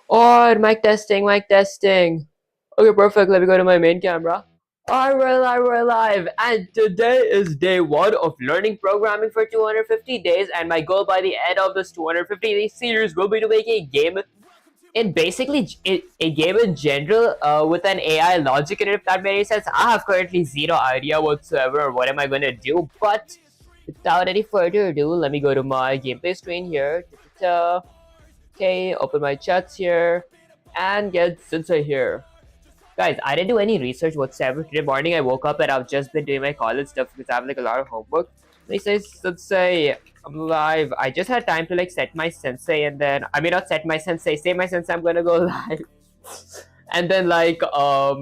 Or mic testing, mic testing. Okay, perfect. Let me go to my main camera. Alright, we're live, and today is day one of learning programming for 250 days. And my goal by the end of this 250 day series will be to make a game in basically a game in general with an AI logic. And if that made any sense, I have currently zero idea whatsoever what am I gonna do. But without any further ado, let me go to my gameplay screen here. Okay, open my chats here and get Sensei here. Guys, I didn't do any research whatsoever. Today morning I woke up and I've just been doing my college stuff because I have like a lot of homework. And he says, Sensei, I'm live. I just had time to like set my Sensei and then, I mean not set my Sensei, say my Sensei, I'm gonna go live. And then like, yeah,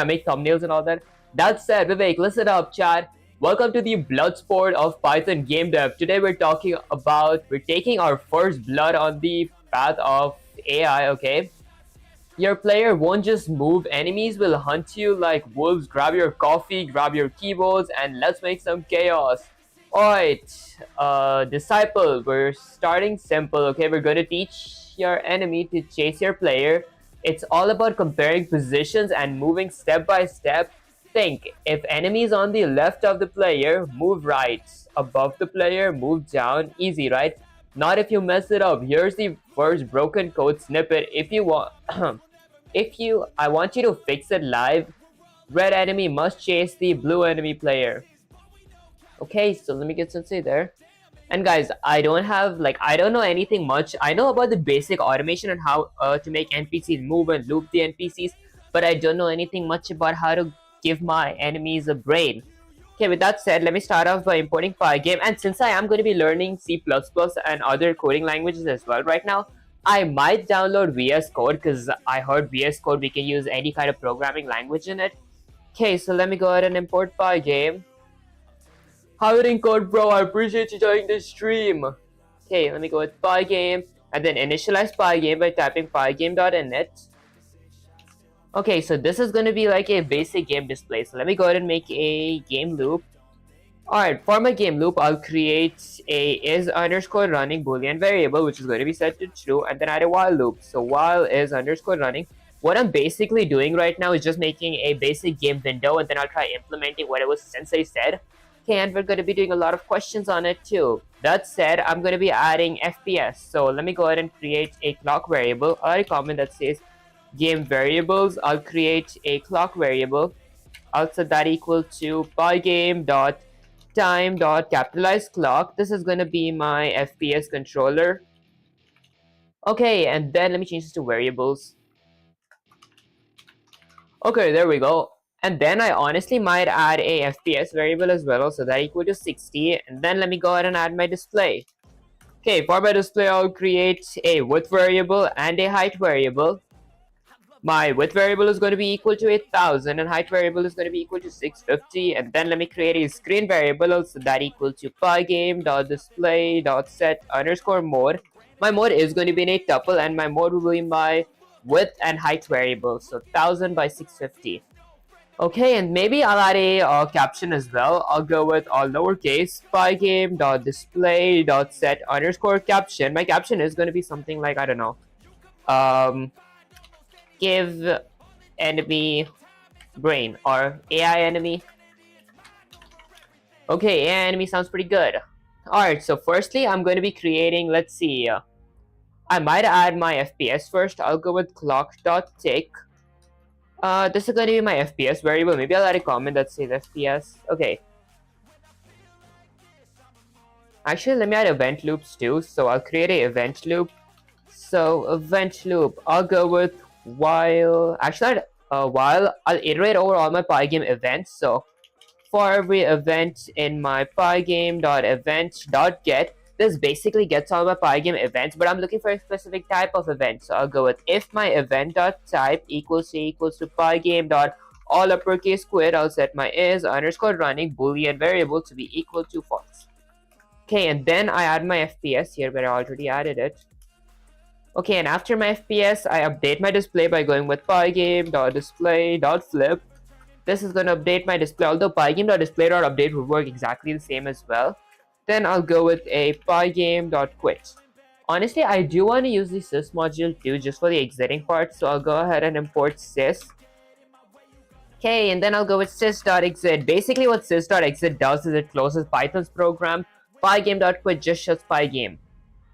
make thumbnails and all that. That said, Vivek, listen up, chat. Welcome to the Bloodsport of Python game dev. Today we're taking our first blood on the path of AI, okay? Your player won't just move, enemies will hunt you like wolves. Grab your coffee, grab your keyboards, and let's make some chaos. Alright, disciple, we're starting simple, okay? We're gonna teach your enemy to chase your player. It's all about comparing positions and moving step by step. Think, if enemy is on the left of the player, move right. Above the player, move down. Easy, right? Not if you mess it up. Here's the first broken code snippet. If you want I want you to fix it live. Red enemy must chase the blue enemy player. Okay, so let me get Sensei there. And guys, I don't know anything much. I know about the basic automation and how to make NPCs move and loop the NPCs, but I don't know anything much about how to give my enemies a brain. Okay, with that said, let me start off by importing Pygame. And since I am going to be learning C++ and other coding languages as well right now, I might download VS Code because I heard VS Code we can use any kind of programming language in it. Okay, so let me go ahead and import Pygame. How it in code, bro? I appreciate you joining the stream. Okay, let me go with Pygame and then initialize Pygame by typing pygame.init. Okay, so this is going to be like a basic game display. So let me go ahead and make a game loop. Alright, for my game loop, I'll create a is_running boolean variable, which is going to be set to true, and then add a while loop. So while is_running, what I'm basically doing right now is just making a basic game window, and then I'll try implementing whatever Sensei said. Okay, and we're going to be doing a lot of questions on it too. That said, I'm going to be adding FPS. So let me go ahead and create a clock variable. I'll add a comment that says game variables. I'll create a clock variable. I'll set that equal to pygame.time.capitalize clock. This is going to be my FPS controller. Okay, and then let me change this to variables. Okay, there we go. And then I honestly might add a FPS variable as well, so that equal to 60. And then let me go ahead and add my display. Okay, for my display, I'll create a width variable and a height variable. My width variable is going to be equal to 1000 and height variable is going to be equal to 650. And then let me create a screen variable, so that equal to pygame.display.set_mode. My mode is going to be in a tuple and my mode will be my width and height variable, so 1000 by 650. Okay, and maybe I'll add a caption as well. I'll go with all lowercase pygame.display.set_caption. My caption is going to be something like, I don't know, give enemy brain or AI enemy. Okay, AI enemy sounds pretty good. Alright, so firstly I'm going to be creating, let's see, I might add my FPS first. I'll go with clock.tick. This is going to be my FPS variable. Maybe I'll add a comment that says FPS. Okay. Actually, let me add event loops too. So I'll create a event loop. So event loop, I'll go with while. Actually, while I'll iterate over all my Pygame events. So for every event in my pygame.event.get, this basically gets all my Pygame events, but I'm looking for a specific type of event. So I'll go with if my event.type equals to pygame.all uppercase squared, I'll set my is_running boolean variable to be equal to false. Okay, and then I add my FPS here where I already added it. Okay, and after my FPS, I update my display by going with pygame.display.flip. This is going to update my display, although pygame.display.update would work exactly the same as well. Then I'll go with a pygame.quit. Honestly, I do want to use the sys module too, just for the exiting part. So I'll go ahead and import sys. Okay, and then I'll go with sys.exit. Basically, what sys.exit does is it closes Python's program. Pygame.quit just shuts Pygame.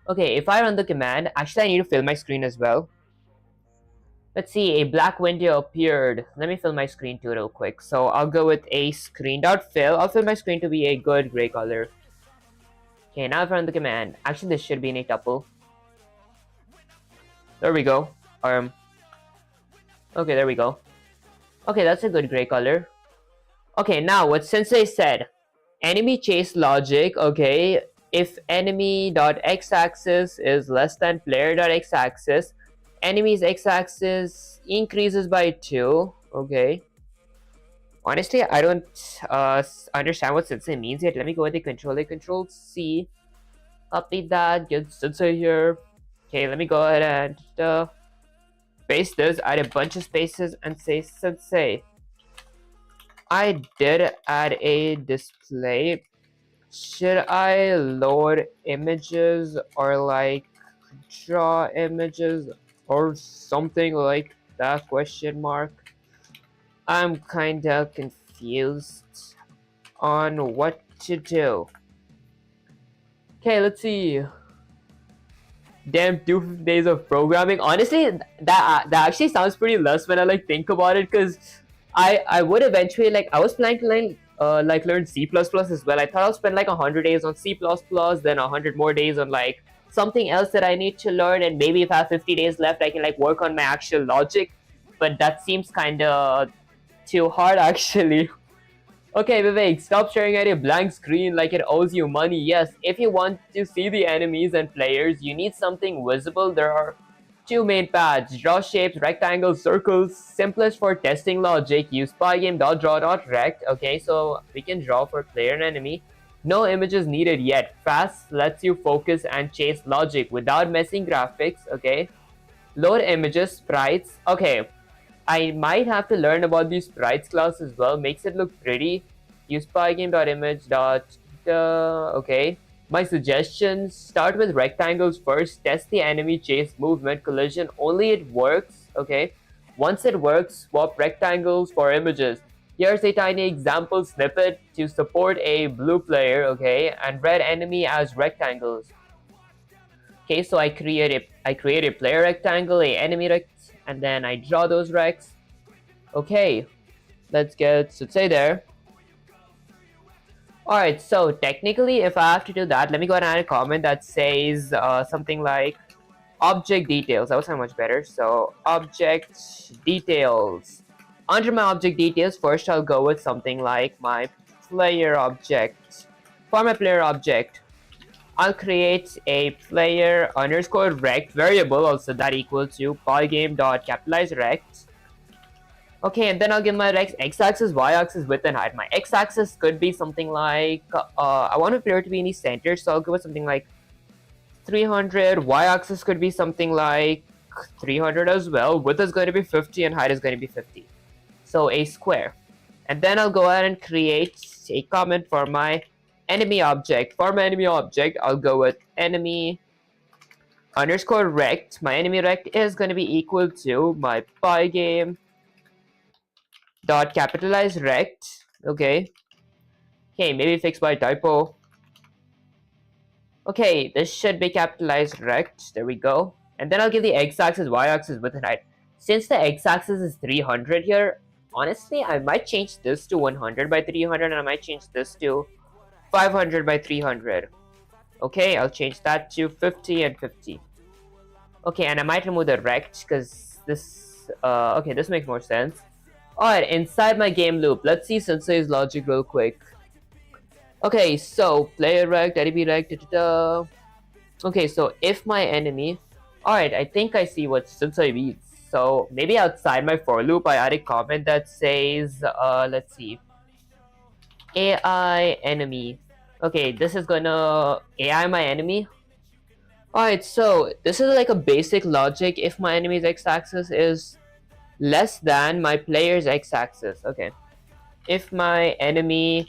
Okay, if I run the command, actually I need to fill my screen as well. Let's see, a black window appeared. Let me fill my screen too real quick. So I'll go with a screen.fill. I'll fill my screen to be a good gray color. Okay, now I've run the command. Actually, this should be in a tuple. There we go. Okay, there we go. Okay, that's a good gray color. Okay, now what Sensei said. Enemy chase logic, okay. If enemy.x-axis is less than player.x-axis, enemy's x-axis increases by 2, okay. Honestly, I don't understand what Sensei means yet. Let me go with the Control C. Copy that, get Sensei here. Okay, let me go ahead and paste this, add a bunch of spaces, and say Sensei. I did add a display. Should I load images or like draw images or something like that, question mark? I'm kinda confused on what to do. Okay, let's see. Damn, 2 days of programming. Honestly, that actually sounds pretty less when I like think about it, because I would eventually like I was planning to learn C++ as well. I thought I'll spend like 100 days on C++, then 100 more days on like something else that I need to learn, and maybe if I have 50 days left, I can like work on my actual logic. But that seems kind of too hard actually. Okay, Vivek, stop staring at a blank screen like it owes you money. Yes, if you want to see the enemies and players, you need something visible. There are 2 main paths: draw shapes, rectangles, circles. Simplest for testing logic, use pygame.draw.rect. Okay, so we can draw for player and enemy. No images needed yet. Fast lets you focus and chase logic without messing graphics. Okay, load images, sprites. Okay, I might have to learn about the sprites class as well. Makes it look pretty. Use pygame.image. Okay. My suggestions: start with rectangles first. Test the enemy chase movement collision. Only it works. Okay. Once it works, swap rectangles for images. Here's a tiny example snippet to support a blue player. Okay, and red enemy as rectangles. Okay, so I create a player rectangle, a enemy rectangle, and then I draw those rects. Okay, let's get Sutsei there. Alright, so technically if I have to do that, let me go ahead and add a comment that says something like object details. That would sound much better. So object details. Under my object details, first I'll go with something like my player object. For my player object, I'll create a player underscore rect variable also that equal to pygame.capitalize rect. Okay, and then I'll give my x-axis, y-axis, width, and height. My x-axis could be something like I want my player to be in the center, so I'll go with something like 300. Y-axis could be something like 300 as well. Width is going to be 50 and height is going to be 50. So a square. And then I'll go ahead and create a comment for my enemy object. For my enemy object, I'll go with enemy underscore rect. My enemy rect is going to be equal to my pygame dot capitalize rect. Okay, maybe fix my typo. Okay, this should be capitalized rect. There we go. And then I'll give the x-axis, y-axis, width, and height. Since the x-axis is 300 here, honestly I might change this to 100 by 300, and I might change this to 500 by 300. Okay, I'll change that to 50 and 50. Okay, and I might remove the rect because this okay, this makes more sense. Alright, inside my game loop, let's see Sensei's logic real quick. Okay, so player rect, enemy rect, Okay, so if my enemy... Alright, I think I see what Sensei means. So maybe outside my for loop, I add a comment that says, let's see, AI enemy. Okay, this is gonna AI my enemy. Alright, so this is like a basic logic. If my enemy's x-axis is less than my player's x-axis. Okay, if my enemy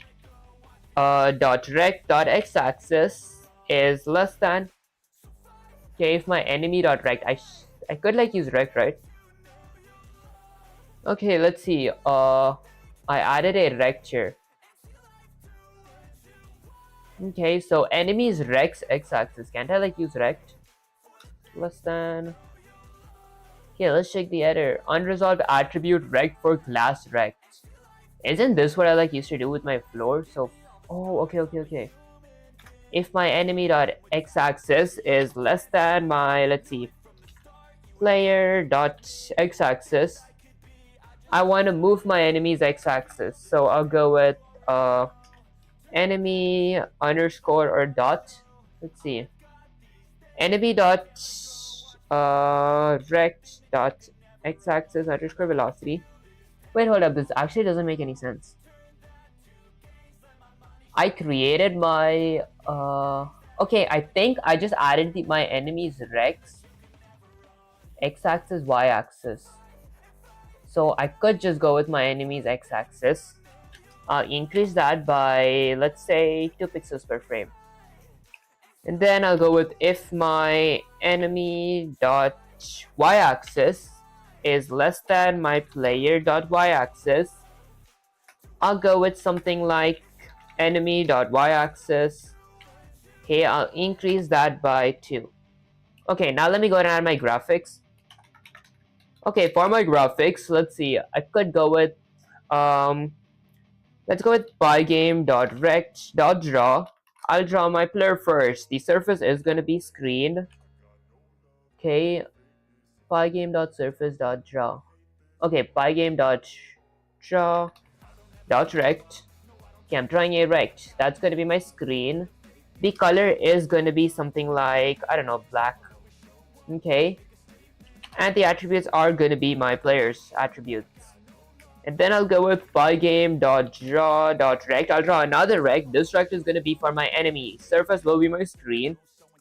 dot rect dot x-axis is less than Okay, if my enemy dot rect, I could like use rect, right? Okay, let's see. I added a rect here. Okay, so enemies rex x-axis. Can't I like use rect? Less than. Okay, let's check the error. Unresolved attribute rect for class rect. Isn't this what I like used to do with my floor? So, oh, okay. If my enemy dot x-axis is less than my, let's see, player dot x-axis, I want to move my enemy's x-axis. So I'll go with enemy underscore or dot. Let's see, enemy dot rect dot x-axis underscore velocity. Wait, hold up. This actually doesn't make any sense. I created my okay, I think I just added my enemy's rex x-axis y-axis. So I could just go with my enemy's x-axis. I'll increase that by, let's say, 2 pixels per frame. And then I'll go with if my enemy dot y-axis is less than my player dot y-axis, I'll go with something like enemy dot y-axis. Okay, I'll increase that by 2. Okay, now let me go and add my graphics. Okay, for my graphics, let's see. I could go with let's go with pygame.rect.draw. I'll draw my player first. The surface is going to be screened. Okay, pygame.surface.draw. Okay, pygame.draw.rect. Okay, I'm drawing a rect. That's going to be my screen. The color is going to be something like, I don't know, black. Okay, and the attributes are going to be my player's attributes. And then I'll go with pygame.draw.rect. I'll draw another rect. This rect is going to be for my enemy. Surface will be my screen.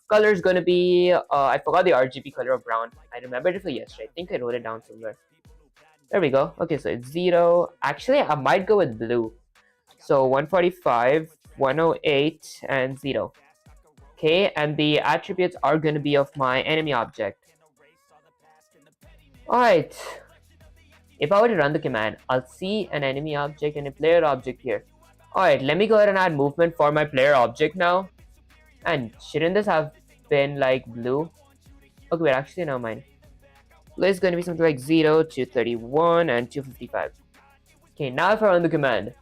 Color is going to be, I forgot the RGB color of brown. I remembered it for yesterday. I think I wrote it down somewhere. There we go. Okay, so it's 0. Actually, I might go with blue. So 145, 108, and 0. Okay, and the attributes are going to be of my enemy object. Alright. If I were to run the command, I'll see an enemy object and a player object here. Alright, let me go ahead and add movement for my player object now. And shouldn't this have been like blue? Okay, wait, actually, no, mine. Blue is going to be something like 0, 231, and 255. Okay, now if I run the command,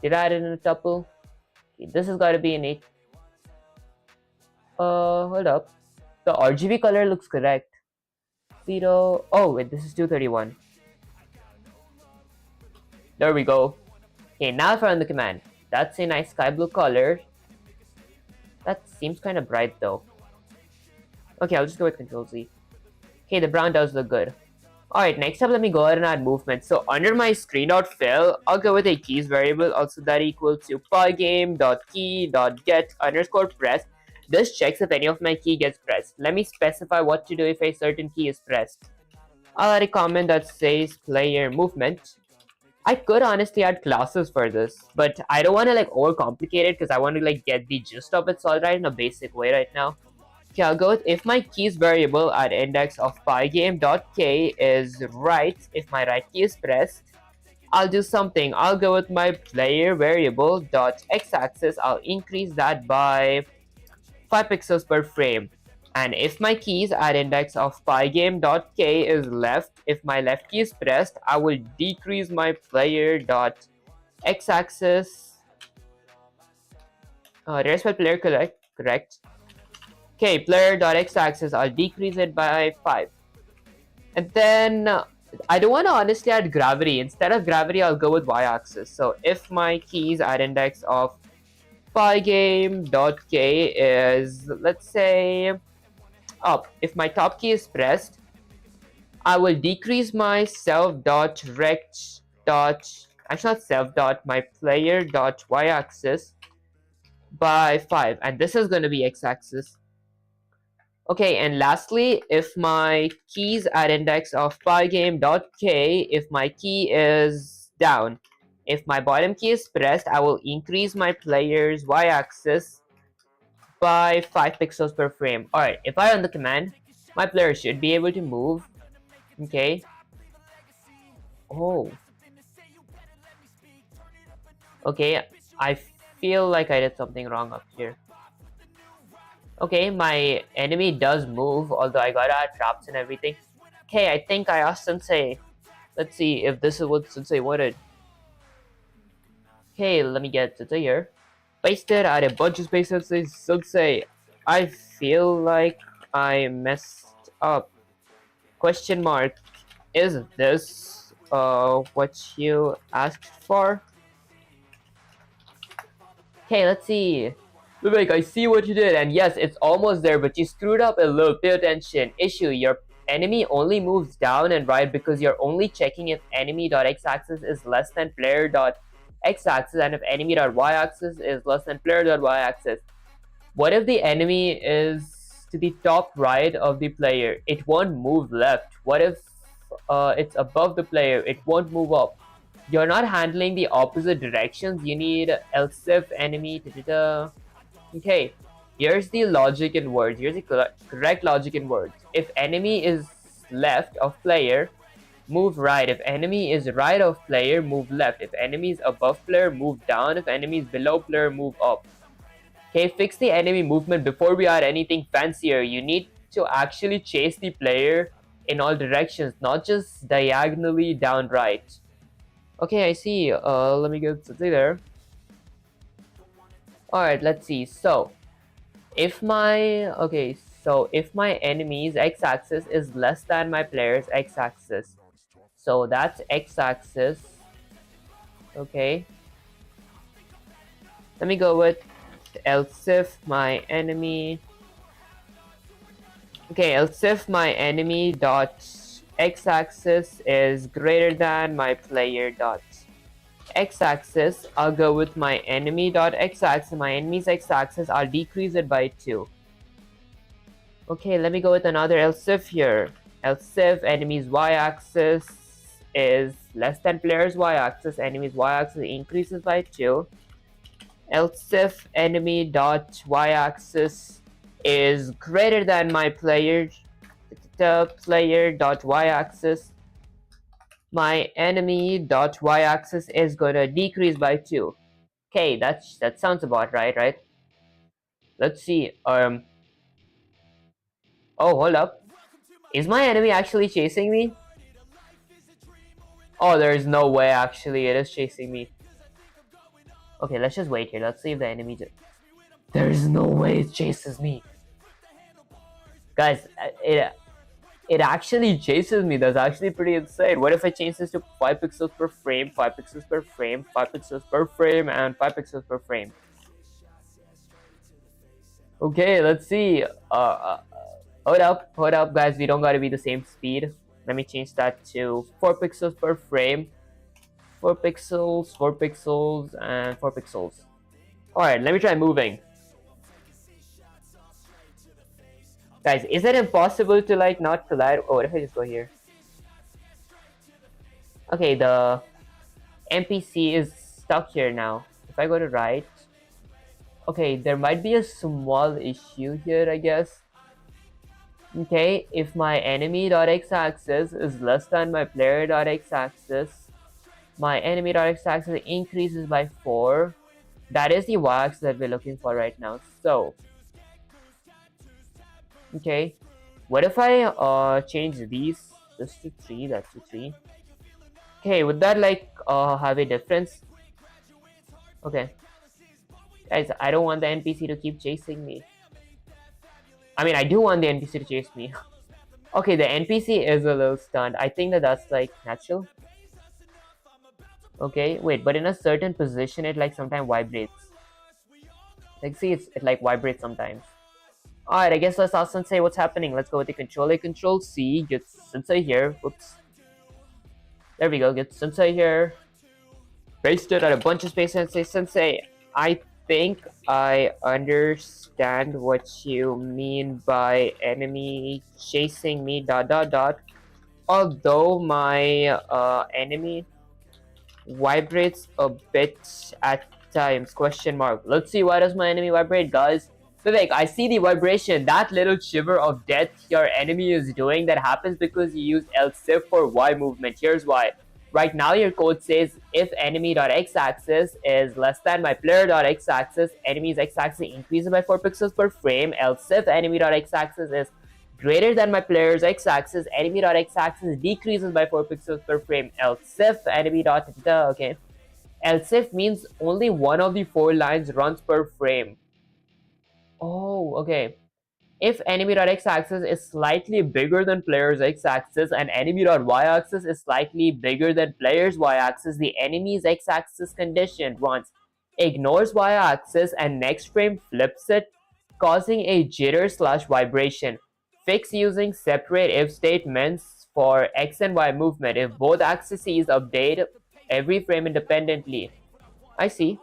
did I add it in a tuple? Okay, this has got to be an 8. Hold up. The RGB color looks correct. 0. Oh, wait, this is 231. There we go. Okay, now if I run the command, that's a nice sky blue color. That seems kind of bright though. Okay, I'll just go with Control Z. Okay, the brown does look good. Alright, next up, let me go ahead and add movement. So under my screen.fill, I'll go with a keys variable, also that equals to pygame.key.get underscore press. This checks if any of my key gets pressed. Let me specify what to do if a certain key is pressed. I'll add a comment that says player movement. I could honestly add classes for this, but I don't want to like overcomplicate it because I want to like get the gist of it solved right in a basic way right now. Okay, I'll go with if my keys variable at index of pygame.k is right, if my right key is pressed, I'll do something. I'll go with my player variable dot x-axis. I'll increase that by 5 pixels per frame. And if my keys at index of pygame.k is left, if my left key is pressed, I will decrease my player.x-axis. Did I spell player correct? Okay, player.x-axis, I'll decrease it by 5. And then I don't want to honestly add gravity. Instead of gravity, I'll go with y-axis. So if my keys at index of pygame.k is, let's say, up. If my top key is pressed, I will decrease my self.rect. Actually, not self. My player.y-axis by 5. And this is going to be x-axis. Okay, and lastly, if my keys at index of pygame.k, if my key is down, if my bottom key is pressed, I will increase my player's y-axis by 5 pixels per frame. Alright, if I run the command, my player should be able to move. Okay. Oh. Okay, I feel like I did something wrong up here. Okay, my enemy does move, although I got out traps and everything. Okay, I think I asked Sensei. Let's see if this is what Sensei wanted. Okay, let me get Sensei here. Pasted out a bunch of space Sensei. I feel like I messed up. Question mark. Is this what you asked for? Okay, let's see. Vivek, I see what you did, and yes, it's almost there, but you screwed up a little. Pay attention. Issue, your enemy only moves down and right because you're only checking if enemy.x-axis is less than player.x-axis and if enemy.y-axis is less than player.y-axis. What if the enemy is to the top right of the player? It won't move left. What if it's above the player? It won't move up. You're not handling the opposite directions. You need else if enemy. Okay, here's the logic in words. Here's the correct logic in words. If enemy is left of player, move right. If enemy is right of player, move left. If enemy is above player, move down. If enemy is below player, move up. Okay, fix the enemy movement before we add anything fancier. You need to actually chase the player in all directions, not just diagonally down right. Okay, I see. Let me get Sensei there. Alright, let's see. So, if my enemy's x-axis is less than my player's x-axis, so that's x-axis. Okay. Let me go with else if my enemy. Okay, else if my enemy dot x-axis is greater than my player dot x-axis, I'll go with my enemy dot x-axis. My enemy's x-axis, I'll decrease it by 2. Okay, let me go with another else if here. Else if enemy's y-axis is less than player's y-axis, enemy's y-axis increases by 2. Else if enemy dot y-axis is greater than my player dot y-axis, my enemy dot y-axis is gonna decrease by 2. Okay, that sounds about right? Let's see. Oh, hold up. Is my enemy actually chasing me? Oh, there's no way actually it is chasing me. Okay, let's just wait here. Let's see if the enemy there's no way it chases me. Guys, it actually chases me. That's actually pretty insane. What if I change this to 5 pixels per frame, 5 pixels per frame, 5 pixels per frame, and 5 pixels per frame? Okay, let's see. Hold up, guys. We don't gotta be the same speed. Let me change that to 4 pixels per frame. 4 pixels, 4 pixels, and 4 pixels. Alright, let me try moving. Guys, is it impossible to like not collide? Oh, what if I just go here? Okay, the NPC is stuck here now. If I go to right, okay, there might be a small issue here, I guess. Okay, if my enemy.x-axis is less than my player.x-axis, my enemy.x-axis increases by 4. That is the y-axis that we're looking for right now. So, okay, what if I change these this to 3, that's to 3. Okay, would that like have a difference? Okay, guys, I don't want the NPC to keep chasing me. I mean, I do want the NPC to chase me. Okay, the NPC is a little stunned. I think that's like natural. Okay, wait, but in a certain position it like sometimes vibrates. Like, see, it like vibrates sometimes. Alright, I guess let's ask Sensei what's happening. Let's go with the control A, control C, get Sensei here. Whoops. There we go, get Sensei here. Paste it at a bunch of space and say, Sensei, I think I understand what you mean by enemy chasing me, ... Although my enemy vibrates a bit at times, question mark. Let's see, why does my enemy vibrate, guys? Vivek, I see the vibration, that little shiver of death your enemy is doing. That happens because you use else for Y movement. Here's why. Right now your code says if enemy.x-axis is less than my player.x-axis, enemy's x-axis increases by 4 pixels per frame, else if enemy.x-axis is greater than my player's x-axis, enemy.x-axis decreases by 4 pixels per frame, else if okay. Else if means only one of the 4 lines runs per frame. Oh, okay. If enemy.x-axis is slightly bigger than player's x-axis and enemy.y-axis is slightly bigger than player's y-axis, the enemy's x-axis condition runs, ignores y-axis, and next frame flips it, causing a jitter/vibration. Fix using separate if statements for x and y movement if both axes update every frame independently. I see.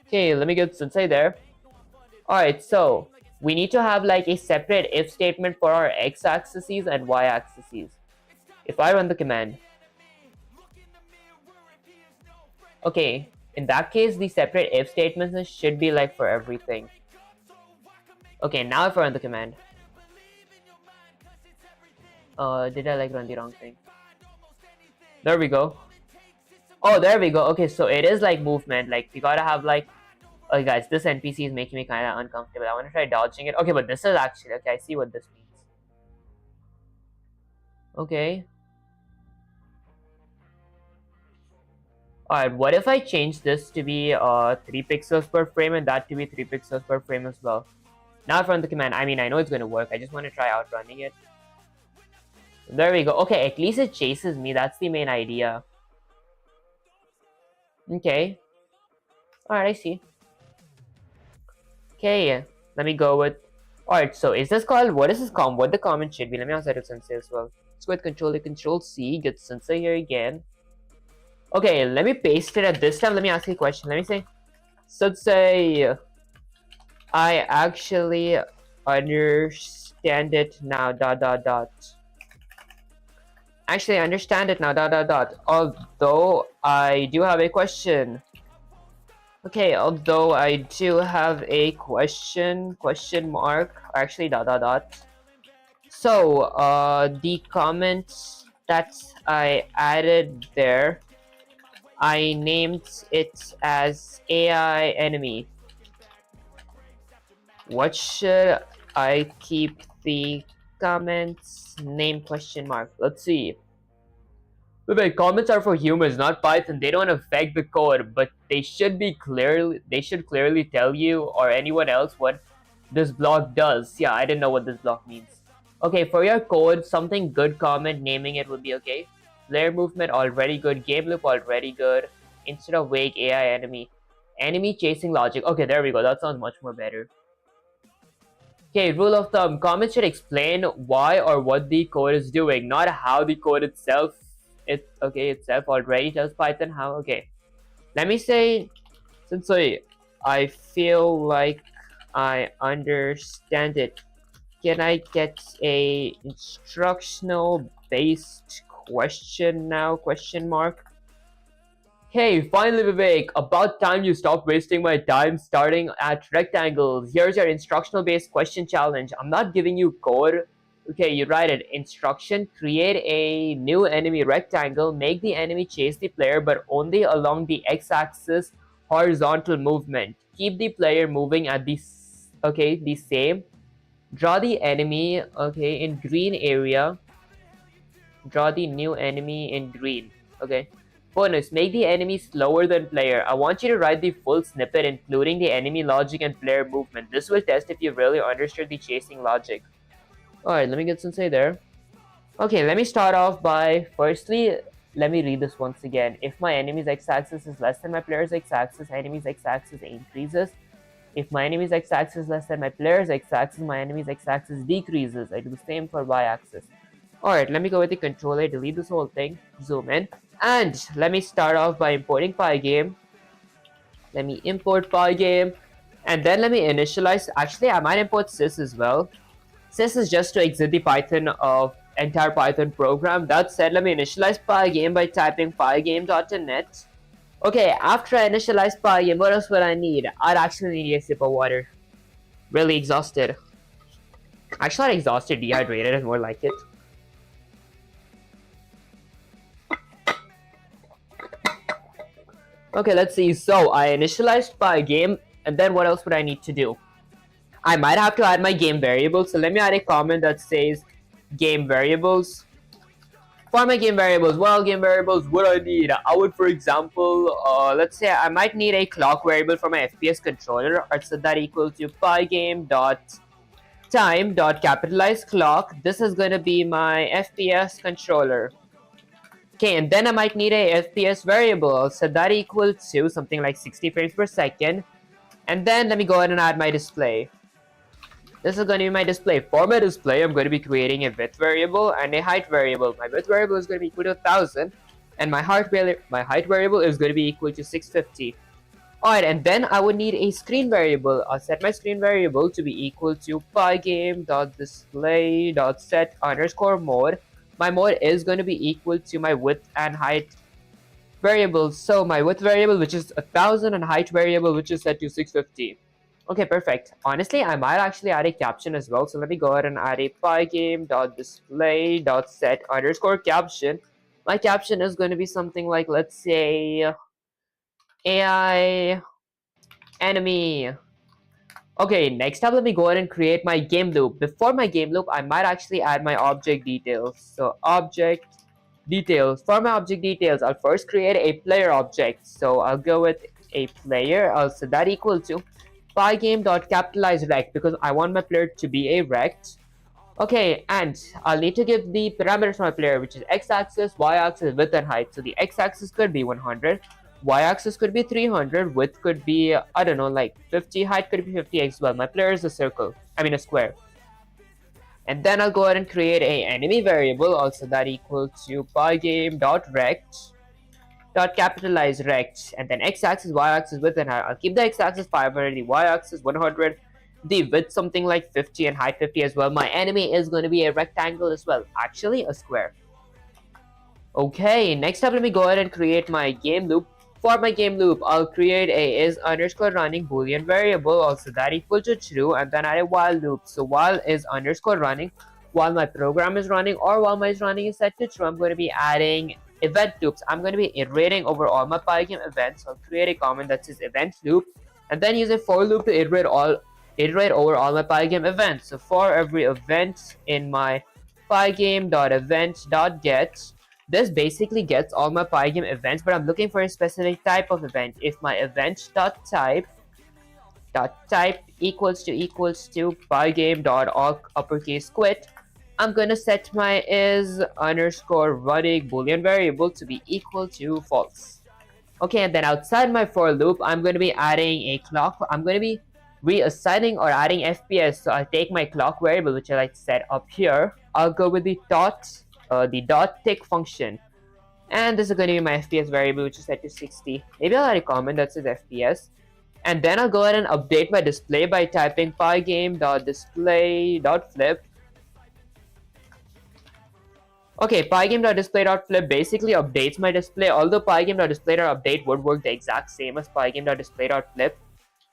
Okay, let me get Sensei there. Alright, so we need to have like a separate if statement for our x-axes and y-axes. If I run the command, okay, in that case the separate if statements should be like for everything. Okay, now if I run the command, did I like run the wrong thing? There we go. Oh, there we go. Okay, so it is like movement, like you gotta have like, oh guys, this NPC is making me kind of uncomfortable. I want to try dodging it. Okay, but this is actually, okay, I see what this means. Okay. Alright, what if I change this to be 3 pixels per frame and that to be 3 pixels per frame as well? Now if I run the command, I mean, I know it's going to work. I just want to try outrunning it. There we go. Okay, at least it chases me. That's the main idea. Okay. Alright, I see. Okay, let me go with... Alright, so is this called... What is this what the comment should be? Let me ask that to Sensei as well. Let's go with Control-C, get Sensei here again. Okay, let me paste it at this time. Let me ask you a question. Let me say... Sensei... I actually understand it now, ... Actually, I understand it now, ... Although, I do have a question. Okay, although I do have a question mark, actually ... So, the comments that I added there, I named it as AI enemy. What should I keep the comments name ? Let's see. Wait, comments are for humans, not Python. They don't affect the code, but they should clearly tell you or anyone else what this block does. Yeah, I didn't know what this block means. Okay, for your code, something good comment, naming it would be okay. Player movement, already good. Game loop, already good. Instead of wake, AI enemy. Enemy chasing logic. Okay, there we go. That sounds much more better. Okay, rule of thumb. Comments should explain why or what the code is doing, not how the code itself itself already tells Python how. Okay, let me say, Sensei, I feel like I understand it. Can I get a instructional based question now? ? Hey, finally Vivek, about time you stopped wasting my time starting at rectangles. Here's your instructional based question challenge. I'm not giving you code. Okay, you write it. Instruction, create a new enemy rectangle, make the enemy chase the player but only along the x-axis horizontal movement. Keep the player moving at the same. Draw the enemy, in green area. Draw the new enemy in green. Okay. Bonus, make the enemy slower than player. I want you to write the full snippet including the enemy logic and player movement. This will test if you really understood the chasing logic. Alright, let me get Sensei there. Okay, let me start off by, firstly, let me read this once again. If my enemy's x-axis is less than my player's x-axis, enemy's x-axis increases. If my enemy's x-axis is less than my player's x-axis, my enemy's x-axis decreases. I do the same for y-axis. Alright, let me go with the controller, delete this whole thing, zoom in. And let me start off by importing Pygame. Let me import Pygame. And then let me initialize. Actually, I might import sys as well. Sys is just to exit the Python of entire Python program. That said, let me initialize Pygame by typing pygame.init. Okay, after I initialize Pygame, what else would I need? I'd actually need a sip of water. really exhausted. Actually, not exhausted, dehydrated is more like it. Okay, let's see. So I initialized my game, and then what else would I need to do? I might have to add my game variables. So let me add a comment that says game variables. For my game variables, what game variables would I need? I would, for example, let's say I might need a clock variable for my FPS controller. Or set that equal to pygame dot time dot capitalize clock. This is going to be my FPS controller. Okay, and then I might need a FPS variable. I'll set that equal to something like 60 frames per second. And then let me go ahead and add my display. This is going to be my display. For my display, I'm going to be creating a width variable and a height variable. My width variable is going to be equal to 1000, and my height variable is going to be equal to 650. Alright, and then I would need a screen variable. I'll set my screen variable to be equal to pygame.display.set underscore mode. My mode is going to be equal to my width and height variables. So my width variable, which is 1000, and height variable, which is set to 650. Okay, perfect. Honestly, I might actually add a caption as well. So let me go ahead and add a pygame.display.set underscore caption. My caption is going to be something like, let's say, AI enemy. Okay, next up, let me go ahead and create my game loop. Before my game loop, I might actually add my object details. So object details. For my object details, I'll first create a player object. So I'll go with a player. I'll set that equal to pygame.capitalize rect because I want my player to be a rect. Okay, and I'll need to give the parameters for my player, which is x-axis, y-axis, width, and height. So the x-axis could be 100, y-axis could be 300, width could be, I don't know, like 50, height could be 50 as well. My player is a circle, a square. And then I'll go ahead and create a enemy variable, also that equal to pygame.rect. Capitalize rect, and then x-axis, y-axis, width, and height. I'll keep the x-axis 500, the y-axis 100, the width something like 50, and height 50 as well. My enemy is going to be a rectangle as well, actually a square. Okay, next up, let me go ahead and create my game loop. For my game loop, I'll create a is underscore running boolean variable, also that equal to true, and then add a while loop. So while is underscore running, while my program is running or while my running is set to true, I'm going to be adding event loops. I'm going to be iterating over all my pygame events. I'll create a comment that says event loop, and then use a for loop to iterate over all my pygame events. So for every event in my pygame.event.get, this basically gets all my pygame events, but I'm looking for a specific type of event. If my event.type equals to pygame.all uppercase quit, I'm gonna set my is underscore running boolean variable to be equal to false. Okay, and then outside my for loop, I'm gonna be adding a clock. I'm gonna be reassigning or adding FPS. So I'll take my clock variable, which I like set up here. I'll go with the dot tick function, and this is gonna be my FPS variable, which is set to 60. Maybe I'll add a comment that says FPS. And then I'll go ahead and update my display by typing pygame.display.flip. Okay, pygame.display.flip basically updates my display, although pygame.display.update would work the exact same as pygame.display.flip.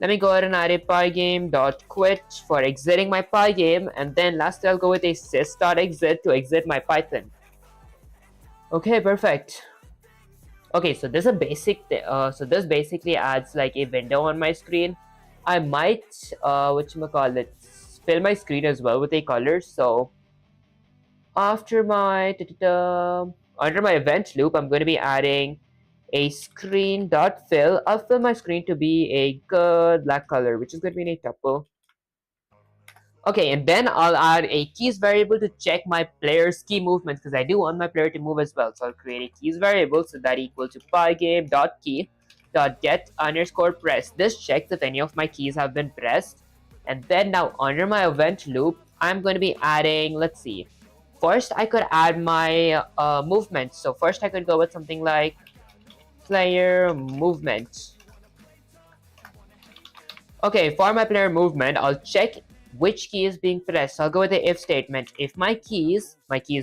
Let me go ahead and add a pygame.quit for exiting my pygame, and then lastly I'll go with a sys.exit to exit my Python. Okay, perfect. Okay, so this is a basic. This basically adds like a window on my screen. I might fill my screen as well with a color. So after my under my event loop, I'm going to be adding a screen.fill. I'll fill my screen to be a good black color, which is going to be a tuple. Okay, and then I'll add a keys variable to check my player's key movements because I do want my player to move as well. So I'll create a keys variable, so that equal to pygame.key.get underscore press. This checks if any of my keys have been pressed. And then now under my event loop, I'm going to be adding, let's see. First, I could add my movement. So first I could go with something like player movement. Okay, for my player movement, I'll check which key is being pressed. So I'll go with the if statement. If my keys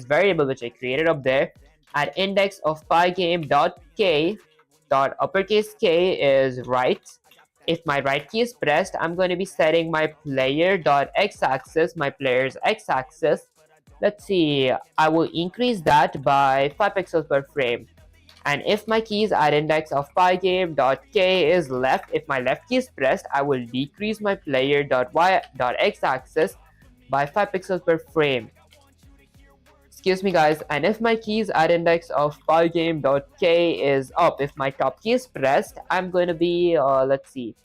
variable, which I created up there, at index of pygame.k uppercase K is right, if my right key is pressed, I'm going to be setting my player.x-axis, my player's x-axis. Let's see, I will increase that by 5 pixels per frame. And if my keys at index of pygame.k is left, if my left key is pressed, I will decrease my player.y.x-axis by 5 pixels per frame. Excuse me guys, and if my keys at index of pygame.k is up, if my top key is pressed, I'm going to be, let's see,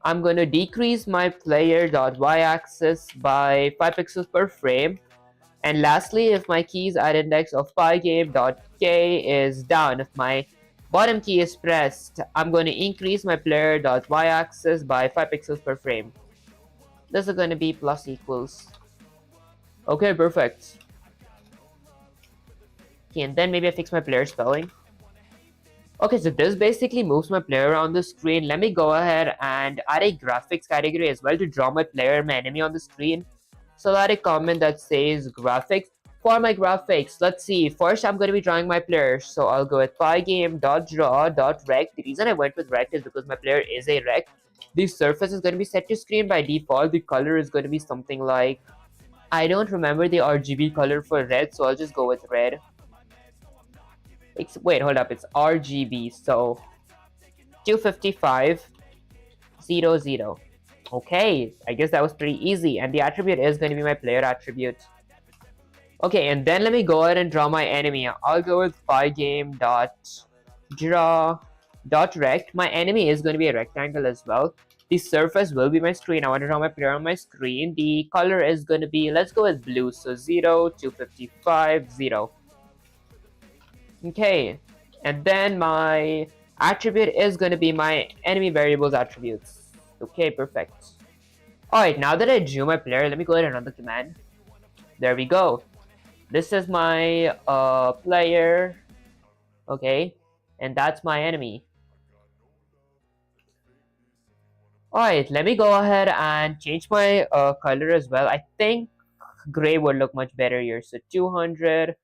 I'm going to decrease my player.y-axis by 5 pixels per frame. And lastly, if my keys at index of pygame.k is down, if my bottom key is pressed, I'm going to increase my player.y-axis by 5 pixels per frame. This is going to be plus equals. Okay, perfect. Okay, and then maybe I fix my player spelling. Okay, so this basically moves my player around the screen. Let me go ahead and add a graphics category as well to draw my player and my enemy on the screen. So I'll add a comment that says graphics. For my graphics, let's see. First, I'm going to be drawing my player. So I'll go with pygame.draw.rect. The reason I went with rect is because my player is a rect. The surface is going to be set to screen by default. The color is going to be something like, I don't remember the RGB color for red, so I'll just go with red. Wait, hold up, it's RGB, so 255.00. Okay, I guess that was pretty easy, and the attribute is going to be my player attribute. Okay, and then let me go ahead and draw my enemy. I'll go with pygame.draw.rect. My enemy is going to be a rectangle as well. The surface will be my screen. I want to draw my player on my screen. The color is going to be, let's go with blue, so 0, 255.0. Okay, and then my attribute is going to be my enemy variables attributes. Okay, perfect. Alright, now that I drew my player, let me go ahead and run the command. There we go. This is my player. Okay, and that's my enemy. Alright, let me go ahead and change my color as well. I think gray would look much better here. So 200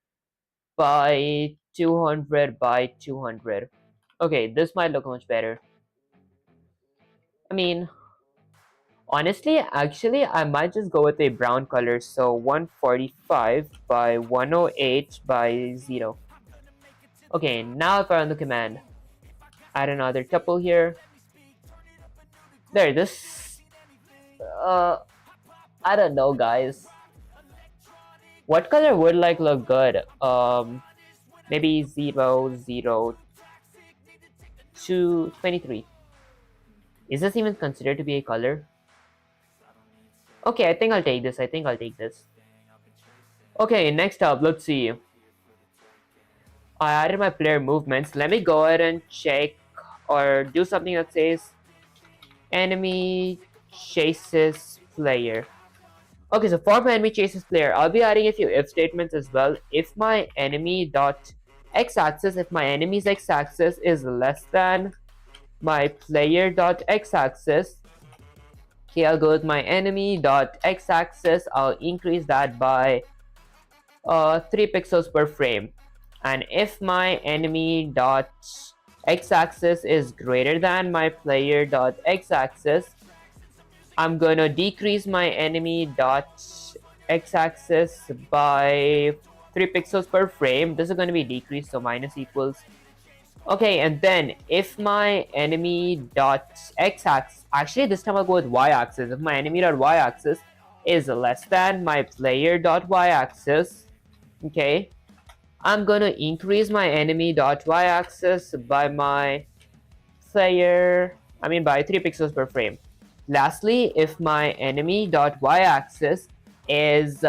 by 200 by 200. Okay, this might look much better. I mean, honestly, actually, I might just go with a brown color. So 145 by 108 by 0. Okay, now if I run the command, add another tuple here. There, this... I don't know, guys. What color would like look good? Maybe 0, 0, 2, 23. Is this even considered to be a color? Okay, I think I'll take this. Okay, next up, let's see. I added my player movements. Let me go ahead and check or do something that says enemy chases player. Okay, so for my enemy chases player, I'll be adding a few if statements as well. If my enemy dot x-axis, if my enemy's x-axis is less than my player dot x-axis, okay, I'll go with my enemy dot x-axis. I'll increase that by 3 pixels per frame. And if my enemy dot x-axis is greater than my player dot x-axis, I'm gonna decrease my enemy dot x-axis by 3 pixels per frame. This is gonna be decreased, so minus equals. Okay, and then if my enemy dot x-axis, actually this time I'll go with y-axis. If my enemy dot y-axis is less than my player dot y-axis, okay, I'm gonna increase my enemy dot y-axis by my player, by 3 pixels per frame. Lastly, if my enemy dot y-axis is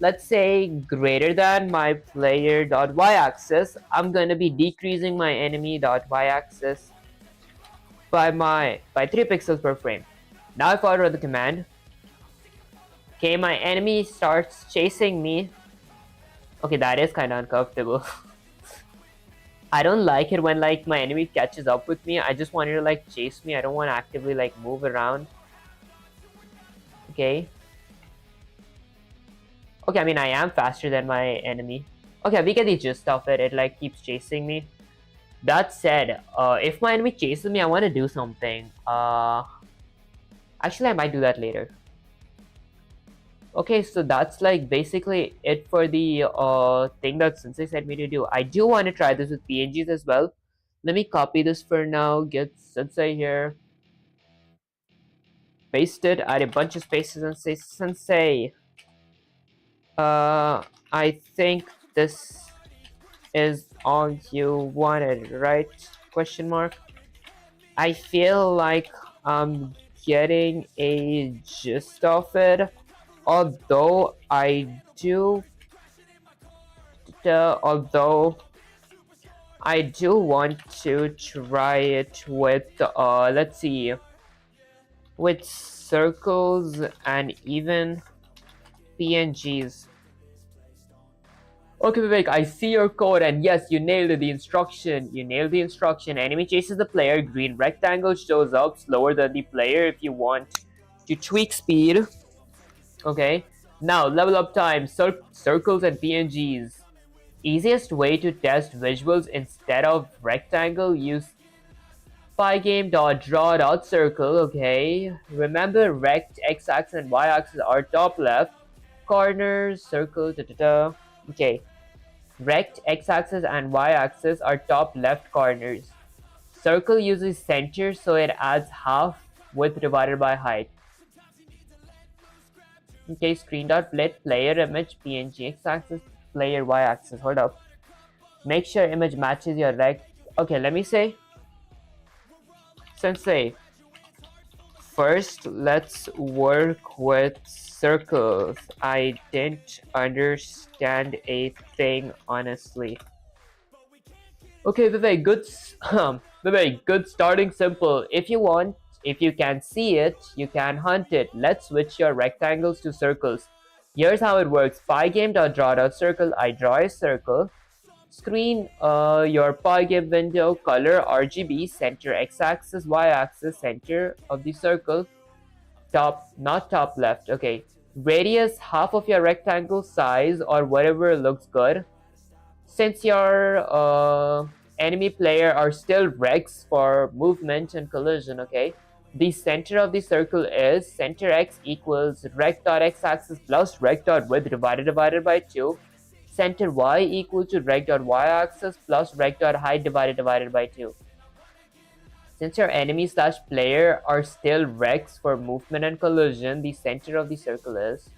let's say greater than my player dot y-axis, I'm going to be decreasing my enemy dot y-axis by 3 pixels per frame. Now if I run the command, okay, my enemy starts chasing me. Okay, that is kind of uncomfortable. I don't like it when like my enemy catches up with me. I just want it to like chase me. I don't want to actively like move around. Okay. Okay, I am faster than my enemy. Okay, we get the gist of it. It like keeps chasing me. That said, if my enemy chases me, I want to do something. Actually, I might do that later. Okay, so that's like basically it for the thing that Sensei said me to do. I do want to try this with PNGs as well. Let me copy this for now, get Sensei here, paste it, add a bunch of spaces and say Sensei. I think this is all you wanted, right? Question mark. I feel like I'm getting a gist of it, although although I do want to try it with let's see, with circles and even PNGs. Okay, Vivek, I see your code, and yes, you nailed it. The instruction. You nailed the instruction. Enemy chases the player. Green rectangle shows up slower than the player if you want to tweak speed. Okay. Now, level up time. Circles and PNGs. Easiest way to test visuals instead of rectangle, use pygame.draw.circle. Okay. Remember, rect, x-axis, and y-axis are top left. Corners, circle, Okay. Rect, x-axis and y-axis are top left corners. Circle uses center, so it adds half width divided by height. Okay, screen.plit, player image, PNG, x-axis, player y-axis. Hold up. Make sure image matches your rect. Okay, let me say. Sensei. First, let's work with circles. I didn't understand a thing, honestly. Okay, Vivek, good. Vivek, good. Starting simple. If you want, if you can see it, you can hunt it. Let's switch your rectangles to circles. Here's how it works. Pygame.draw.circle. I draw a circle. Screen your Pygame window. Color RGB. Center x-axis, y-axis. Center of the circle. Top, not top left. Okay. Radius half of your rectangle size or whatever looks good. Since your enemy player are still recs for movement and collision, okay, the center of the circle is center x equals rect.x-axis plus rect.width divided by 2. Center y equal to rect.y-axis plus rect.height divided by 2. Since your enemy slash player are still recs for movement and collision, the center of the circle is...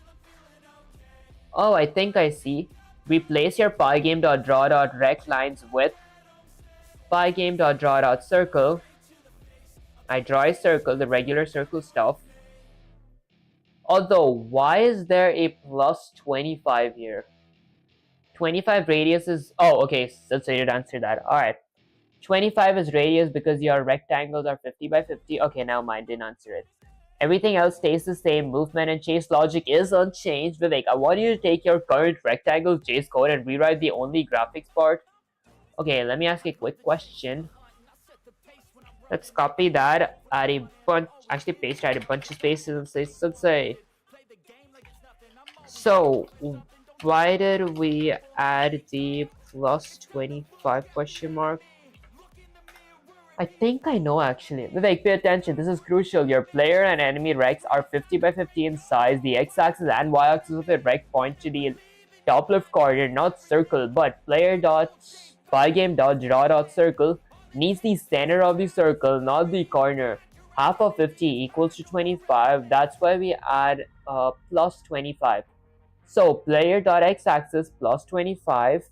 Oh, I think I see. Replace your pygame.draw.rect lines with pygame.draw.circle. I draw a circle, the regular circle stuff. Although, why is there a plus 25 here? 25 radius is... Oh, okay, so you did answer that. Alright. 25 is radius because your rectangles are 50 by 50. Okay, now mine didn't answer it. Everything else stays the same. Movement and chase logic is unchanged. Vivek, I want you to take your current rectangle chase code and rewrite the only graphics part. Okay, let me ask a quick question. Let's copy that, add a bunch, actually paste, add a bunch of spaces and say, so why did we add the plus 25 question mark? I think I know actually. Vivek, pay attention. This is crucial. Your player and enemy recs are 50 by 50 in size. The x-axis and y-axis of a rec point to the top left corner, not circle, but player.pygame.draw.circle needs the center of the circle, not the corner. Half of 50 equals to 25. That's why we add plus 25. So player.x-axis plus 25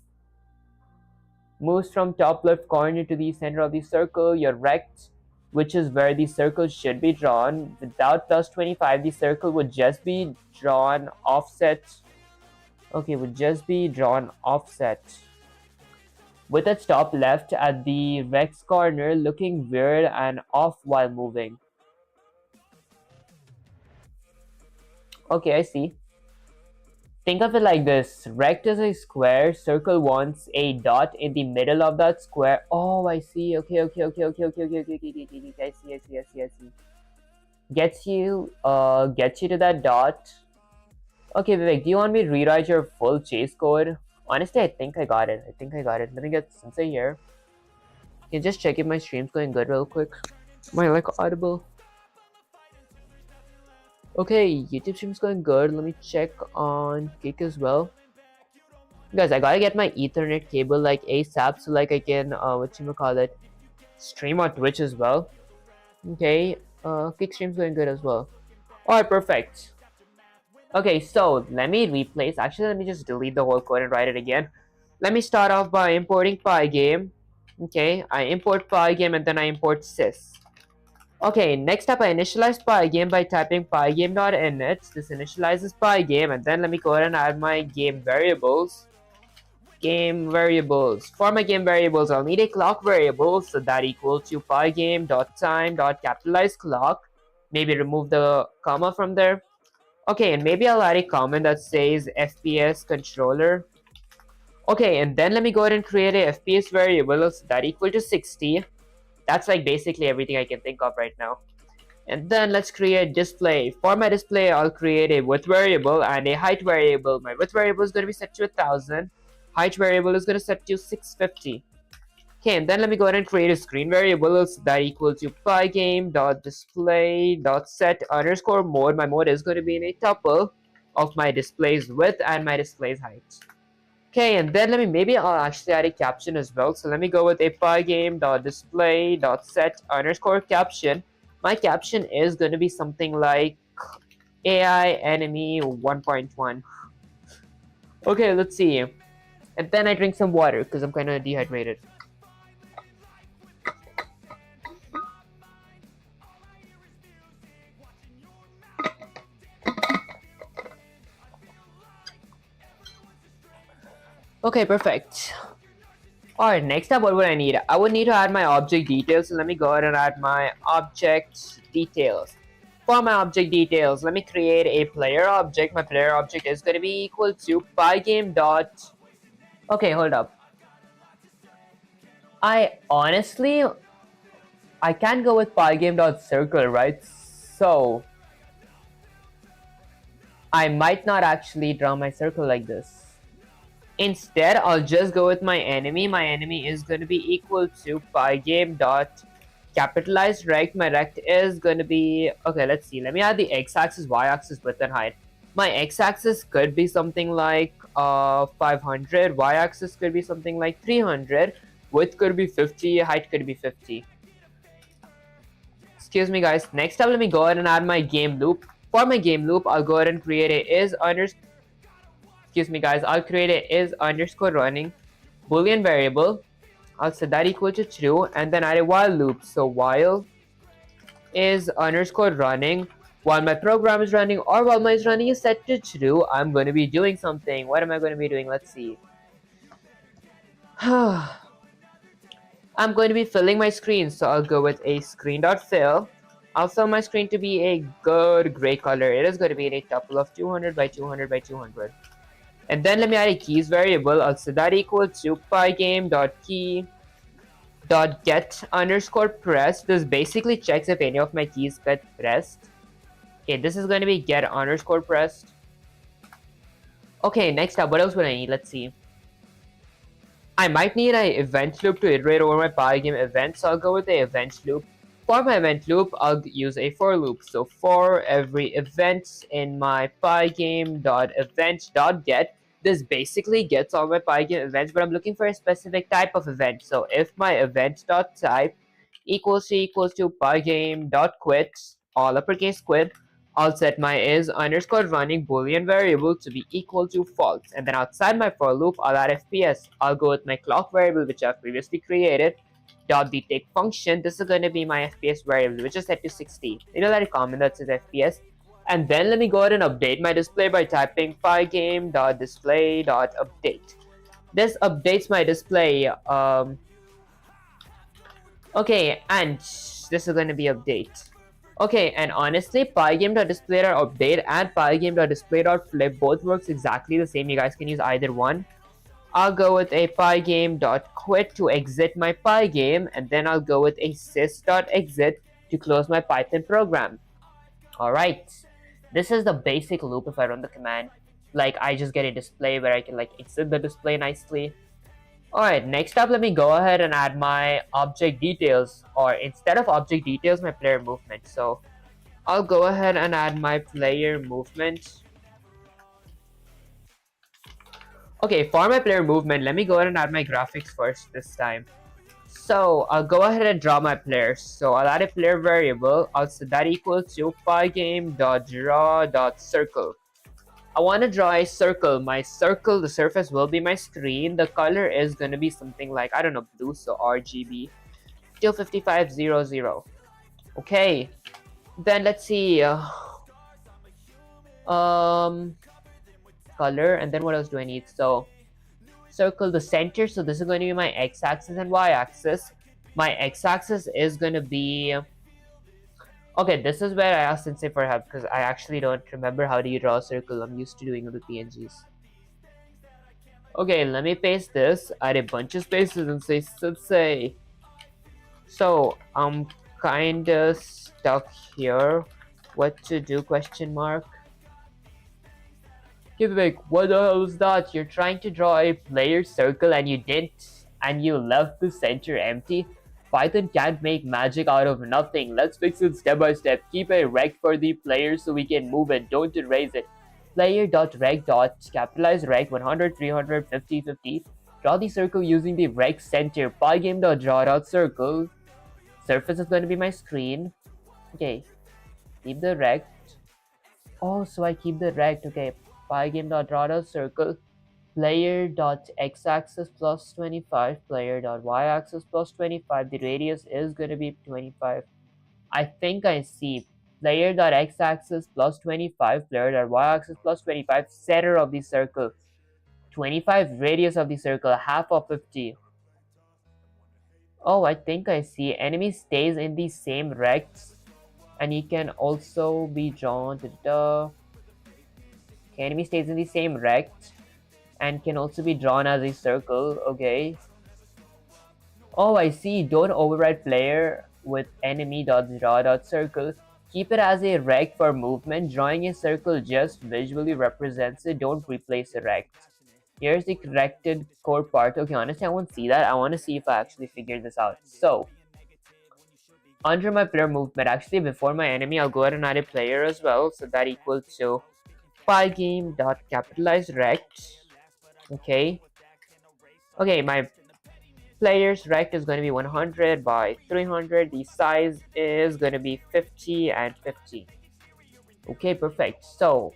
moves from top left corner to the center of the circle. Your rect, which is where the circle should be drawn. Without plus 25, the circle would just be drawn offset. Okay, would just be drawn offset. With its top left at the rect's corner looking weird and off while moving. Okay, I see. Think of it like this. Rect is a square. Circle wants a dot in the middle of that square. Oh, I see. Okay. I see. Gets you to that dot. Okay, Vivek, do you want me to rewrite your full chase code? Honestly, I think I got it. Let me get Sensei here. Can you just check if my stream's going good real quick? Am I like audible? Okay, YouTube stream's going good. Let me check on Kick as well. Guys, I gotta get my Ethernet cable like ASAP so like I can whatchamacallit, stream on Twitch as well. Okay, Kick stream's going good as well. Alright, perfect. Okay, so let me replace. Actually, let me just delete the whole code and write it again. Let me start off by importing Pygame. Okay, I import Pygame and then I import sys. Okay, next up I initialize Pygame by typing pygame.init. This initializes Pygame, and then let me go ahead and add my game variables. Game variables. For my game variables, I'll need a clock variable, so that equals to pygame.time.capitalize clock. Maybe remove the comma from there. Okay, and maybe I'll add a comment that says FPS controller. Okay, and then let me go ahead and create a FPS variable so that equal to 60. That's like basically everything I can think of right now. And then let's create display. For my display, I'll create a width variable and a height variable. My width variable is going to be set to 1000. Height variable is going to set to 650. Okay, and then let me go ahead and create a screen variable so that equals to pygame.display.set_mode. My mode is going to be in a tuple of my display's width and my display's height. Okay, and then maybe I'll actually add a caption as well. So let me go with a pygame.display.set_caption. My caption is going to be something like AI enemy 1.1. Okay, let's see. And then I drink some water because I'm kind of dehydrated. Okay, perfect. Alright, next up, what would I need? I would need to add my object details. So let me go ahead and add my object details. For my object details, let me create a player object. My player object is going to be equal to pygame dot. Okay, hold up. I can't go with pygame dot circle, right? So I might not actually draw my circle like this. Instead, I'll just go with my enemy. My enemy is going to be equal to pygame dot capitalized rect. My rect is going to be, okay, let's see. Let me add the x-axis, y-axis, width and height. My x-axis could be something like 500. Y-axis could be something like 300. Width could be 50. Height could be 50. Excuse me, guys. Next up, let me go ahead and add my game loop. For my game loop, I'll go ahead and create a I'll create a is_running boolean variable. I'll set that equal to true and then add a while loop. So while is_running, while my program is running or while my is running is set to true, I'm going to be doing something. What am I going to be doing? Let's see. I'm going to be filling my screen. So I'll go with a screen.fill. I'll fill my screen to be a good gray color. It is going to be in a tuple of 200 by 200 by 200. And then let me add a keys variable. I'll set that equal to pygame.key.get_pressed. This basically checks if any of my keys get pressed. Okay, this is going to be get_pressed. Okay, next up, what else would I need? Let's see. I might need an event loop to iterate over my pygame event, so I'll go with the event loop. For my event loop, I'll use a for loop. So for every event in my pygame.event.get, this basically gets all my pygame events, but I'm looking for a specific type of event. So if my event.type equals to pygame.quit, all uppercase quit, I'll set my is_running boolean variable to be equal to false. And then outside my for loop, I'll add FPS. I'll go with my clock variable, which I've previously created. Dot the tick function. This is going to be my FPS variable, which is set to 60. You know that a comment that says FPS. And then let me go ahead and update my display by typing pygame.display.update. This updates my display. Okay, and this is going to be update. Okay, and honestly, pygame.display.update and pygame.display.flip both works exactly the same. You guys can use either one. I'll go with a pygame.quit to exit my pygame, and then I'll go with a sys.exit to close my Python program. Alright, this is the basic loop if I run the command. Like, I just get a display where I can like exit the display nicely. Alright, next up, let me go ahead and add my object details, or instead of object details, my player movement. So I'll go ahead and add my player movement. Okay, for my player movement, let me go ahead and add my graphics first this time. So I'll go ahead and draw my players. So I'll add a player variable. I'll set that equals to pygame.draw.circle. I want to draw a circle. My circle, the surface will be my screen. The color is going to be something like, I don't know, blue, so RGB. 25500. Okay, then let's see. Color, and then what else do I need? So circle the center. So this is going to be my x-axis and y-axis. My x-axis is going to be, okay, this is where I asked Sensei for help because I actually don't remember how do you draw a circle. I'm used to doing it with PNGs. Okay, let me paste this, add a bunch of spaces and say Sensei. So I'm kinda stuck here. What to do, question mark? Kivik, what the hell is that? You're trying to draw a player circle and you didn't, and you left the center empty? Python can't make magic out of nothing. Let's fix it step by step. Keep a rect for the player so we can move it. Don't erase it. Player.rect. Capitalize rect 100, 300, 50, 50. Draw the circle using the rect center. Pygame.draw.circle. Surface is going to be my screen. Okay. Keep the rect. Oh, so I keep the rect. Okay. Pygame.draw.circle. Player.x-axis plus 25, player.y-axis plus 25. The radius is going to be 25. I think I see player.x-axis plus 25, player.y-axis plus 25, center of the circle. 25, radius of the circle, half of 50. Oh, I think I see. Enemy stays in the same rects, and he can also be drawn. Enemy stays in the same rect and can also be drawn as a circle. Okay. Oh, I see. Don't override player with enemy.draw.circle. Keep it as a rect for movement. Drawing a circle just visually represents it. Don't replace a rect. Here's the corrected core part. Okay, honestly, I won't see that. I want to see if I actually figured this out. So, under my player movement, actually, before my enemy, I'll go ahead and add a player as well. So that equals to pygame.capitalize rect. Okay. Okay, my player's rect is going to be 100 by 300. The size is going to be 50 and 50. Okay, perfect. So,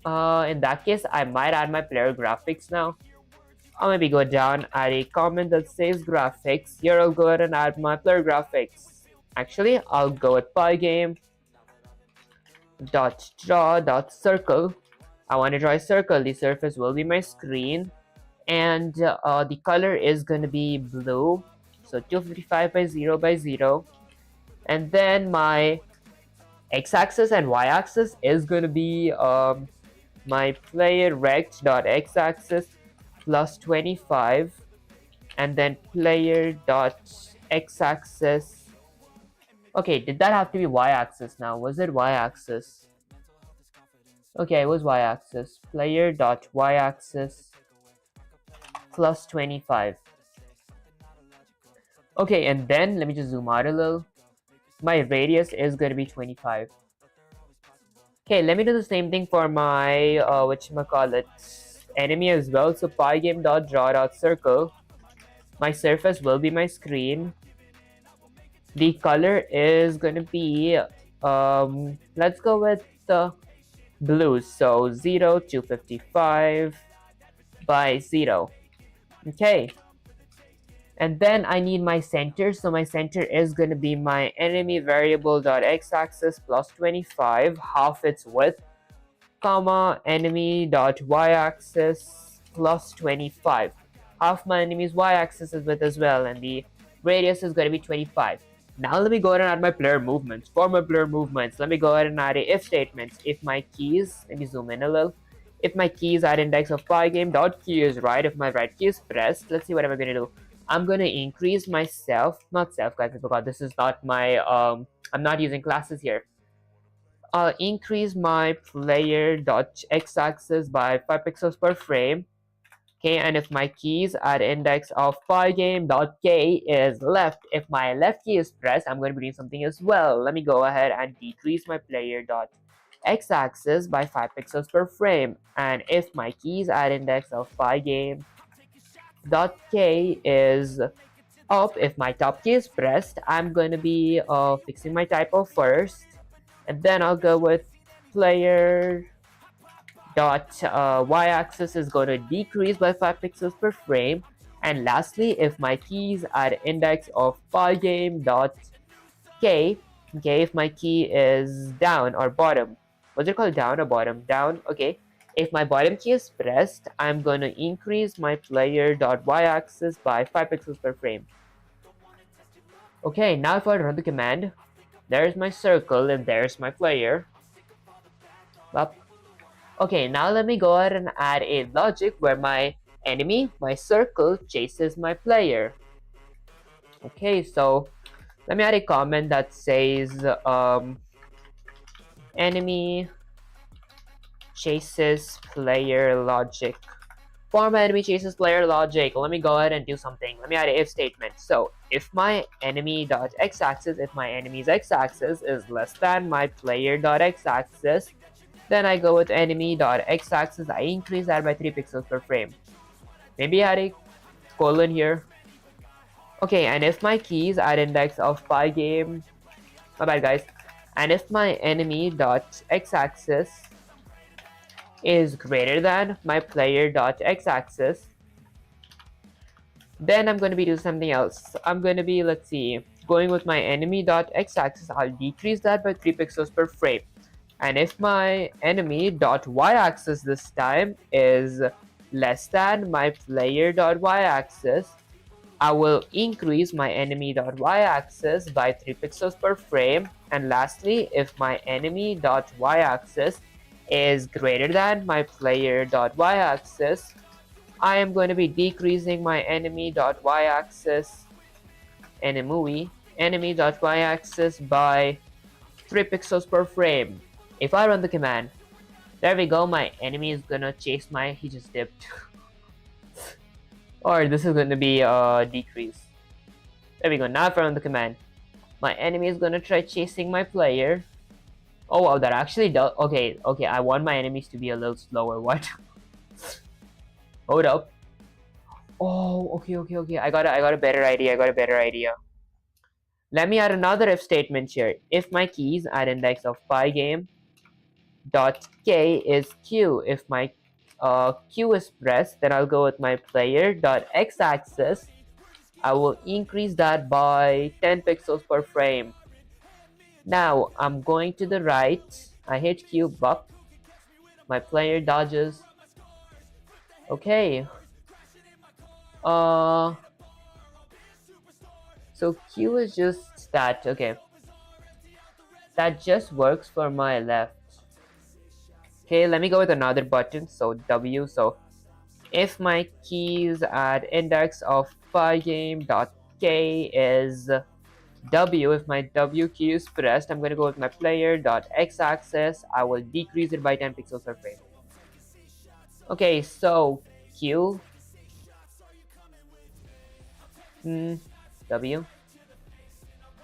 in that case, I might add my player graphics now. I'll maybe go down, add a comment that says graphics. Here I'll go ahead and add my player graphics. Actually, I'll go with pygame.draw.circle. I want to draw a circle. The surface will be my screen. And the color is going to be blue. So 255 by 0 by 0. And then my x-axis and y-axis is going to be my player rect.x-axis plus 25, and then player.x-axis. Okay, did that have to be y-axis now? Was it y-axis? Okay, it was y-axis. Player.y-axis plus 25. Okay, and then let me just zoom out a little. My radius is going to be 25. Okay, let me do the same thing for my whatchamacallit, enemy as well. So pygame.draw.circle. My surface will be my screen. The color is going to be let's go with the blue. So 0 to 55 by 0. Okay. And then I need my center. So my center is going to be my enemy variable.x-axis plus 25, half its width, comma, enemy.y-axis plus 25. Half my enemy's y-axis is width as well, and the radius is going to be 25. Now let me go ahead and add my player movements. For my player movements, let me go ahead and add a if statement. If my keys, let me zoom in a little. If my keys at index of pygame.key is right, if my right key is pressed, let's see what I'm going to do. I'm going to increase my not self, guys, I forgot, this is not my, I'm not using classes here. I'll increase my player.x-axis by 5 pixels per frame. Okay, and if my keys at index of pygame.k is left, if my left key is pressed, I'm going to be doing something as well. Let me go ahead and decrease my player dot x-axis by 5 pixels per frame. And if my keys at index of pygame.k is up, if my top key is pressed, I'm going to be fixing my typo first, and then I'll go with player dot y-axis is going to decrease by 5 pixels per frame. And lastly, if my keys at index of pygame dot k, okay, if my key is down or bottom, what's it called, down or bottom, down, okay, if my bottom key is pressed, I'm going to increase my player dot y-axis by 5 pixels per frame. Okay, now if I run the command, there's my circle and there's my player. Up. Okay, now let me go ahead and add a logic where my enemy, my circle, chases my player. Okay, so let me add a comment that says enemy chases player logic. For my enemy chases player logic, let me go ahead and do something. Let me add an if statement. So if my enemy dot x-axis, if my enemy's x-axis is less than my player dot x-axis, then I go with enemy dot x-axis. I increase that by 3 pixels per frame. Maybe add a colon here. Okay, and if my keys at index of pygame, my bad guys, and if my enemy dot x-axis is greater than my player dot x-axis, then I'm going to be doing something else. I'm going to be, let's see, going with my enemy dot x-axis. I'll decrease that by 3 pixels per frame. And if my enemy dot y-axis this time is less than my player dot y-axis, I will increase my enemy dot y-axis by 3 pixels per frame. And lastly, if my enemy dot y-axis is greater than my player dot y-axis, I am going to be decreasing my enemy dot y-axis enemy dot y-axis by 3 pixels per frame. If I run the command, there we go, my enemy is gonna chase my, he just dipped. Or this is gonna be a decrease. There we go, now if I run the command, my enemy is gonna try chasing my player. Oh wow, that actually does, okay, I want my enemies to be a little slower, what? Hold up. Oh, okay, I got a better idea, Let me add another if statement here. If my keys at index of pygame dot k is q, if my q is pressed, then I'll go with my player dot x-axis. I will increase that by 10 pixels per frame. Now I'm going to the right, I hit q, buck, my player dodges. Okay, so q is just that. Okay, that just works for my left. Okay, let me go with another button. So W. So if my keys at index of pygame.k is W, if my W key is pressed, I'm going to go with my player.x-axis. I will decrease it by 10 pixels per frame. Okay, so Q, W,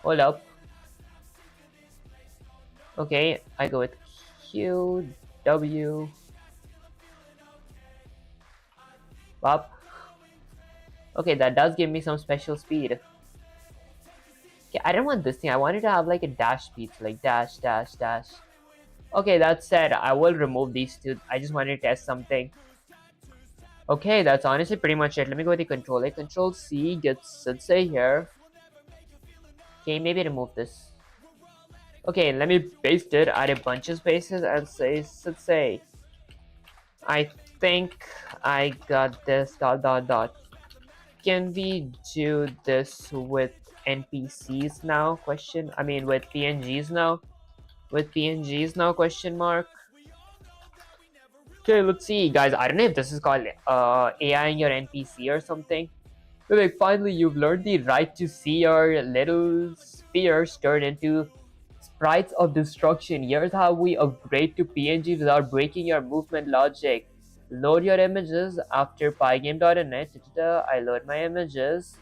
hold up. Okay, I go with Q, W, up. Okay, that does give me some special speed. Okay, I don't want this thing. I wanted to have like a dash speed, so like dash, dash, dash. Okay, that said, I will remove these two. I just wanted to test something. Okay, that's honestly pretty much it. Let me go with the control A. Control C gets Sensei here. Okay, maybe remove this. Okay, let me paste it, add a bunch of spaces, and say Sensei. I think I got this, dot, dot, dot. Can we do this with NPCs now? With PNGs now? With PNGs now? Question mark. Okay, let's see, guys. I don't know if this is called AI in your NPC or something. But like, finally, you've learned the right to see your little spheres turn into sprites of destruction. Here's how we upgrade to PNG without breaking your movement logic. load your images after pygame.net. I load my images.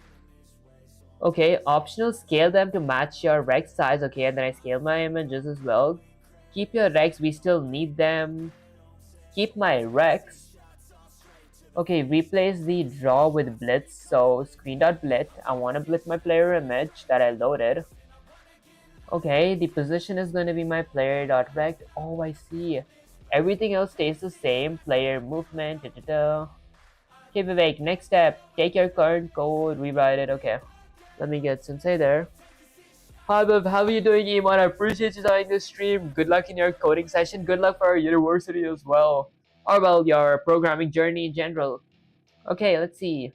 Okay, optional, scale them to match your rec size. Okay, and then I scale my images as well. Keep your recs, we still need them. Keep my recs. Okay, replace the draw with blitz. So screen.blitz. I want to blitz my player image that I loaded. Okay, the position is going to be my player.rect. Oh, I see. Everything else stays the same. Player movement. Okay, Vivek, next step. Take your current code, rewrite it. Okay, let me get Sensei there. Hi, Viv. How are you doing, Iman? I appreciate you joining this stream. Good luck in your coding session. Good luck for our university as well. Or, well, your programming journey in general. Okay, let's see.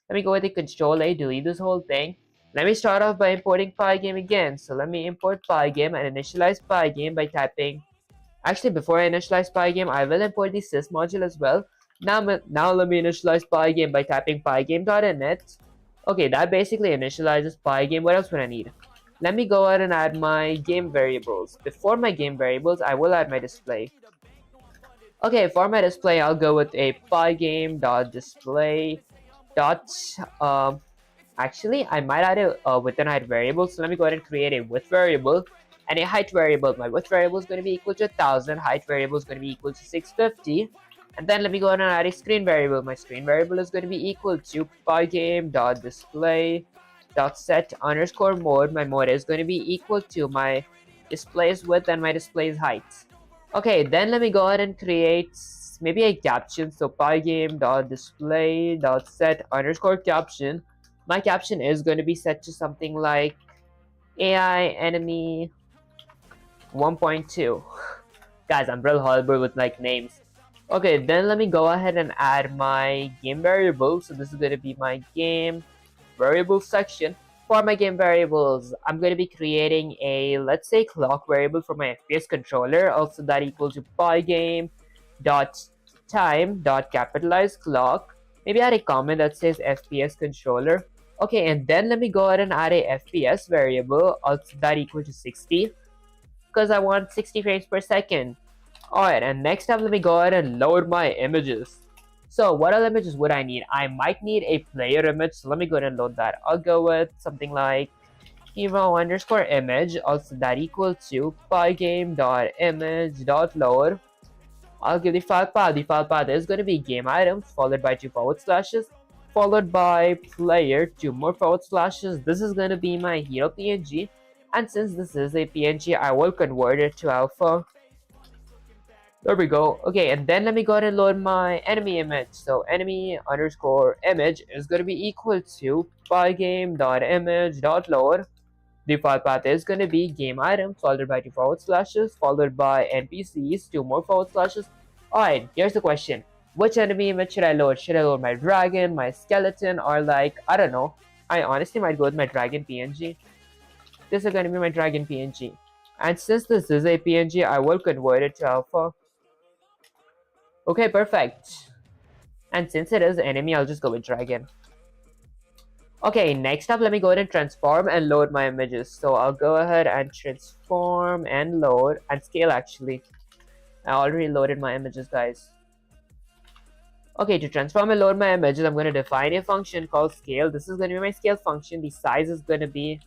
Let me go with the Control A, delete this whole thing. Let me start off by importing Pygame again. So let me import Pygame and initialize Pygame by typing. Actually, before I initialize Pygame, I will import the sys module as well. Now let me initialize Pygame by typing pygame.init. Okay, that basically initializes Pygame. What else would I need? Let me go ahead and add my game variables. Before my game variables, I will add my display. Okay, for my display, I'll go with a pygame.display dot actually I might add a width and height variable. So let me go ahead and create a width variable and a height variable. My width variable is going to be equal to 1000, height variable is going to be equal to 650, and then let me go ahead and add a screen variable. My screen variable is going to be equal to pygame.display.set_mode. My mode is going to be equal to my display's width and my display's height. Okay, then let me go ahead and create maybe a caption. So pygame.display.set_caption. My caption is going to be set to something like AI enemy 1.2. Guys, I'm real horrible with like names. Okay, then let me go ahead and add my game variable. So this is going to be my game variable section. For my game variables, I'm going to be creating a, let's say, clock variable for my FPS controller. Also, that equals to pygame.time.capitalize clock. Maybe add a comment that says FPS controller. Okay, and then let me go ahead and add a FPS variable. Also, that equals to 60 because I want 60 frames per second. Alright, and next up, let me go ahead and load my images. So what other images would I need? I might need a player image, so let me go ahead and load that. I'll go with something like hero_image, also that equal to pygame.image.load. I'll give the file path. The file path is going to be game items followed by 2 forward slashes followed by player, 2 more forward slashes. This is going to be my hero PNG, and since this is a PNG, I will convert it to alpha. There we go. Okay, and then let me go ahead and load my enemy image. So enemy_image is going to be equal to pygame.image.load. The file path is going to be game item followed by 2 forward slashes followed by NPCs, 2 more forward slashes. Alright, here's the question. Which enemy image should I load? Should I load my dragon, my skeleton, or like, I don't know. I honestly might go with my dragon PNG. This is going to be my dragon PNG. And since this is a PNG, I will convert it to alpha. Okay, perfect. And since it is enemy, I'll just go with dragon. Okay, next up, let me go ahead and transform and load my images. So I'll go ahead and transform and load and scale actually. I already loaded my images, guys. Okay, to transform and load my images, I'm going to define a function called scale. This is going to be my scale function. The size is going to be,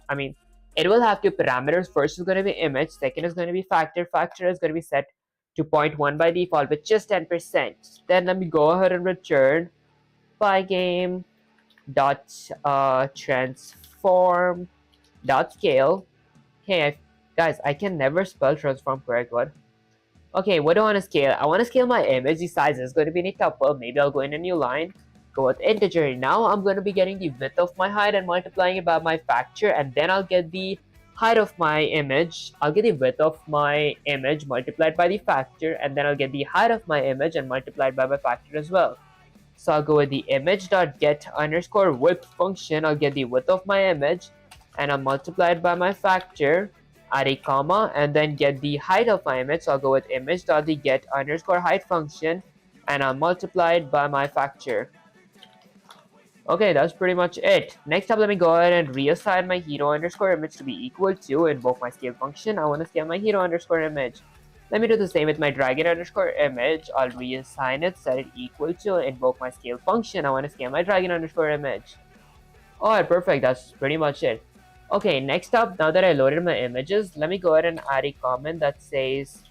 it will have 2 parameters. First is going to be image. Second is going to be factor. Factor is going to be set to 0.1 by default with just 10%. Then let me go ahead and return pygame dot transform dot scale. Hey guys, I can never spell transform correct. What? Okay, what do I want to scale? I want to scale my image. The size is going to be in a tuple. Maybe I'll go in a new line. Go with integer. Now I'm going to be getting the width of my height and multiplying it by my factor, and then I'll get the height of my image. I'll get the width of my image multiplied by the factor, and then I'll get the height of my image and multiplied by my factor as well. So I'll go with the image.get_width function. I'll get the width of my image and I'll multiply it by my factor, add a comma, and then get the height of my image. So I'll go with image.get_height function and I'll multiply it by my factor. Okay, that's pretty much it. Next up, let me go ahead and reassign my hero_image to be equal to, invoke my scale function. I want to scale my hero_image. Let me do the same with my dragon underscore image. I'll reassign it, set it equal to, invoke my scale function. I want to scale my dragon underscore image. Alright, perfect. That's pretty much it. Okay, next up, now that I loaded my images, let me go ahead and add a comment that says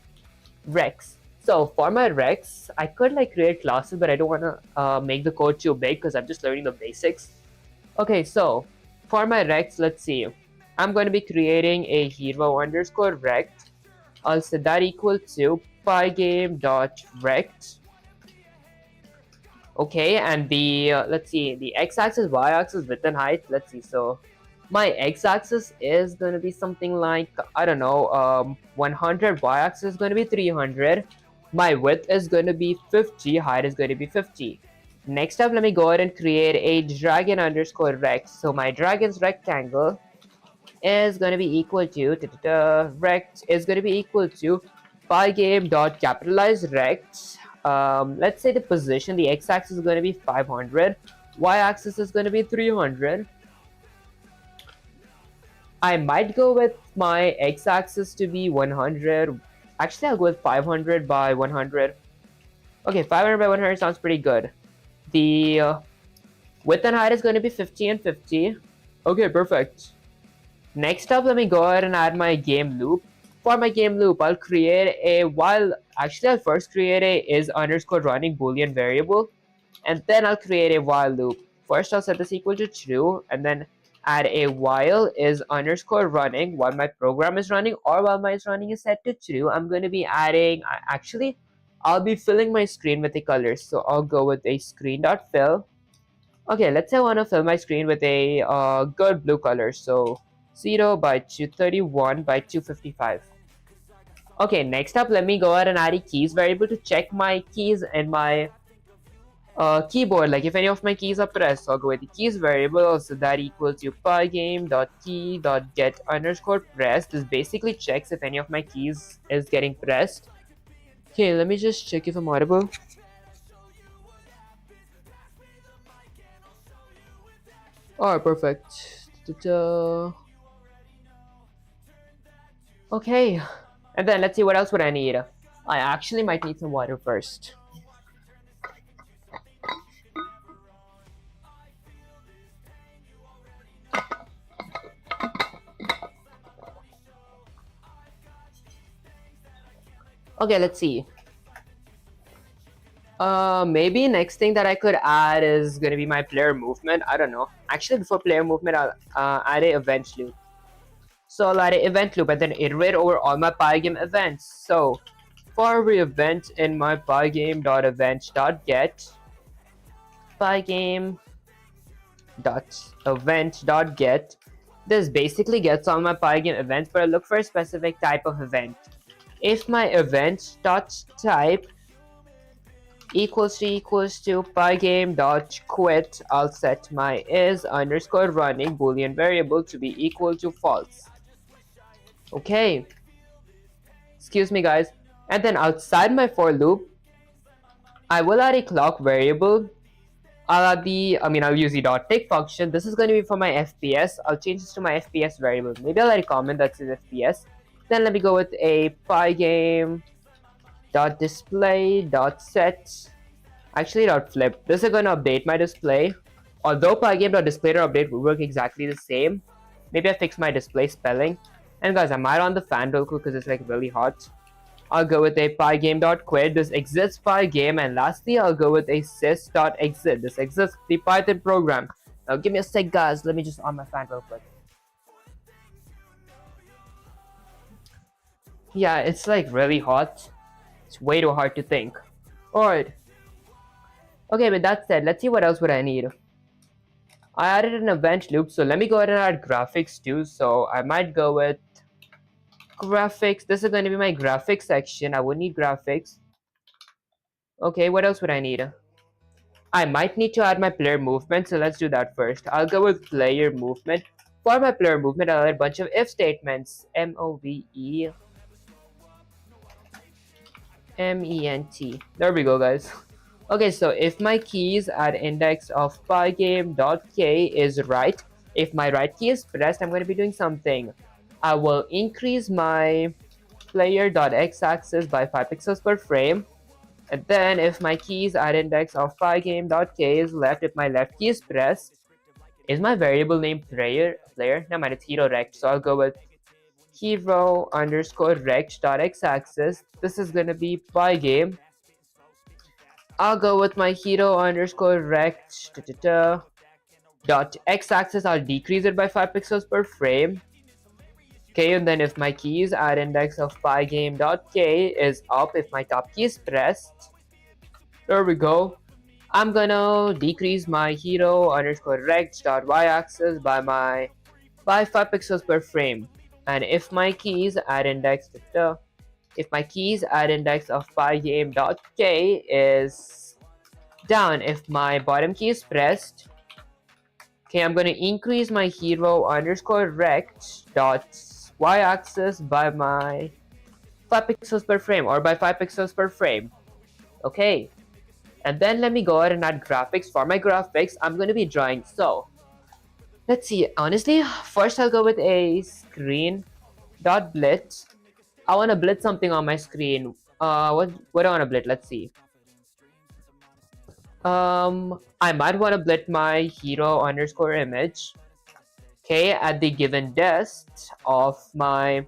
Rex. So for my Rex, I could like create classes, but I don't want to make the code too big because I'm just learning the basics. Okay, so for my Rex, let's see. I'm going to be creating a hero underscore Rex. I'll set that equal to pygame.rect. Okay, and the let's see, the x-axis, y-axis, width and height. Let's see. So my x-axis is going to be something like, I don't know, 100. Y-axis is going to be 300. My width is going to be 50. Height is going to be 50. Next up, let me go ahead and create a dragon underscore rex. So my dragon's rectangle is going to be equal to rect is going to be equal to pygame.capitalize rect. Let's say the position, the x-axis is going to be 500, y-axis is going to be 300. I might go with my x-axis to be 100. Actually, I'll go with 500 by 100. Okay, 500 by 100 sounds pretty good. The width and height is going to be 50 and 50. Okay, perfect. Next up, let me go ahead and add my game loop. For my game loop, I'll create a I'll first create a is underscore running boolean variable, and then I'll create a while loop. First, I'll set this equal to true, and then add a while is underscore running while my program is running, or while my is running is set to true. I'm going to be adding, I'll be filling my screen with the colors. So I'll go with a screen.fill. Okay, let's say I want to fill my screen with a good blue color. So 0 by 231 by 255. Okay, next up, let me go ahead and add a keys variable to check my keys in my keyboard, like if any of my keys are pressed. So I'll go with the keys variable, so that equals to pygame.key.get underscore pressed. This basically checks if any of my keys is getting pressed. Okay, let me just check if I'm audible. Alright, perfect. Okay, and then let's see what else would I need. I actually might need some water first. Okay, let's see. Maybe next thing that I could add is gonna be my player movement. I don't know. Actually, before player movement, I'll add an event loop. So I'll add an event loop and then iterate over all my Pygame events. So for every event in my pygame.event.get, pygame.event.get, this basically gets all my Pygame events, but I look for a specific type of event. If my event.type equals to pygame.quit, I'll set my is underscore running boolean variable to be equal to false. Okay, excuse me guys. And then outside my for loop, I will add a clock variable. I'll use the .tick function. This is going to be for my FPS. I'll change this to my FPS variable. Maybe I'll add a comment that says FPS. Then let me go with a pygame.display.set, actually .flip. This is going to update my display. Although pygame.display.update will work exactly the same, maybe I fix my display spelling. And guys, I might on the fan real quick because it's like really hot. I'll go with a pygame.quit. This exits pygame, and lastly I'll go with a sys.exit. This exits the Python program. Now give me a sec guys, let me just on my fan real quick. Yeah, it's like really hot. It's way too hard to think. Alright. Okay, with that said, let's see what else would I need. I added an event loop, so let me go ahead and add graphics too. So I might go with graphics. This is going to be my graphics section. I would need graphics. Okay, what else would I need? I might need to add my player movement, so let's do that first. I'll go with player movement. For my player movement, I'll add a bunch of if statements. M-O-V-E-M-E-N-T. There we go, guys. Okay, so if my keys at index of pygame.k is right, if my right key is pressed, I'm going to be doing something. I will increase my player.x-axis by 5 pixels per frame. And then if my keys at index of pygame.k is left, if my left key is pressed, is my variable name player? No, man, it's hero rect. So I'll go with hero underscore rect.x-axis. This is gonna be pygame. I'll go with my hero underscore rect dot x-axis. I'll decrease it by 5 pixels per frame. Okay, and then if my keys at index of pygame.k is up, if my top key is pressed, there we go. I'm gonna decrease my hero underscore rect dot y-axis by 5 pixels per frame. And if my keys at index of pygame.k is down, if my bottom key is pressed, okay, I'm gonna increase my hero underscore rect dot y-axis by my 5 pixels per frame, or by 5 pixels per frame. Okay, and then let me go ahead and add graphics. For my graphics, I'm gonna be drawing. So let's see. Honestly, first I'll go with a screen dot blitz. I want to blitz something on my screen. What do I want to blitz? Let's see. I might want to blitz my hero underscore image. Okay, at the given depth of my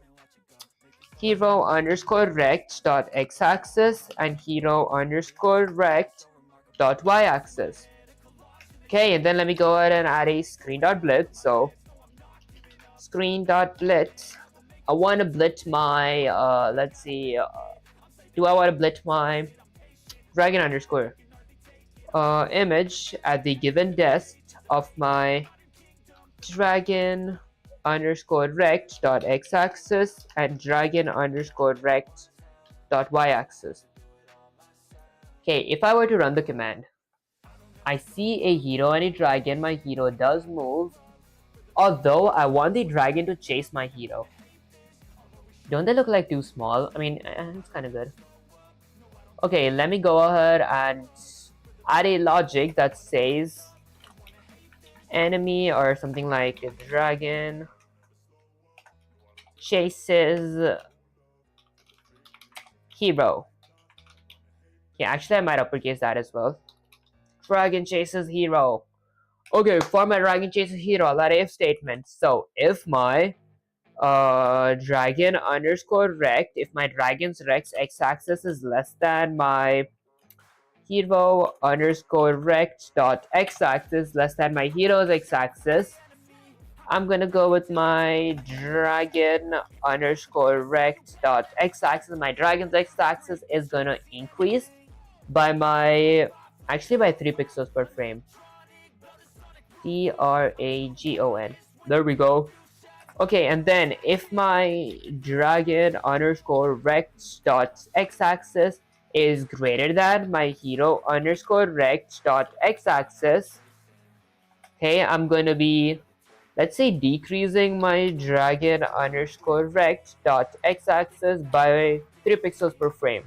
hero underscore rect dot x-axis and hero underscore rect dot y-axis. Okay, and then let me go ahead and add a screen dot blitz. So screen dot blitz. I want to blitz my let's see. Do I want to blitz my dragon underscore image at the given depth of my dragon underscore rect dot x-axis and dragon underscore rect dot y-axis. Okay, if I were to run the command, I see a hero and a dragon. My hero does move, although I want the dragon to chase my hero. Don't they look like too small? I mean, it's kind of good. Okay, let me go ahead and add a logic that says enemy or something like if dragon chases hero. Yeah, actually I might uppercase that as well. Dragon chases hero. Okay, for my dragon chases hero, I'll add if statement. So if my dragon underscore rect, if my dragon's rect x-axis is less than my hero underscore rect dot x-axis less than my hero's x-axis, I'm gonna go with my dragon underscore rect dot x-axis. My dragon's x-axis is gonna increase by by 3 pixels per frame. Tragon. There we go. Okay, and then if my dragon underscore rect dot x-axis is greater than my hero underscore rect dot x-axis, okay, I'm gonna be, let's say, decreasing my dragon underscore rect dot x-axis by 3 pixels per frame.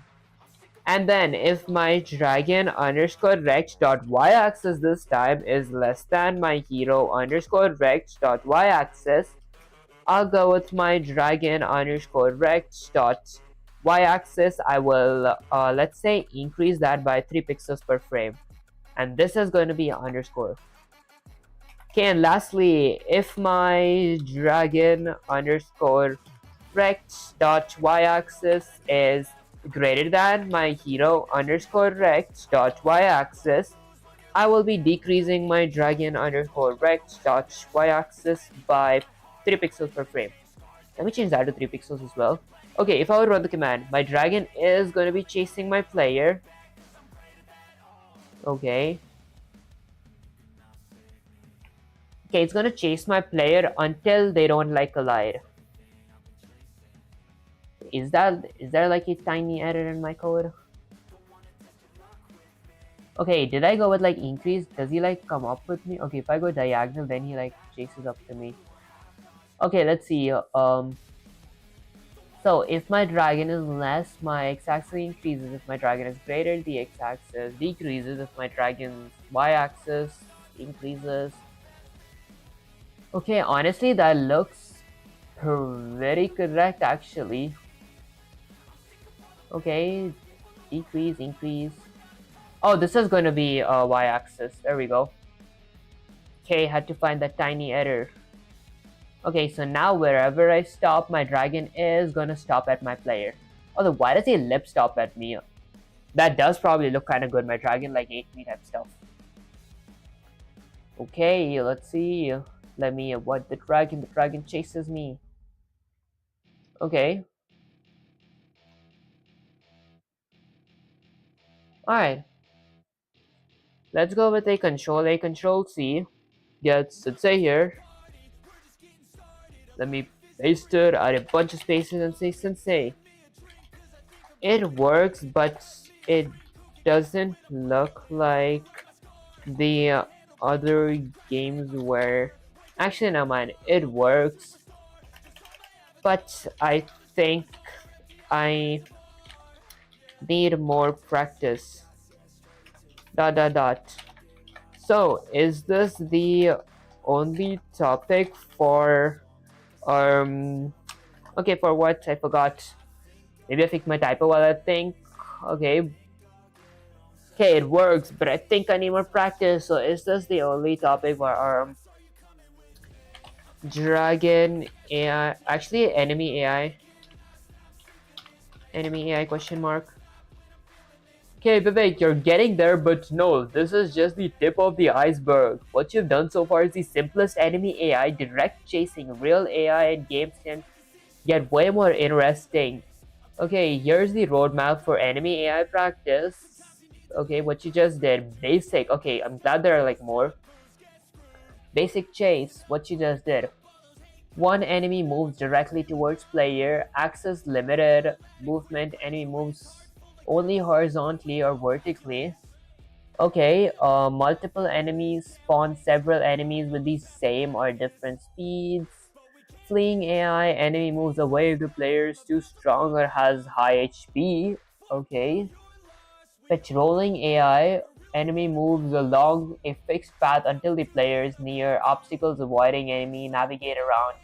And then if my dragon underscore rect dot y-axis this time is less than my hero underscore rect dot y-axis, I'll go with my dragon underscore rect dot y-axis. I will let's say increase that by 3 pixels per frame, and this is going to be underscore. Okay, and lastly, if my dragon underscore rect dot y-axis is greater than my hero underscore rect dot y-axis, I will be decreasing my dragon underscore rect dot y-axis by 3 pixels per frame. Let me change that to 3 pixels as well. Okay, if I would run the command, my dragon is going to be chasing my player. Okay. Okay, it's going to chase my player until they don't like collide. Is there like a tiny error in my code? Okay, did I go with like increase? Does he like come up with me? Okay, if I go diagonal, then he like chases up to me. Okay, let's see. So if my dragon is less, my x-axis increases. If my dragon is greater, the x-axis decreases. If my dragon's y-axis increases. Okay, honestly, that looks pretty correct actually. Okay, decrease, increase. Oh, this is going to be y-axis. There we go. Okay, had to find that tiny error. Okay, so now wherever I stop, my dragon is gonna stop at my player. Although, why does he lip stop at me? That does probably look kind of good. My dragon like 8 me type stuff. Okay, let's see. Let me what the dragon. The dragon chases me. Okay. All right. Let's go with a control A, control C. Gets let's say here. Let me paste it, add a bunch of spaces, and say sensei. It works, but it doesn't look like the other games where actually no mind, it works, but I think I need more practice. Dot dot dot. So is this the only topic for okay, for what I forgot. Maybe I fixed my typo while I think. Okay. Okay, it works, but I think I need more practice. So is this the only topic for dragon AI? Actually, enemy AI. Enemy AI question mark. Okay, Vivek, you're getting there, but no, this is just the tip of the iceberg. What you've done so far is the simplest enemy AI. Direct chasing. Real AI and games can get way more interesting. Okay, here's the roadmap for enemy AI practice. Okay, what you just did. Basic. Okay, I'm glad there are like more. Basic chase. What you just did. One enemy moves directly towards player. Access limited. Movement. Enemy moves only horizontally or vertically. Okay, multiple enemies spawn several enemies with the same or different speeds. Fleeing AI, enemy moves away if the player is too strong or has high HP. Okay. Patrolling AI, enemy moves along a fixed path until the player is near obstacles, avoiding enemy, navigate around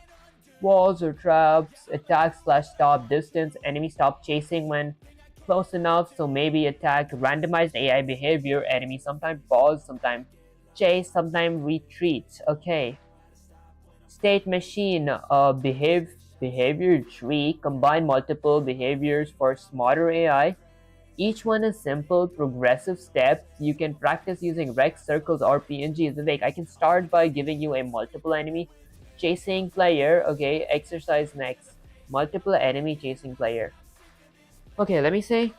walls or traps, attack slash stop distance, enemy stop chasing when close enough, so maybe attack, randomized AI behavior, enemy sometimes pause, sometimes chase, sometimes retreat. Okay. State machine behavior tree, combine multiple behaviors for smarter AI. Each one is simple, progressive steps. You can practice using Rex circles or PNGs. Vivek, I can start by giving you a multiple enemy chasing player. Okay, exercise next. Multiple enemy chasing player. Okay, let me say,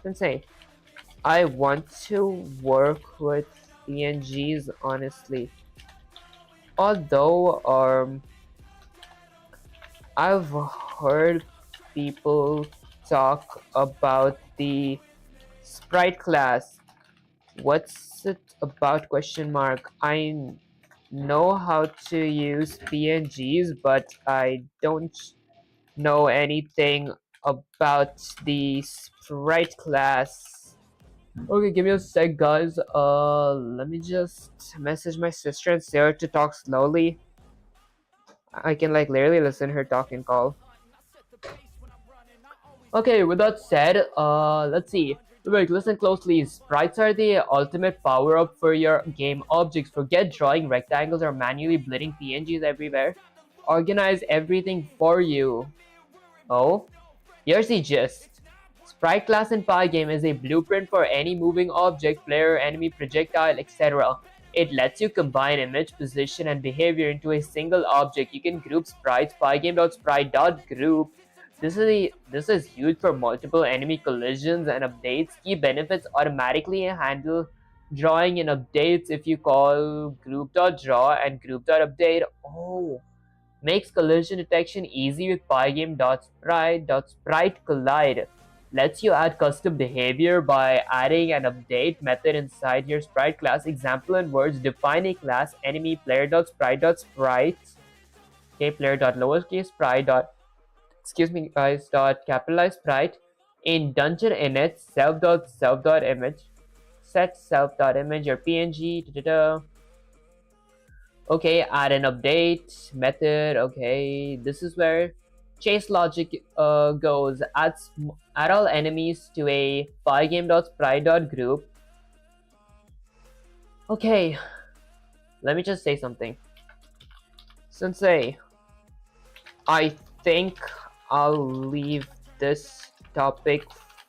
Sensei, I want to work with PNGs honestly. Although, I've heard people talk about the sprite class. What's it about question mark? I know how to use PNGs, but I don't know anything about the sprite class. Okay, give me a sec, guys. Let me just message my sister and say her to talk slowly. I can like literally listen her talk and call. Okay, with that said, let's see. Wait, listen closely. Sprites are the ultimate power-up for your game objects. Forget drawing rectangles or manually blending PNGs everywhere. Organize everything for you. Oh, here's the gist. Sprite class in Pygame is a blueprint for any moving object, player, enemy, projectile, etc. It lets you combine image, position, and behavior into a single object. You can group sprites, pygame.sprite.group. This is huge for multiple enemy collisions and updates. Key benefits automatically handle drawing in updates if you call group.draw and group.update. Oh, makes collision detection easy with pygame.sprite collide. Lets you add custom behavior by adding an update method inside your sprite class. Example in words: define a class enemy player.sprite.sprite. Okay, player.lowercase sprite. Excuse me, guys. Dot capitalize sprite in dungeon init self.self.image set self.image your png. Okay, add an update method. Okay, this is where chase logic goes, add all enemies to a pygame.sprite.group. Okay, let me just say something. Sensei, I think I'll leave this topic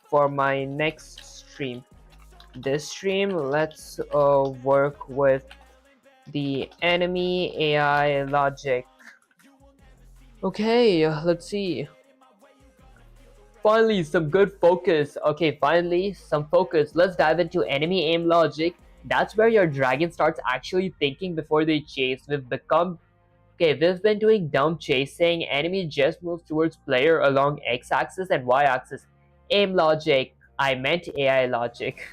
for my next stream. This stream, let's work with the enemy AI logic. Okay, let's see. Finally, some good focus. Okay, finally, some focus. Let's dive into enemy aim logic. That's where your dragon starts actually thinking before they chase. We've been doing dumb chasing. Enemy just moves towards player along x-axis and y-axis. Aim logic. I meant AI logic.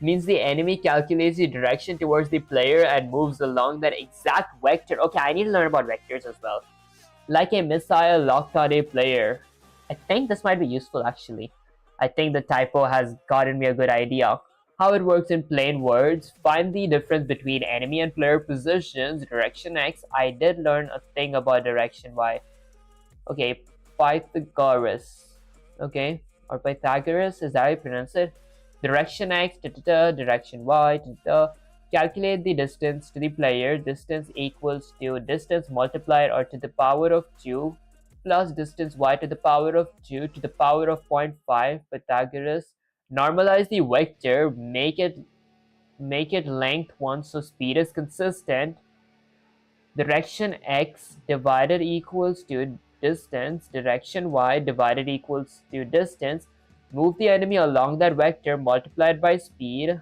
Means the enemy calculates the direction towards the player and moves along that exact vector. Okay, I need to learn about vectors as well. Like a missile locked on a player. I think this might be useful actually. I think the typo has gotten me a good idea. How it works in plain words. Find the difference between enemy and player positions. Direction X. I did learn a thing about direction Y. Okay, Pythagoras. Okay, or Pythagoras, is that how you pronounce it? Direction X, direction Y, calculate the distance to the player. Distance equals to distance multiplied or to the power of 2 plus distance y to the power of 2 to the power of 0.5. Pythagoras. Normalize the vector, make it length 1 so speed is consistent. Direction x divided equals to distance. Direction y divided equals to distance. Move the enemy along that vector multiplied by speed.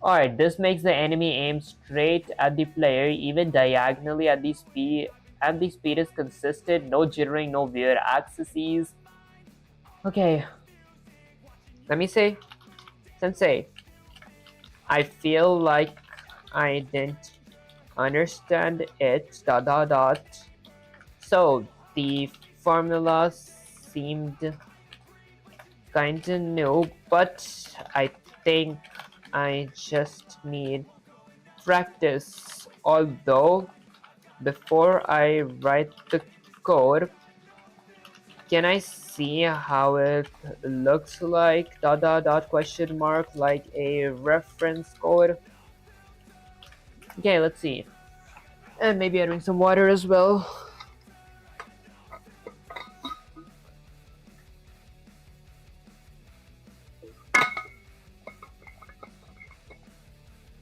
Alright, this makes the enemy aim straight at the player, even diagonally at the speed, and the speed is consistent, no jittering, no weird axes. Okay, let me say, Sensei, I feel like I didn't understand it, So, the formula seemed kinda new, but I think I just need practice. Although, before I write the code, can I see how it looks like? Question mark, like a reference code. Okay, let's see. And maybe I drink some water as well.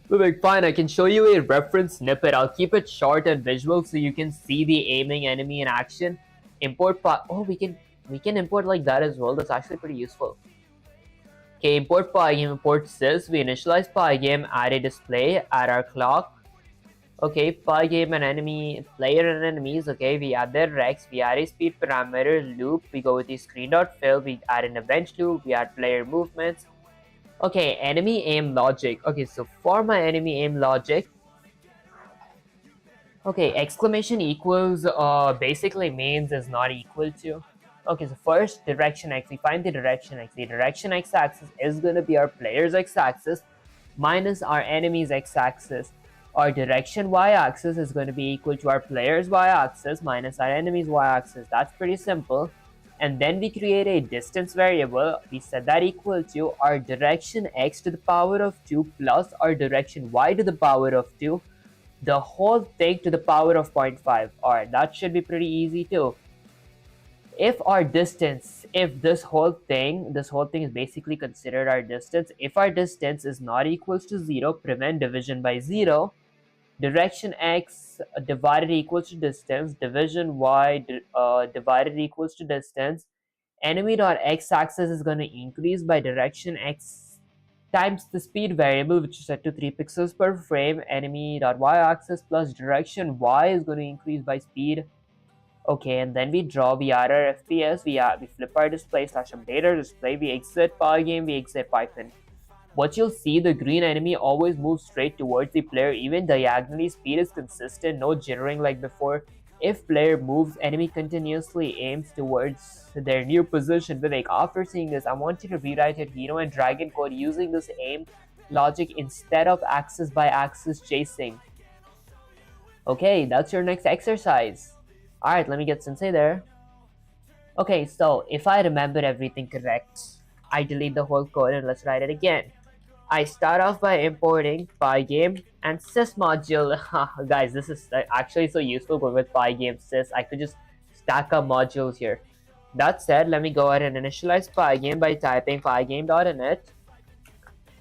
Vivek, fine, I can show you a reference snippet. I'll keep it short and visual so you can see the aiming enemy in action. Import oh, we can import like that as well. That's actually pretty useful. Okay, import pygame, import sys. We initialize pygame, add a display, add our clock. Okay, pygame and enemy, player and enemies. Okay, we add their rex, we add a speed parameter, loop, we go with the screen.fill, we add an event loop, we add player movements. Okay, enemy aim logic. Okay, so for my enemy aim logic, okay, exclamation equals basically means is not equal to. Okay, so first direction x, we find the direction x. The direction x-axis is going to be our player's x-axis minus our enemy's x-axis. Our direction y-axis is going to be equal to our player's y-axis minus our enemy's y-axis. That's pretty simple. And then we create a distance variable. We set that equal to our direction x to the power of 2 plus our direction y to the power of 2, the whole thing to the power of 0.5. Alright, that should be pretty easy too. If our distance, if this whole thing is basically considered our distance, if our distance is not equals to 0, prevent division by 0. Direction x divided equals to distance, division y divided equals to distance. Enemy dot x-axis is going to increase by direction x times the speed variable, which is set to 3 pixels per frame. Enemy dot y-axis plus direction y is going to increase by speed. Okay, and then we add our FPS, we flip our display slash update our display, we exit pygame, we exit Python. What you'll see, the green enemy always moves straight towards the player, even diagonally. Speed is consistent, no jittering like before. If player moves, enemy continuously aims towards their new position. Vivek, after seeing this, I want you to rewrite your hero and dragon code using this aim logic instead of axis by axis chasing. Okay, that's your next exercise. Alright, let me get Sensei there. Okay, so if I remember everything correct, I delete the whole code and let's write it again. I start off by importing pygame and sys module. Guys, this is actually so useful with pygame sys. I could just stack up modules here. That said, let me go ahead and initialize pygame by typing pygame.init.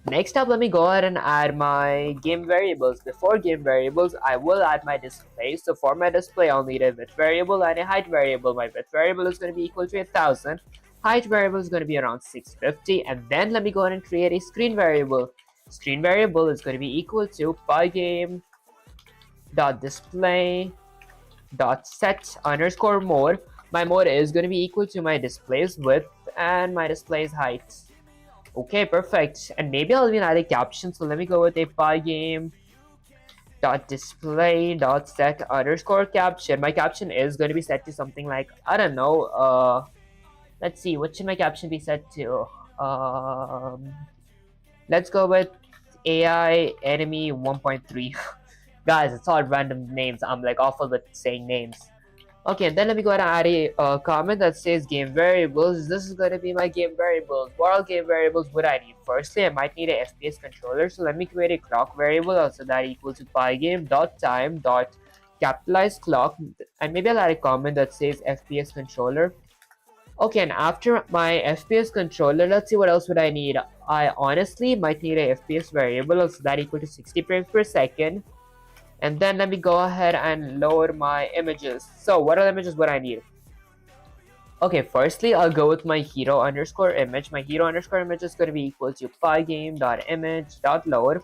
Next up, let me go ahead and add my game variables. Before game variables, I will add my display. So for my display, I'll need a width variable and a height variable. My width variable is going to be equal to 1000. Height variable is going to be around 650. And then let me go ahead and create a screen variable. Screen variable is going to be equal to pygame.display.set_mode. My mode is going to be equal to my display's width and my display's height. Okay, perfect. And maybe I'll even add a caption. So let me go with a pygame dot display dot set underscore caption. My caption is going to be set to something like, I don't know, let's see, what should my caption be set to? Let's go with AI enemy 1.3. Guys, it's all random names. I'm like awful with saying names. Okay, and then let me go ahead and add a comment that says game variables. This is going to be my game variables. What all game variables would I need? Firstly, I might need a FPS controller. So let me create a clock variable also that equals to pygame.time.capitalize clock. And maybe I'll add a comment that says FPS controller. Okay, and after my FPS controller, let's see what else would I need. I honestly might need a FPS variable also that equal to 60 frames per second. And then let me go ahead and load my images. So what are the images what I need? Okay, firstly, I'll go with my hero underscore image. My hero underscore image is going to be equal to pygame.image.load.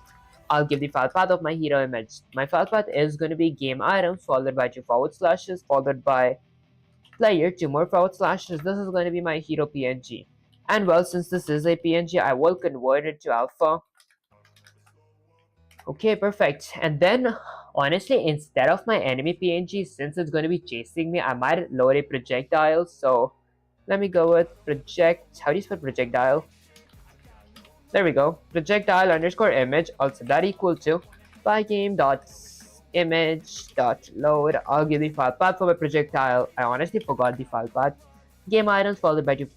I'll give the file path of my hero image. My file path is going to be game items followed by 2 forward slashes followed by player 2 more forward slashes. This is going to be my hero PNG. And well, since this is a PNG, I will convert it to alpha. Okay, perfect. And then, honestly, instead of my enemy PNG, since it's going to be chasing me, I might load a projectile. So, let me go with project. How do you spell projectile? There we go. Projectile underscore image. Also, that equal to pygame.image.load. I'll give the file path for my projectile. I honestly forgot the file path. Game items followed by 2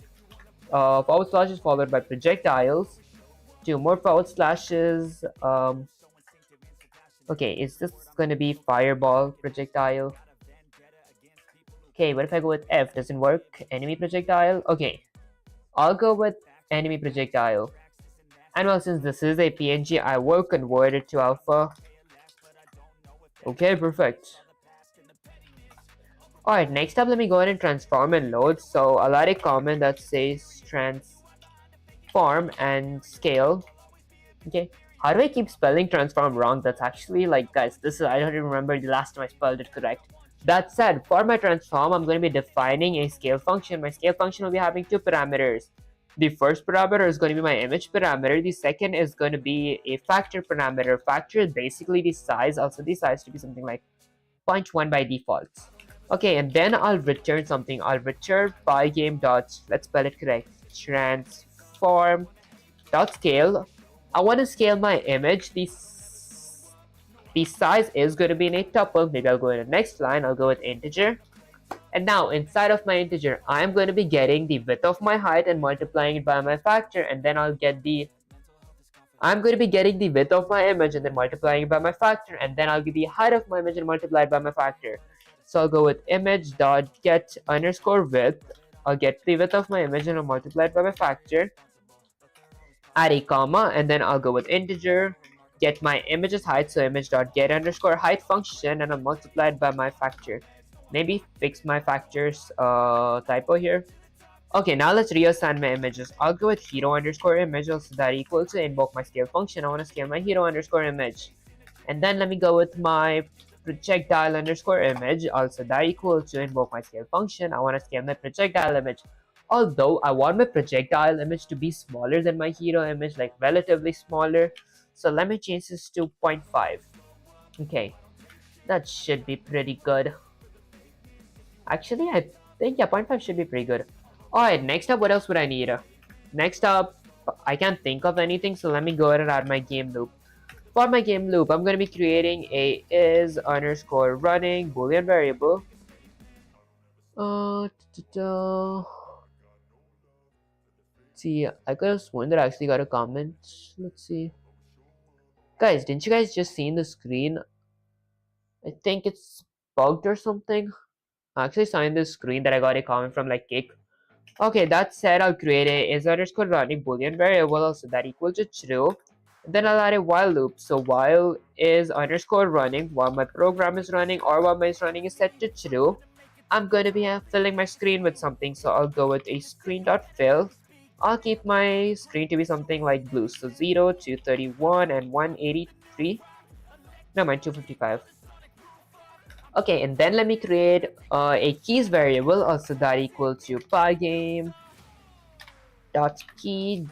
forward slashes followed by projectiles. 2 more forward slashes. Okay, is this gonna be fireball projectile? Okay, what if I go with F? Doesn't work. Enemy projectile? Okay, I'll go with enemy projectile. And well, since this is a PNG, I will convert it to alpha. Okay, perfect. Alright, next up, let me go ahead and transform and load. So I'll add a comment that says transform and scale. Okay, how do I keep spelling transform wrong? That's actually like, guys, this is, I don't even remember the last time I spelled it correct. That said, for my transform, I'm going to be defining a scale function. My scale function will be having 2 parameters. The first parameter is going to be my image parameter. The second is going to be a factor parameter. Factor is basically the size, also the size to be something like 0.1 by default. Okay, and then I'll return something. I'll return pygame dot, let's spell it correct, transform dot scale. I want to scale my image. The size is going to be in a tuple. Maybe I'll go in the next line. I'll go with integer. And now inside of my integer, I'm going to be getting the width of my height and multiplying it by my factor. And then I'll get the, I'm going to be getting the width of my image and then multiplying it by my factor. And then I'll get the height of my image and multiply it by my factor. So I'll go with image dot get underscore width. I'll get the width of my image and I'll multiply it by my factor. Add a comma, and then I'll go with integer, get my image's height, so image.get underscore height function, and I'll multiply it by my factor. Maybe fix my factors typo here. Okay, now let's reassign my images. I'll go with hero underscore image, also that equals to invoke my scale function. I want to scale my hero underscore image. And then let me go with my projectile underscore image, also that equals to invoke my scale function. I want to scale my projectile image. Although I want my projectile image to be smaller than my hero image, like relatively smaller. So let me change this to 0.5. Okay, that should be pretty good. Actually, I think, yeah, 0.5 should be pretty good. Alright, next up, what else would I need? Next up, I can't think of anything, so let me go ahead and add my game loop. For my game loop, I'm going to be creating a is underscore running boolean variable. Uh, See, I could have sworn that I actually got a comment. Let's see. Guys, didn't you guys just see in the screen? I think it's bugged or something. I actually saw in the screen that I got a comment from like Kick. Okay, that said, I'll create a is underscore running boolean variable so that equals to true. Then I'll add a while loop. So while is underscore running while my program is running or while my is running is set to true. I'm going to be filling my screen with something. So I'll go with a screen.fill. I'll keep my screen to be something like blue. So 0, 231, and 183. No, mind 255. Okay, and then let me create a keys variable also that equal to pygame dot key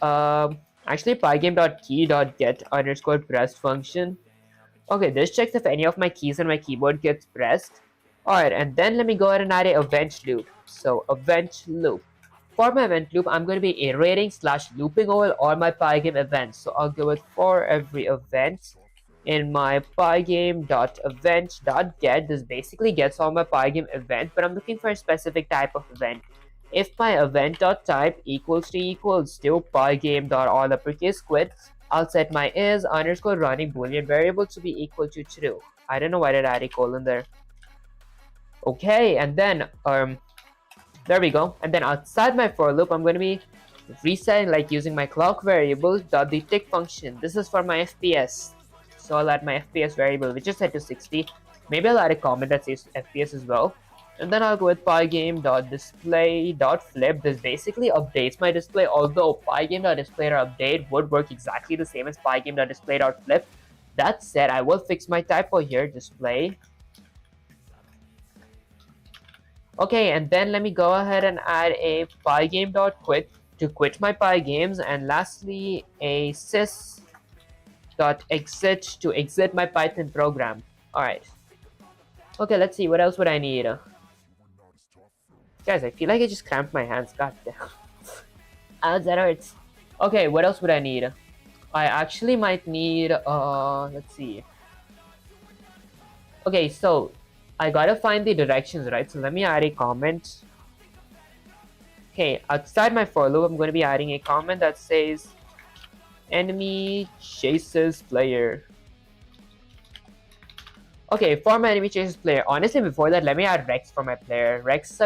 actually pygame dot key dot get underscore pressed function. Okay, this checks if any of my keys on my keyboard gets pressed. Alright, and then let me go ahead and add a event loop. So event loop. For my event loop, I'm going to be iterating slash looping over all my pygame events. So I'll go with for every event in my pygame.event.get. This basically gets all my pygame event, but I'm looking for a specific type of event. If my event.type equals to pygame.all uppercase quit, I'll set my is underscore running boolean variable to be equal to true. I don't know why did I add a colon there. Okay, and then there we go. And then outside my for loop, I'm going to be resetting like using my clock variable dot the tick function. This is for my FPS. So I'll add my FPS variable which is set to 60. Maybe I'll add a comment that says FPS as well. And then I'll go with pygame.display.flip. This basically updates my display, although pygame.display.update would work exactly the same as pygame.display.flip. That said, I will fix my typo here, display. Okay, and then let me go ahead and add a pygame.quit to quit my pygames, and lastly a sys.exit to exit my Python program. Alright. Okay, let's see, what else would I need? Guys, I feel like I just cramped my hands. God damn. Ah, that hurts. Okay, what else would I need? I actually might need, let's see. Okay, so I gotta find the directions, right? So let me add a comment. Okay, outside my for loop, I'm going to be adding a comment that says enemy chases player. Okay, for my enemy chases player. Honestly, before that, let me add Rex for my player. Rex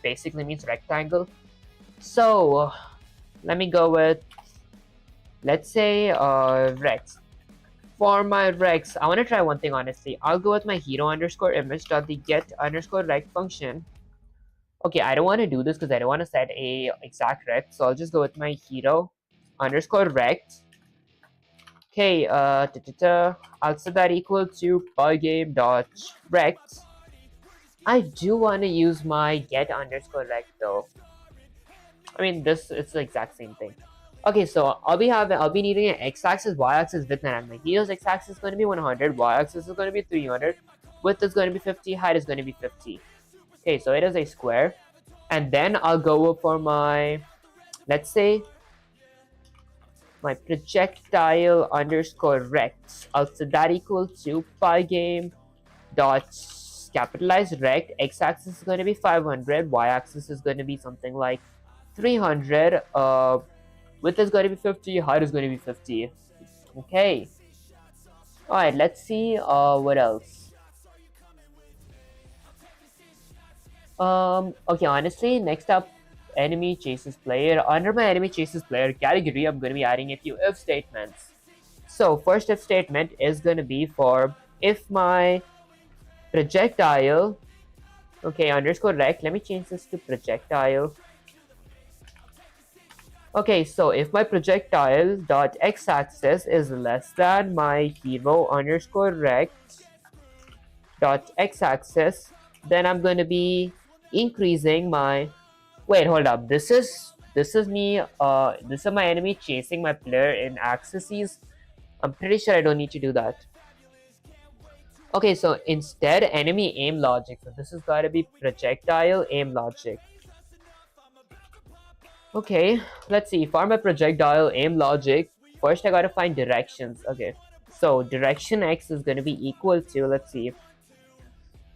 basically means rectangle. So let me go with, let's say, Rex. For my Rex, I want to try one thing honestly. I'll go with my hero underscore image dot the get underscore rect function. Okay, I don't want to do this because I don't want to set a exact rect, so I'll just go with my hero underscore rect. Okay, I'll set that equal to pygame dot rect. I do want to use my get underscore rect though. I mean, it's the exact same thing. Okay, so I'll be needing an x-axis, y-axis, width, and my hero's x-axis is going to be 100, y-axis is going to be 300, width is going to be 50, height is going to be 50. Okay, so it is a square, and then I'll go for my, let's say, my projectile underscore rect. I'll set that equal to pygame dot capitalize rect. X-axis is going to be 500, y-axis is going to be something like 300. Width is going to be 50, height is going to be 50. Okay. Alright, let's see what else. Okay, honestly, next up, enemy chases player. Under my enemy chases player category, I'm going to be adding a few if statements. So, first if statement is going to be for if my projectile, okay, underscore rect, let me change this to projectile. Okay, so if my projectile dot x-axis is less than my hero underscore rect dot x-axis, then I'm going to be increasing my, wait, hold up, this is me, this is my enemy chasing my player in axes. I'm pretty sure I don't need to do that. Okay, so instead enemy aim logic, so this has got to be projectile aim logic. Okay, let's see. For my projectile aim logic, first I gotta find directions. Okay, so direction x is gonna be equal to, let's see,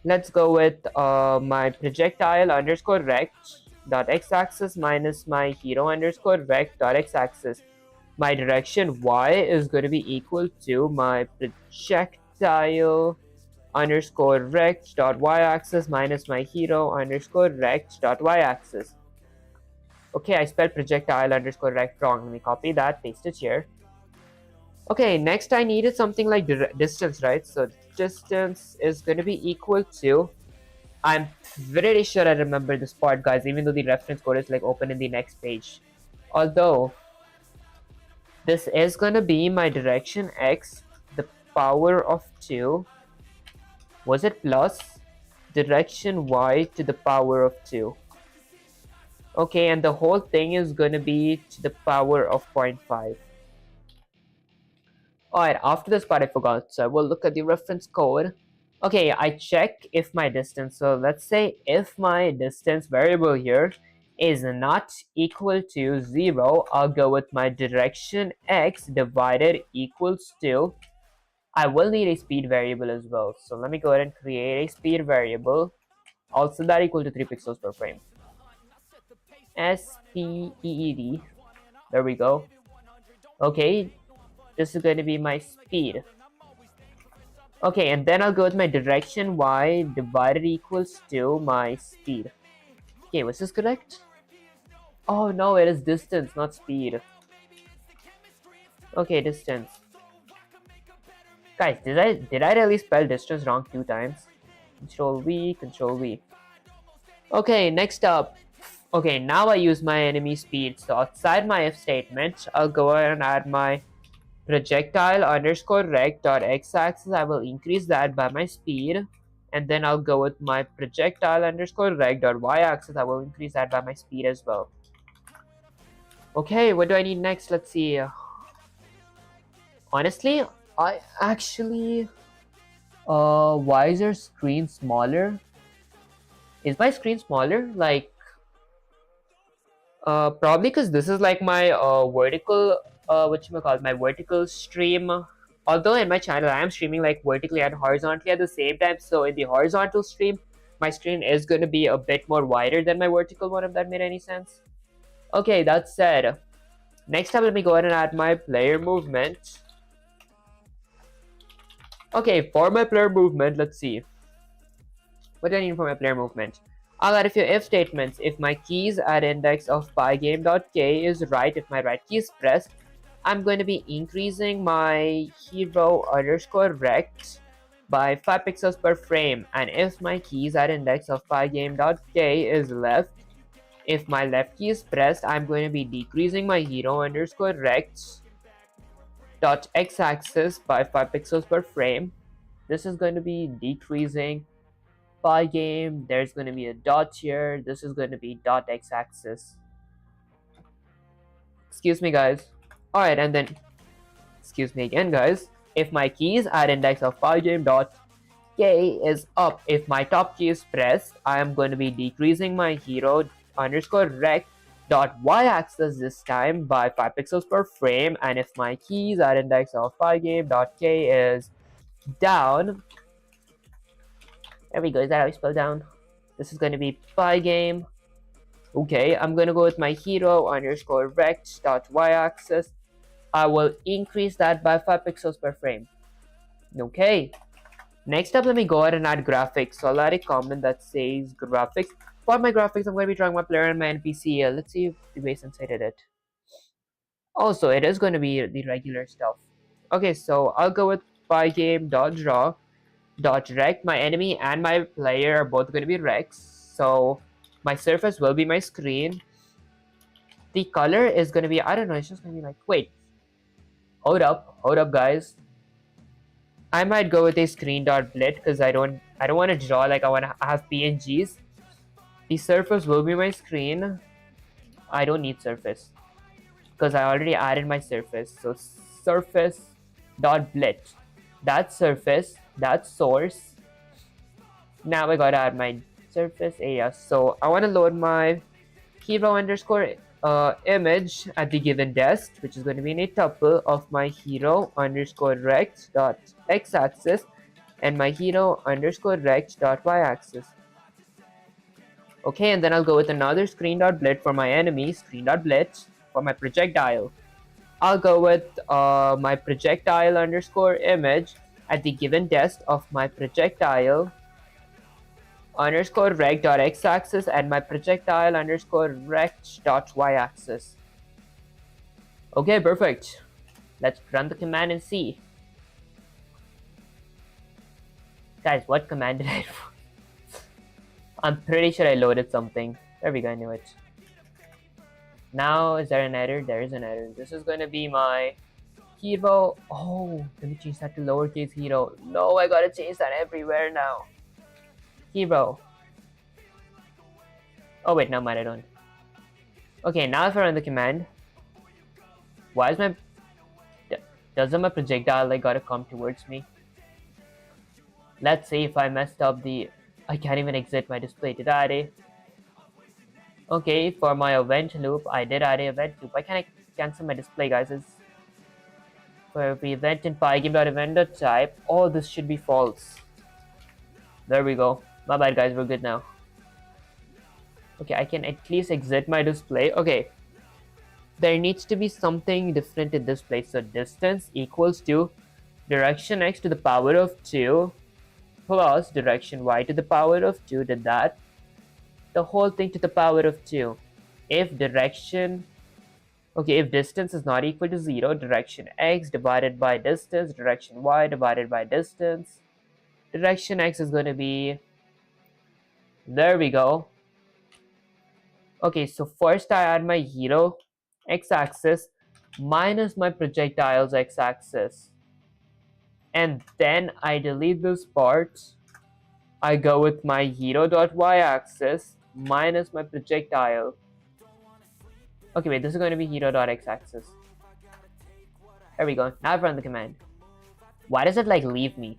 Let's go with my projectile underscore rect dot x-axis minus my hero underscore rect dot x-axis. My direction y is going to be equal to my projectile underscore rect dot y-axis minus my hero underscore rect dot y-axis. Okay, I spelled projectile underscore rect wrong. Let me copy that, paste it here. Okay, next I needed something like distance, right? So distance is going to be equal to, I'm pretty sure I remember this part, guys, even though the reference code is like open in the next page. Although this is going to be my direction x, the power of 2, was it plus direction y to the power of 2. Okay, and the whole thing is going to be to the power of 0.5. Alright, after this part I forgot, so we'll look at the reference code. Okay, I check if my distance, so let's say if my distance variable here is not equal to 0, I'll go with my direction x divided equals to, I will need a speed variable as well. So let me go ahead and create a speed variable, also that equal to 3 pixels per frame. SPEED, there we go. Okay, this is going to be my speed. Okay, and then I'll go with my direction y divided equals to my speed. Okay, was this correct? Oh no, it is distance, not speed. Okay, distance. Guys, did I really spell distance wrong 2 times? Control V, Control V. Okay, next up. Okay, now I use my enemy speed. So outside my if statement, I'll go ahead and add my projectile underscore rect dot x-axis. I will increase that by my speed, and then I'll go with my projectile underscore rect dot y-axis. I will increase that by my speed as well. Okay, what do I need next? Let's see. Honestly, I actually why is your screen smaller? Is my screen smaller? Like probably because this is like my vertical my vertical stream. Although in my channel I am streaming like vertically and horizontally at the same time, so in the horizontal stream my screen is going to be a bit more wider than my vertical one, if that made any sense. Okay, that said, next up let me go ahead and add my player movement. Okay, for my player movement, let's see, what do I need for my player movement? I'll add a few if statements. If my keys at index of pygame.k is right, if my right key is pressed, I'm going to be increasing my hero underscore rect by 5 pixels per frame. And if my keys at index of pygame.k is left, if my left key is pressed, I'm going to be decreasing my hero underscore rect dot x-axis by 5 pixels per frame. This is going to be decreasing pygame. There's going to be a dot here. This is going to be dot x-axis. Excuse me, guys. Alright, and then excuse me again, guys. If my keys at index of pygame dot k is up, if my top key is pressed, I am going to be decreasing my hero underscore rect dot y-axis this time by 5 pixels per frame. And if my keys at index of pygame dot k is down, there we go. Is that how you spell down? This is going to be pygame. Okay, I'm going to go with my hero underscore rect dot y-axis. I will increase that by 5 pixels per frame. Okay. Next up, let me go ahead and add graphics. So I'll add a comment that says graphics. For my graphics, I'm going to be drawing my player and my NPC. Let's see if the base inside did it. Also, it is going to be the regular stuff. Okay, so I'll go with pygame.draw dot rect. My enemy and my player are both going to be rects. So my surface will be my screen. The color is going to be, I don't know, it's just going to be like, wait. Hold up, guys. I might go with a screen.blit because I don't want to draw like I want to have PNGs. The surface will be my screen. I don't need surface because I already added my surface. So surface.blit. That's surface. That's source. Now I gotta add my surface area. So I want to load my hero underscore image at the given dest, which is going to be in a tuple of my hero underscore rect dot x-axis, and my hero underscore rect dot y-axis. Okay, and then I'll go with another screen dot blitz for my enemy, screen dot blitz for my projectile. I'll go with my projectile underscore image at the given depth of my projectile underscore rect dot x-axis and my projectile underscore rect dot y-axis. Okay, perfect. Let's run the command and see. Guys, what command did I do? I'm pretty sure I loaded something. There we go, I knew it. Now, is there an error? There is an error. This is going to be my hero. Oh, let me change that to lowercase hero. No, I gotta change that everywhere now. Hero. Oh wait, no mind, I don't. Okay, now if I run the command, why is my... Doesn't my projectile like gotta come towards me? Let's see if I messed up the... I can't even exit my display. Did I add a... Okay, for my event loop, I did add a event loop. Why can't I cancel my display, guys? It's... For every event in pygame.event.type, all this should be false. There we go. My bad, guys, we're good now. Okay, I can at least exit my display. Okay. There needs to be something different in this place. So distance equals to direction x to the power of 2 plus direction y to the power of 2. Did that? The whole thing to the power of 2. If direction... Okay, if distance is not equal to 0, direction x divided by distance, direction y divided by distance. Direction x is going to be... There we go. Okay, so first I add my hero x-axis minus my projectile's x-axis. And then I delete this part. I go with my hero.y-axis minus my projectile. Okay, wait, this is going to be hero.x-axis. There we go. Now I've run the command. Why does it like leave me?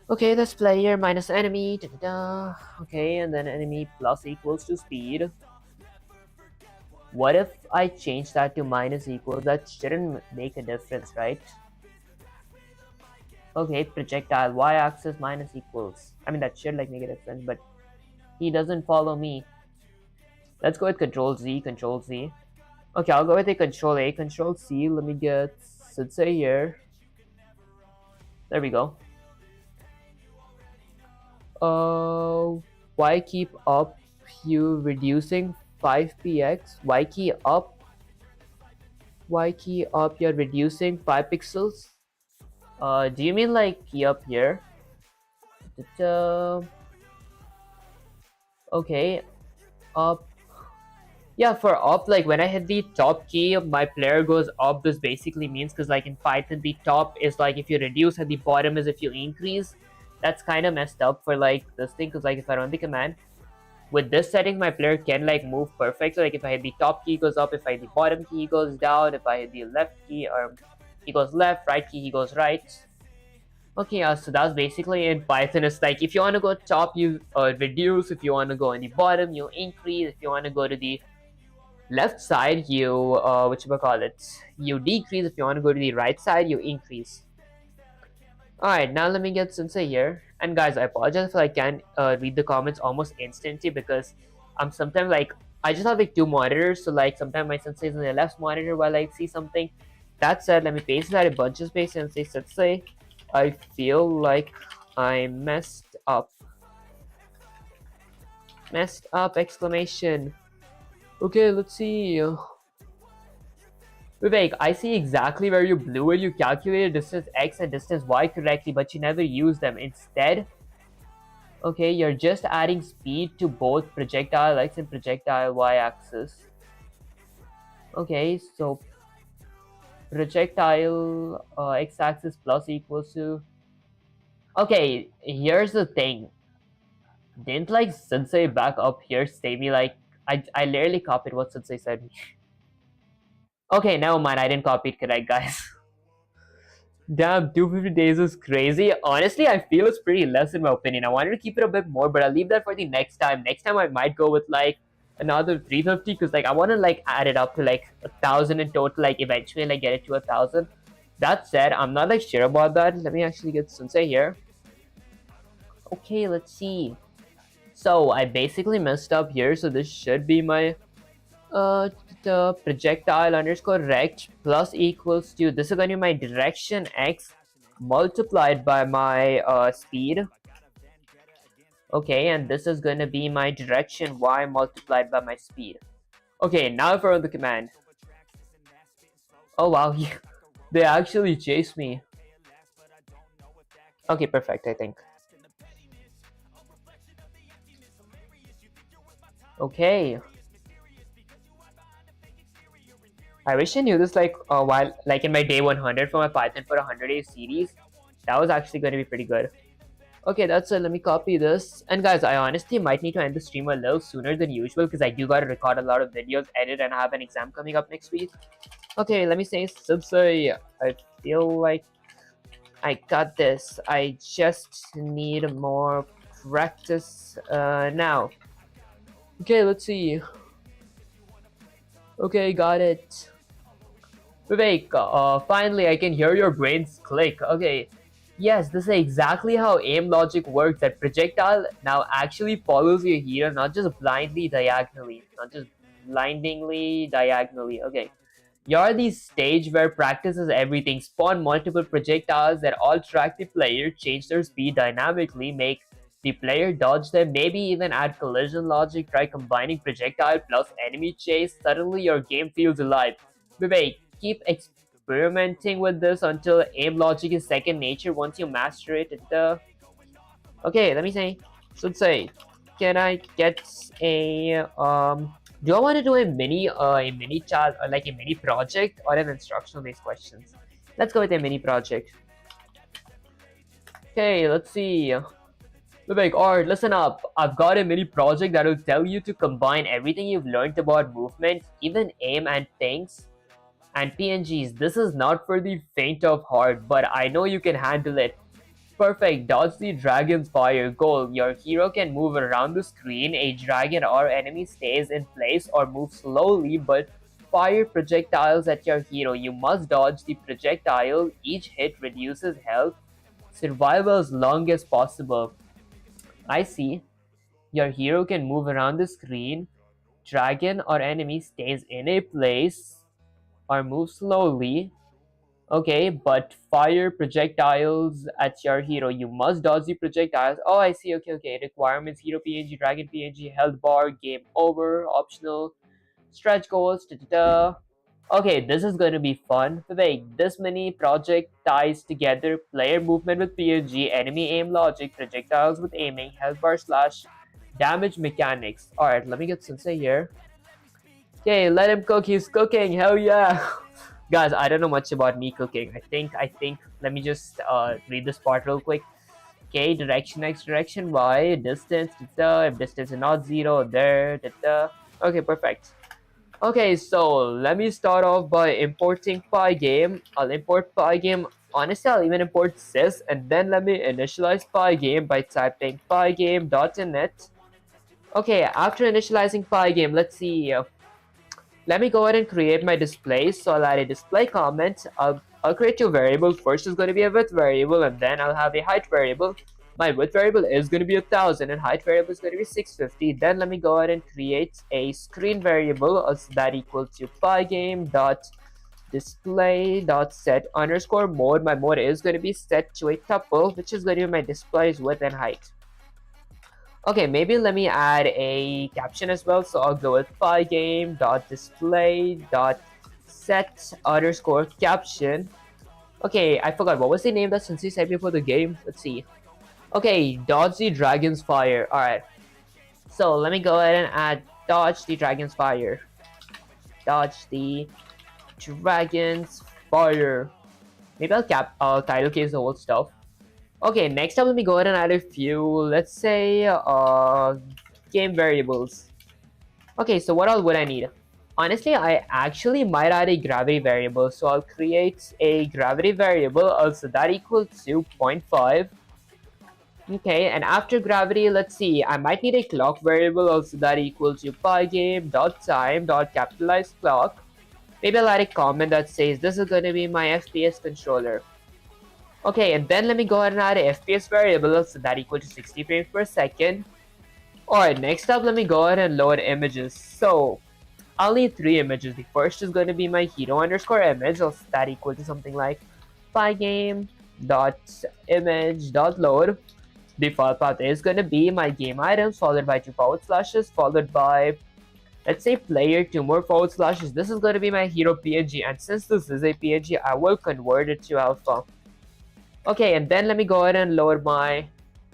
Okay, that's player minus enemy. Da-da-da. Okay, and then enemy plus equals to speed. What if I change that to minus equals? That shouldn't make a difference, right? Okay, projectile y-axis minus equals. I mean, that should like make a difference, but he doesn't follow me. Let's go with Control Z, Control Z. Okay, I'll go with a Control A, Control C. Let me get Sensei here. There we go. Y keep up, you reducing 5px. Y key up. Y key up, you're reducing 5 pixels. Do you mean like key up here? Okay, up. Yeah, for up, like when I hit the top key, my player goes up. This basically means, because like in Python, the top is like if you reduce and the bottom is if you increase. That's kind of messed up for like this thing, because like if I run the command, with this setting, my player can like move perfect. So like if I hit the top key, he goes up. If I hit the bottom key, he goes down. If I hit the left key, or he goes left, right key, he goes right. Okay, so that's basically in Python. It's like if you want to go top, you reduce. If you want to go on the bottom, you increase. If you want to go to the left side, you you decrease. If you want to go to the right side, you increase. Alright, now let me get Sensei here. And guys, I apologize if I can't read the comments almost instantly, because I'm sometimes like, I just have like 2 monitors, so like sometimes my Sensei is on the left monitor while I see something. That said, let me paste that a bunch of space and say Sensei, I feel like I messed up. Messed up, exclamation. Okay, let's see. Vivek, I see exactly where you blew it. You calculated distance x and distance y correctly, but you never used them. Instead, okay, you're just adding speed to both projectile x and projectile y axis. Okay, so projectile x axis plus equals to... Okay, here's the thing. Didn't like Sensei back up here say me like... I literally copied what Sensei said. Okay, never mind. I didn't copy it correct, guys. Damn, 250 days is crazy. Honestly, I feel it's pretty less in my opinion. I wanted to keep it a bit more, but I'll leave that for the next time. Next time I might go with like another 350, because like I want to like add it up to like 1,000 in total, like eventually like get it to 1,000. That said, I'm not like sure about that. Let me actually get Sensei here. Okay, let's see. So I basically messed up here, so this should be my the projectile underscore rect plus equals to, this is going to be my direction x multiplied by my speed. Okay, and this is going to be my direction y multiplied by my speed. Okay, now if I run the command. Oh wow, they actually chased me. Okay, perfect, I think. Okay. I wish I knew this like while like in my day 100 for my Python for 100 days series. That was actually going to be pretty good. Okay, that's it. Let me copy this. And guys, I honestly might need to end the stream a little sooner than usual because I do gotta record a lot of videos, edit, and I have an exam coming up next week. Okay, let me say Subsay. I feel like I got this. I just need more practice now. Okay, let's see. Okay, got it. Vivek, finally I can hear your brains click. Okay, yes, this is exactly how aim logic works. That projectile now actually follows your hero, not just blindly diagonally. Not just blindingly diagonally. Okay. You're the stage where practice is everything. Spawn multiple projectiles that all track the player, change their speed dynamically, make the player dodge them, maybe even add collision logic, try combining projectile plus enemy chase. Suddenly your game feels alive. Vivek, keep experimenting with this until aim logic is second nature. Once you master it, okay, let me say, should say, can I get a do I want to do a mini child or like a mini project or an instructional based questions? Let's go with a mini project. Okay, let's see. Vivek, alright, listen up. I've got a mini project that will tell you to combine everything you've learned about movement, even aim and things, and PNGs. This is not for the faint of heart, but I know you can handle it. Perfect. Dodge the dragon's fire. Goal. Your hero can move around the screen. A dragon or enemy stays in place or moves slowly but fire projectiles at your hero. You must dodge the projectile. Each hit reduces health. Survival as long as possible. I see. Your hero can move around the screen. Dragon or enemy stays in a place or moves slowly. Okay, but fire projectiles at your hero. You must dodge the projectiles. Oh, I see. Okay, okay. Requirements: hero PNG, dragon PNG, health bar, game over, optional, stretch goals. Da, da, da. Okay, this is going to be fun. Wait, this mini project ties together player movement with PNG, enemy aim logic, projectiles with aiming, health bar slash damage mechanics. Alright, let me get Sensei here. Okay, let him cook. He's cooking. Hell yeah. Guys, I don't know much about me cooking. I think let me just read this part real quick. Okay, direction x, direction y, distance, if distance is not zero, there, okay, perfect. Okay, so let me start off by importing Pygame. I'll import Pygame. Honestly, I'll even import sys, and then let me initialize Pygame by typing pygame.init. Okay, after initializing Pygame, let's see. Let me go ahead and create my display. So I'll add a display comment. I'll create two variables. First is going to be a width variable, and then I'll have a height variable. My width variable is going to be 1000, and height variable is going to be 650. Then let me go ahead and create a screen variable that equals to pygame.display.set underscore mode. My mode is going to be set to a tuple, which is going to be my display's width and height. Okay, maybe let me add a caption as well. So I'll go with pygame.display.set underscore caption. Okay, I forgot. What was the name that Sensei said before the game? Let's see. Okay, dodge the dragon's fire. Alright. So let me go ahead and add dodge the dragon's fire. Dodge the dragon's fire. Maybe I'll title case the whole stuff. Okay, next up, let me go ahead and add a few, let's say, game variables. Okay, so what all would I need? Honestly, I actually might add a gravity variable. So I'll create a gravity variable, also that equals to 0.5. Okay, and after gravity, let's see, I might need a clock variable, also that equals to pygame.time.capitalize clock. Maybe I'll add a comment that says this is going to be my FPS controller. Okay, and then let me go ahead and add a FPS variable, so that equal to 60 frames per second. Alright, next up, let me go ahead and load images. So, I'll need 3 images. The first is going to be my hero underscore image, so that equal to something like pygame.image.load. The file path is going to be my game items, followed by 2 forward slashes, followed by, let's say, player, 2 more forward slashes. This is going to be my hero PNG, and since this is a PNG, I will convert it to alpha. Okay, and then let me go ahead and load my...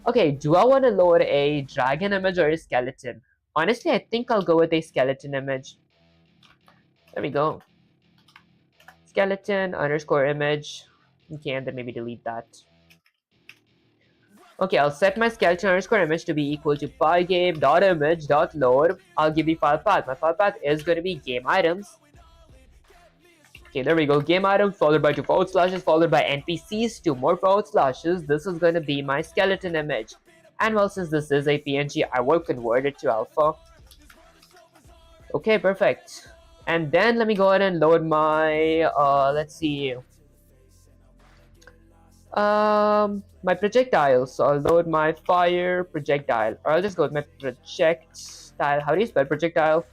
Okay, do I want to load a dragon image or a skeleton? Honestly, I think I'll go with a skeleton image. There we go. Skeleton underscore image. Okay, and then maybe delete that. Okay, I'll set my skeleton underscore image to be equal to pygame.image.load. I'll give the file path. My file path is going to be game items. Okay, there we go. Game items followed by 2 forward slashes, followed by NPCs, 2 more forward slashes. This is going to be my skeleton image. And well, since this is a PNG, I will convert it to alpha. Okay, perfect. And then let me go ahead and load my, let's see. My projectile. So I'll load my fire projectile. Or I'll just go with my projectile. How do you spell projectile?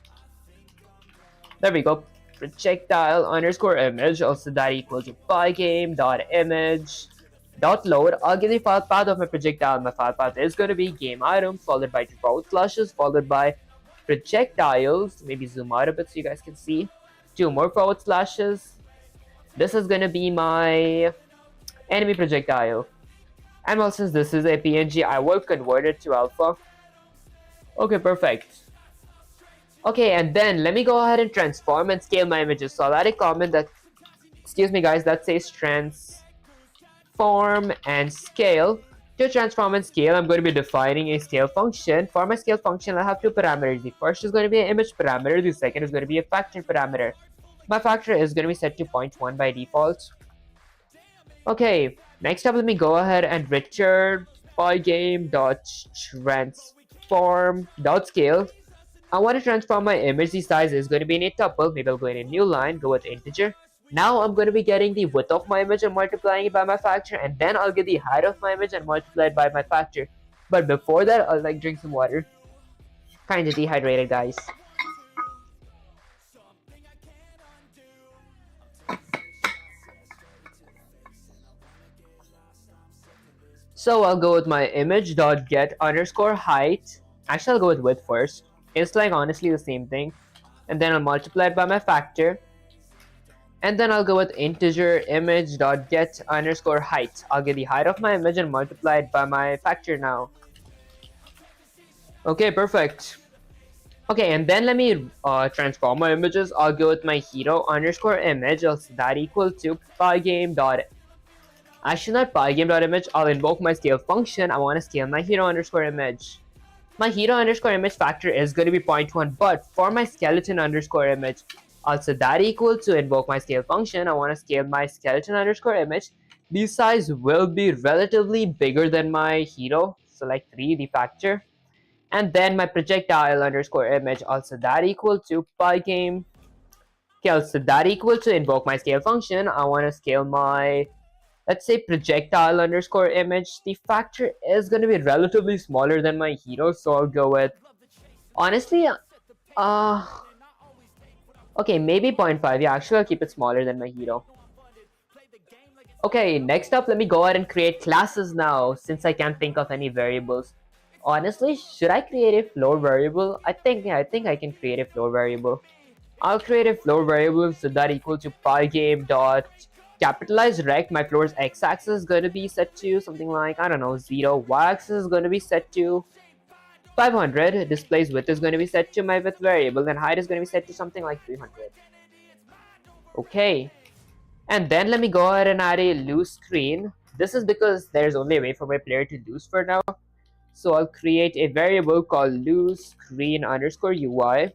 There we go. Projectile underscore image, also that equal to pygame.image.load. I'll give the file path of my projectile. My file path is going to be game item, followed by 2 forward slashes, followed by projectiles. Maybe zoom out a bit so you guys can see. 2 more forward slashes. This is going to be my enemy projectile. And well, since this is a PNG, I will convert it to alpha. Okay, perfect. Okay, and then let me go ahead and transform and scale my images. So I'll add a comment that, excuse me guys, that says transform and scale. To transform and scale, I'm going to be defining a scale function. For my scale function, I have 2 parameters. The first is going to be an image parameter. The second is going to be a factor parameter. My factor is going to be set to 0.1 by default. Okay, next up, let me go ahead and return pygame.transform.scale. I want to transform my image. The size is going to be in a tuple. Maybe I'll go in a new line, go with integer. Now I'm going to be getting the width of my image and multiplying it by my factor, and then I'll get the height of my image and multiply it by my factor. But before that, I'll drink some water. Kinda dehydrated, guys. So I'll go with my image.get underscore height. Actually, I'll go with width first. It's honestly the same thing. And then I'll multiply it by my factor. And then I'll go with integer image.get underscore height. I'll get the height of my image and multiply it by my factor now. Okay, perfect. Okay, and then let me transform my images. I'll go with my hero underscore image. So that equal to pygame. Actually, not pygame.image. I'll invoke my scale function. I want to scale my hero underscore image. My hero underscore image factor is going to be 0.1, but for my skeleton underscore image, also that equal to invoke my scale function. I want to scale my skeleton underscore image. The size will be relatively bigger than my hero, so like 3, the factor. And then my projectile underscore image, also that equal to pygame. Okay, also that equal to invoke my scale function. I want to scale my, let's say, projectile underscore image. The factor is going to be relatively smaller than my hero, so I'll go with, honestly, okay, maybe 0.5. Yeah, actually, I'll keep it smaller than my hero. Okay, next up, let me go ahead and create classes now, since I can't think of any variables. Honestly, should I create a floor variable? I think I can create a floor variable. I'll create a floor variable, so that equal to pygame dot capitalize rect. My floor's x-axis is going to be set to something like, I don't know, 0. Y-axis is going to be set to 500. Display's width is going to be set to my width variable, and height is going to be set to something like 300. Okay, and then let me go ahead and add a loose screen. This is because there's only a way for my player to lose for now. So I'll create a variable called loose screen underscore UI.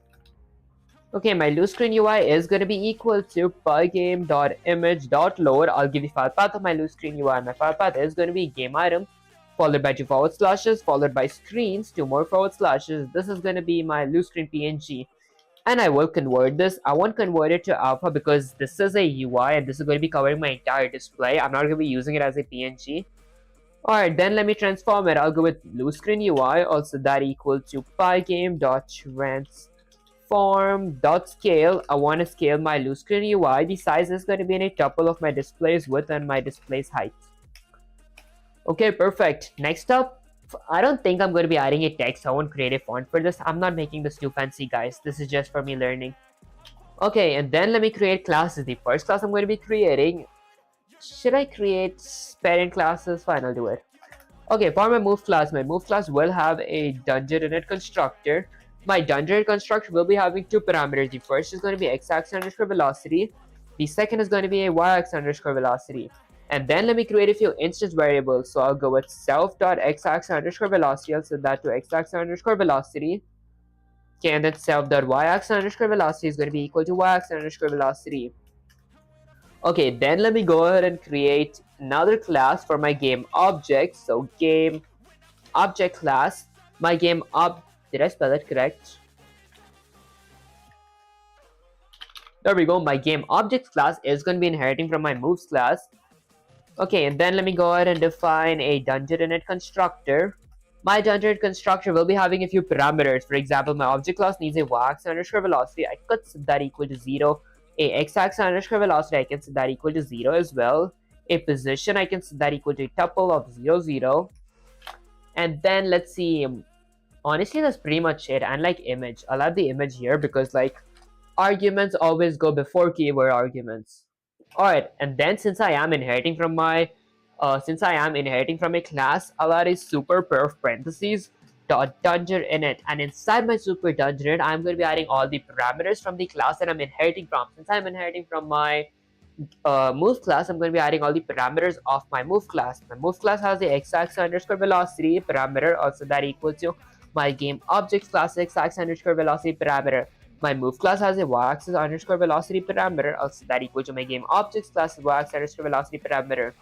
Okay, my loose screen UI is going to be equal to pygame.image.load. I'll give the file path of my loose screen UI. My file path is going to be game item, followed by 2 forward slashes, followed by screens, 2 more forward slashes. This is going to be my loose screen PNG. and I will convert this. I won't convert it to alpha because this is a UI and this is going to be covering my entire display. I'm not going to be using it as a PNG. Alright, then let me transform it. I'll go with blue screen UI, also that equal to pygame.transform.scale. I want to scale my blue screen UI. The size is going to be in a tuple of my display's width and my display's height. Okay, perfect. Next up, I don't think I'm going to be adding a text. I won't create a font for this. I'm not making this too fancy, guys. This is just for me learning. Okay, and then let me create classes. The first class I'm going to be creating, should I create parent classes? Fine, I'll do it. Okay, for my move class will have a dungeon init constructor. My dungeon constructor will be having two parameters. The first is going to be x-axis underscore velocity. The second is going to be a y-axis underscore velocity. And then let me create a few instance variables. So I'll go with self.x-axis underscore velocity. I'll set that to x-axis underscore velocity. Okay, and then self.y-axis underscore velocity is going to be equal to y-axis underscore velocity. Okay, then let me go ahead and create another class for my game object. So game object class. My game did I spell it correct? There we go. My game object class is going to be inheriting from my moves class. Okay, and then let me go ahead and define a dungeon init constructor. My dungeon constructor will be having a few parameters. For example, my object class needs a y-axis underscore velocity. I could set that equal to 0. A x-axis underscore velocity, I can set that equal to 0 as well. A position, I can set that equal to a tuple of 0, 0. And then let's see. Honestly, that's pretty much it. And like image, I'll add the image here because like arguments always go before keyword arguments. Alright, and then since I am inheriting from a class, I'll add a super perf parentheses dot dungeon init, and inside my super dungeon init, I'm going to be adding all the parameters from the class that I'm inheriting from. Since I'm inheriting from my move class, I'm going to be adding all the parameters of my move class. My move class has the x-axis underscore velocity parameter, also that equal to my game object class x-axis underscore velocity parameter. My move class has a y-axis underscore velocity parameter, also that equal to my game objects class y-axis underscore velocity parameter.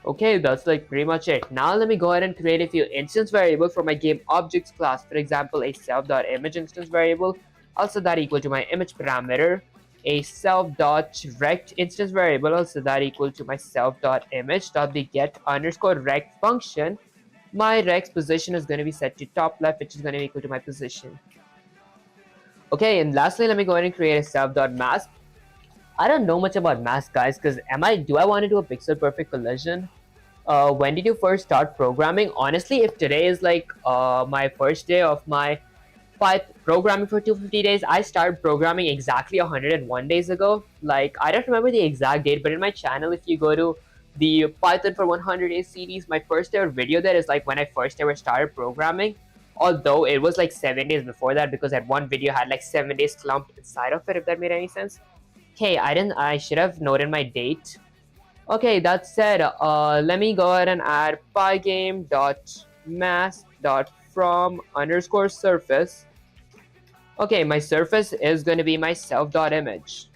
Okay, that's like pretty much it. Now let me go ahead and create a few instance variables for my game objects class. For example, a self.image instance variable, also that equal to my image parameter. A self.rect instance variable, also that equal to my self.image.beget underscore rect function. My rect position is going to be set to top left, which is going to be equal to my position. Okay, and lastly, let me go ahead and create a self.mask. I don't know much about mask, guys, because do I want to do a pixel perfect collision? When did you first start programming? Honestly, if today is like my first day of my programming for 250 days, I started programming exactly 101 days ago. Like, I don't remember the exact date, but in my channel, if you go to the Python for 100 days series, my first ever video there is like when I first ever started programming. Although it was like 7 days before that, because that one video had like 7 days clumped inside of it, if that made any sense. Okay, I should have noted my date. Okay, that said, let me go ahead and add pygame.mask.from underscore surface. Okay, my surface is going to be my self.image.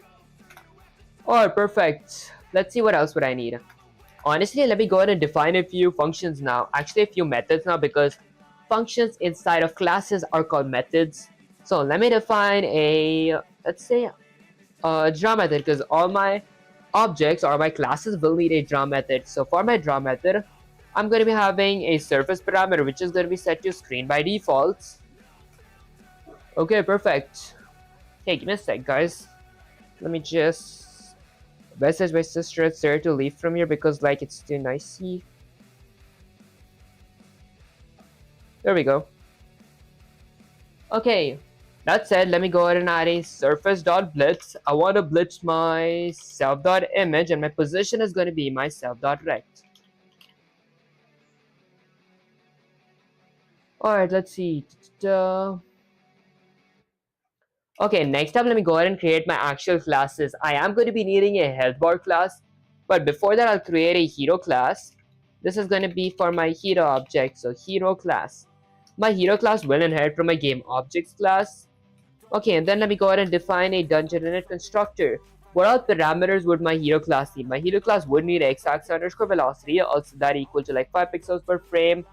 Alright, perfect. Let's see what else would I need. Honestly, let me go ahead and define a few functions now. Actually, a few methods now, because functions inside of classes are called methods. So let me define let's say draw method, because all my objects or my classes will need a draw method. So for my draw method, I'm going to be having a surface parameter, which is going to be set to screen by default. Okay, perfect. Hey, give me a sec, guys. Let me just message my sister and Sarah to leave from here because like it's too noisy. There we go. Okay, that said, let me go ahead and add a surface.blitz. I want to blitz my self.image, and my position is going to be my self.rect. Alright, let's see. Okay, next up, let me go ahead and create my actual classes. I am going to be needing a health bar class, but before that, I'll create a hero class. This is going to be for my hero object, so hero class. My hero class will inherit from my game objects class. Okay, and then let me go ahead and define a dungeon init constructor. What all parameters would my hero class need? My hero class would need x-axis underscore velocity, also that equal to like 5 pixels per frame.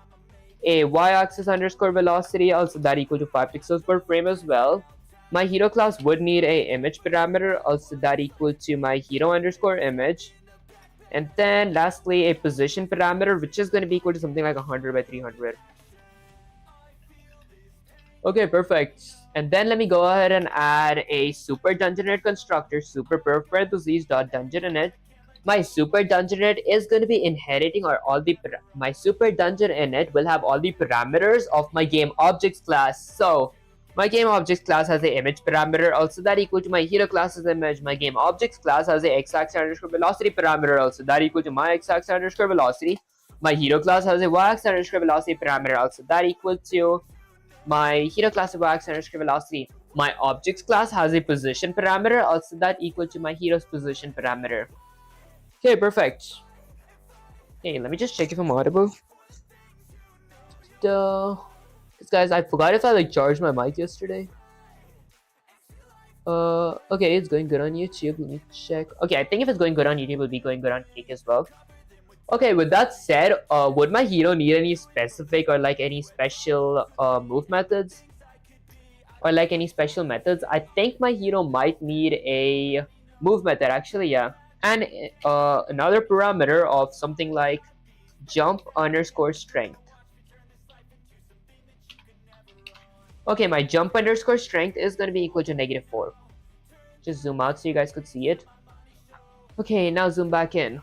A y-axis underscore velocity, also that equal to 5 pixels per frame as well. My hero class would need a image parameter, also that equal to my hero underscore image. And then lastly, a position parameter, which is going to be equal to something like 100 by 300. Okay, perfect. And then let me go ahead and add a super dungeon init constructor, super parentheses dot dungeon init. My super dungeon init is going to be inheriting or all the my super dungeon init will have all the parameters of my game objects class. So my game objects class has a image parameter, also that equal to my hero class's image. My game objects class has a x-axis underscore velocity parameter, also that equal to my x-axis underscore velocity. My hero class has a y-axis underscore velocity parameter, also that equal to my hero class of y-axis underscore velocity. My objects class has a position parameter, also that equal to my hero's position parameter. Okay, perfect. Okay, let me just check if I'm audible. Guys, I forgot if I charged my mic yesterday. Okay, it's going good on YouTube. Let me check. Okay, I think if it's going good on YouTube, it'll be going good on Kick as well. Okay, with that said, would my hero need any specific or like any special move methods? Or like any special methods? I think my hero might need a move method actually, yeah. And another parameter of something like jump underscore strength. Okay, my jump underscore strength is going to be equal to -4. Just zoom out so you guys could see it. Okay, now zoom back in.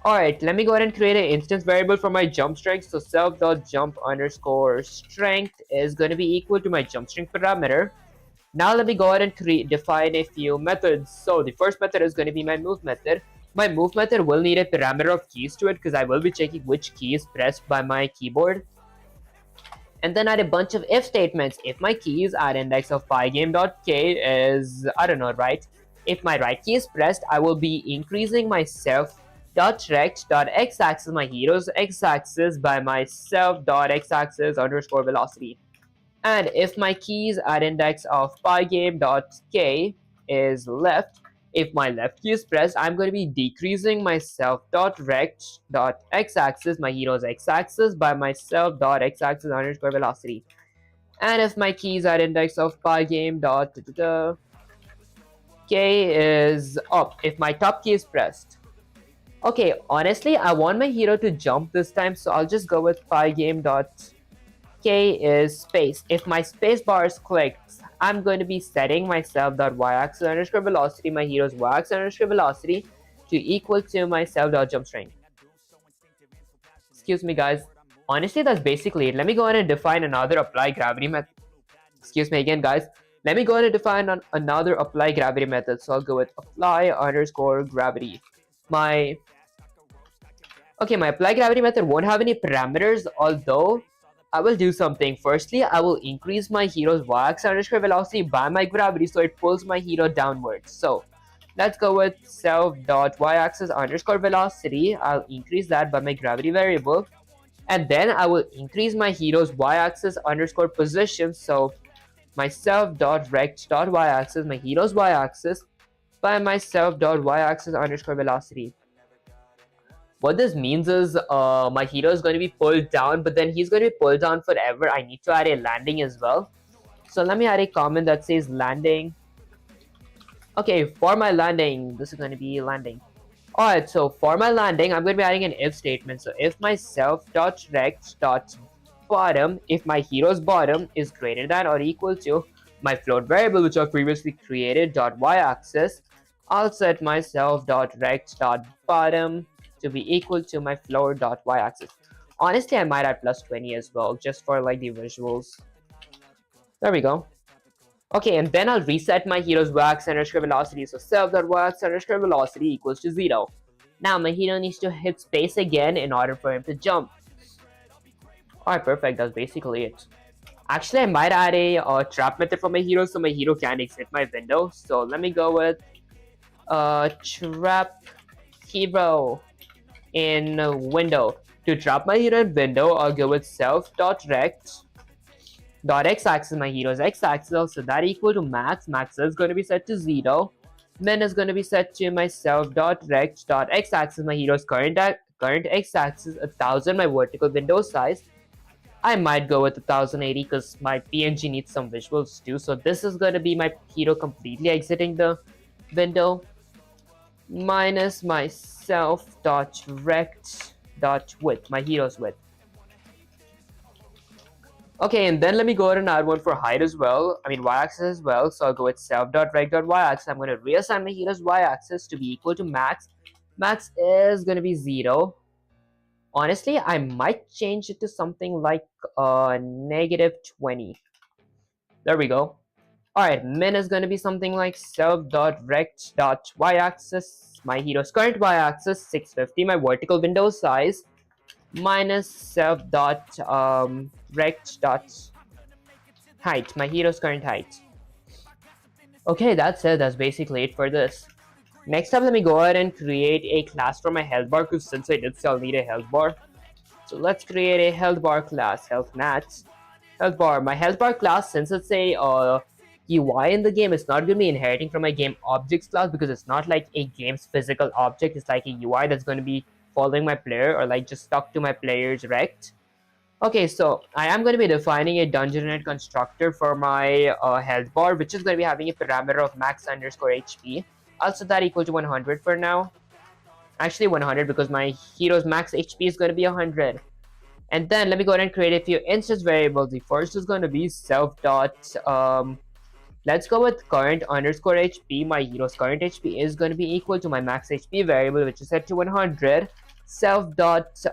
Alright, let me go ahead and create an instance variable for my jump strength. So self.jump underscore strength is going to be equal to my jump strength parameter. Now let me go ahead and define a few methods. So the first method is going to be my move method. My move method will need a parameter of keys to it because I will be checking which key is pressed by my keyboard. And then add a bunch of if statements. If my keys at index of pygame.k is, I don't know, right? If my right key is pressed, I will be increasing my self.rect.x-axis, my hero's x-axis, by my self.x-axis underscore velocity. And if my keys at index of pygame.k is left, if my left key is pressed, I'm going to be decreasing my self.rect.x-axis, my hero's x-axis, by my self.x-axis underscore velocity. And if my keys at index of pygame.k is up, if my top key is pressed. Okay, honestly, I want my hero to jump this time, so I'll just go with pygame.k is space. If my space bar is clicked, I'm going to be setting myself.y-axis underscore velocity, my hero's y-axis underscore velocity, to equal to my self.jump strength. Excuse me, guys. Honestly, that's basically it. Let me go ahead and define another apply gravity method. Excuse me again, guys. Let me go ahead and define another apply gravity method. So I'll go with apply underscore gravity. My apply gravity method won't have any parameters, although I will do something. Firstly, I will increase my hero's y-axis underscore velocity by my gravity so it pulls my hero downwards. So let's go with self.y-axis underscore velocity. I'll increase that by my gravity variable. And then I will increase my hero's y-axis underscore position. So my self.rect.y-axis, my hero's y-axis, by my self.y-axis underscore velocity. What this means is my hero is going to be pulled down, but then he's going to be pulled down forever. I need to add a landing as well. So let me add a comment that says landing. Okay, for my landing, this is going to be landing. Alright, so for my landing, I'm going to be adding an if statement. So if my self.rect.bottom, if my hero's bottom is greater than or equal to my float variable, which I previously created, .y-axis, I'll set my self.rect.bottom to be equal to my floor.y-axis. Honestly, I might add +20 as well, just for like the visuals. There we go. Okay, and then I'll reset my hero's y-axis underscore velocity. So self.y-axis underscore velocity equals to 0. Now my hero needs to hit space again in order for him to jump. Alright, perfect. That's basically it. Actually, I might add a trap method for my hero so my hero can't exit my window. So let me go with trap hero in window. To trap my hero in window, I'll go with self.rect.x-axis, my hero's x-axis, so that equal to max. Max is going to be set to 0. Min is going to be set to my self.rect.x-axis, my hero's current x-axis, 1000, my vertical window size. I might go with 1080 because my PNG needs some visuals too. So this is going to be my hero completely exiting the window minus my self dot rect dot width, my hero's width. Okay, and then let me go ahead and add one for height as well. I mean y-axis as well. So I'll go with self.rect.y-axis. I'm going to reassign my hero's y-axis to be equal to max. Max is going to be 0. Honestly, I might change it to something like -20. There we go. Alright, min is going to be something like self.rect.y-axis. My hero's current y-axis, 650. My vertical window size minus self.rect.height. My hero's current height. Okay, that's it. That's basically it for this. Next up, let me go ahead and create a class for my health bar, because since I did say I'll need a health bar. So let's create a health bar class, health nats. Health bar. My health bar class, since it's a UI in the game, it's not going to be inheriting from my game objects class, because it's not like a game's physical object. It's like a UI that's going to be following my player, or like just stuck to my player's rect. Okay, so I am going to be defining a dungeon constructor for my health bar, which is going to be having a parameter of max underscore HP. I'll set that equal to 100 for now. Actually 100, because my hero's max HP is going to be 100. And then let me go ahead and create a few instance variables. The first is going to be self dot let's go with current underscore HP. My hero's current HP is going to be equal to my max HP variable, which is set to 100. Self dot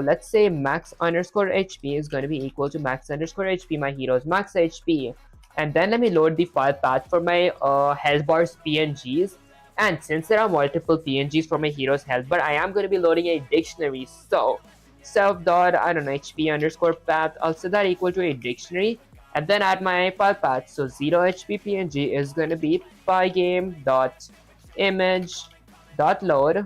let's say max underscore HP is going to be equal to max underscore HP, my hero's max HP. And then let me load the file path for my health bar's PNGs. And since there are multiple PNGs for my hero's health bar, I am going to be loading a dictionary. So self dot, I don't know, HP underscore path, I'll set that equal to a dictionary, and then add my file path. So 0 HP PNG is going to be pygame dot image dot load.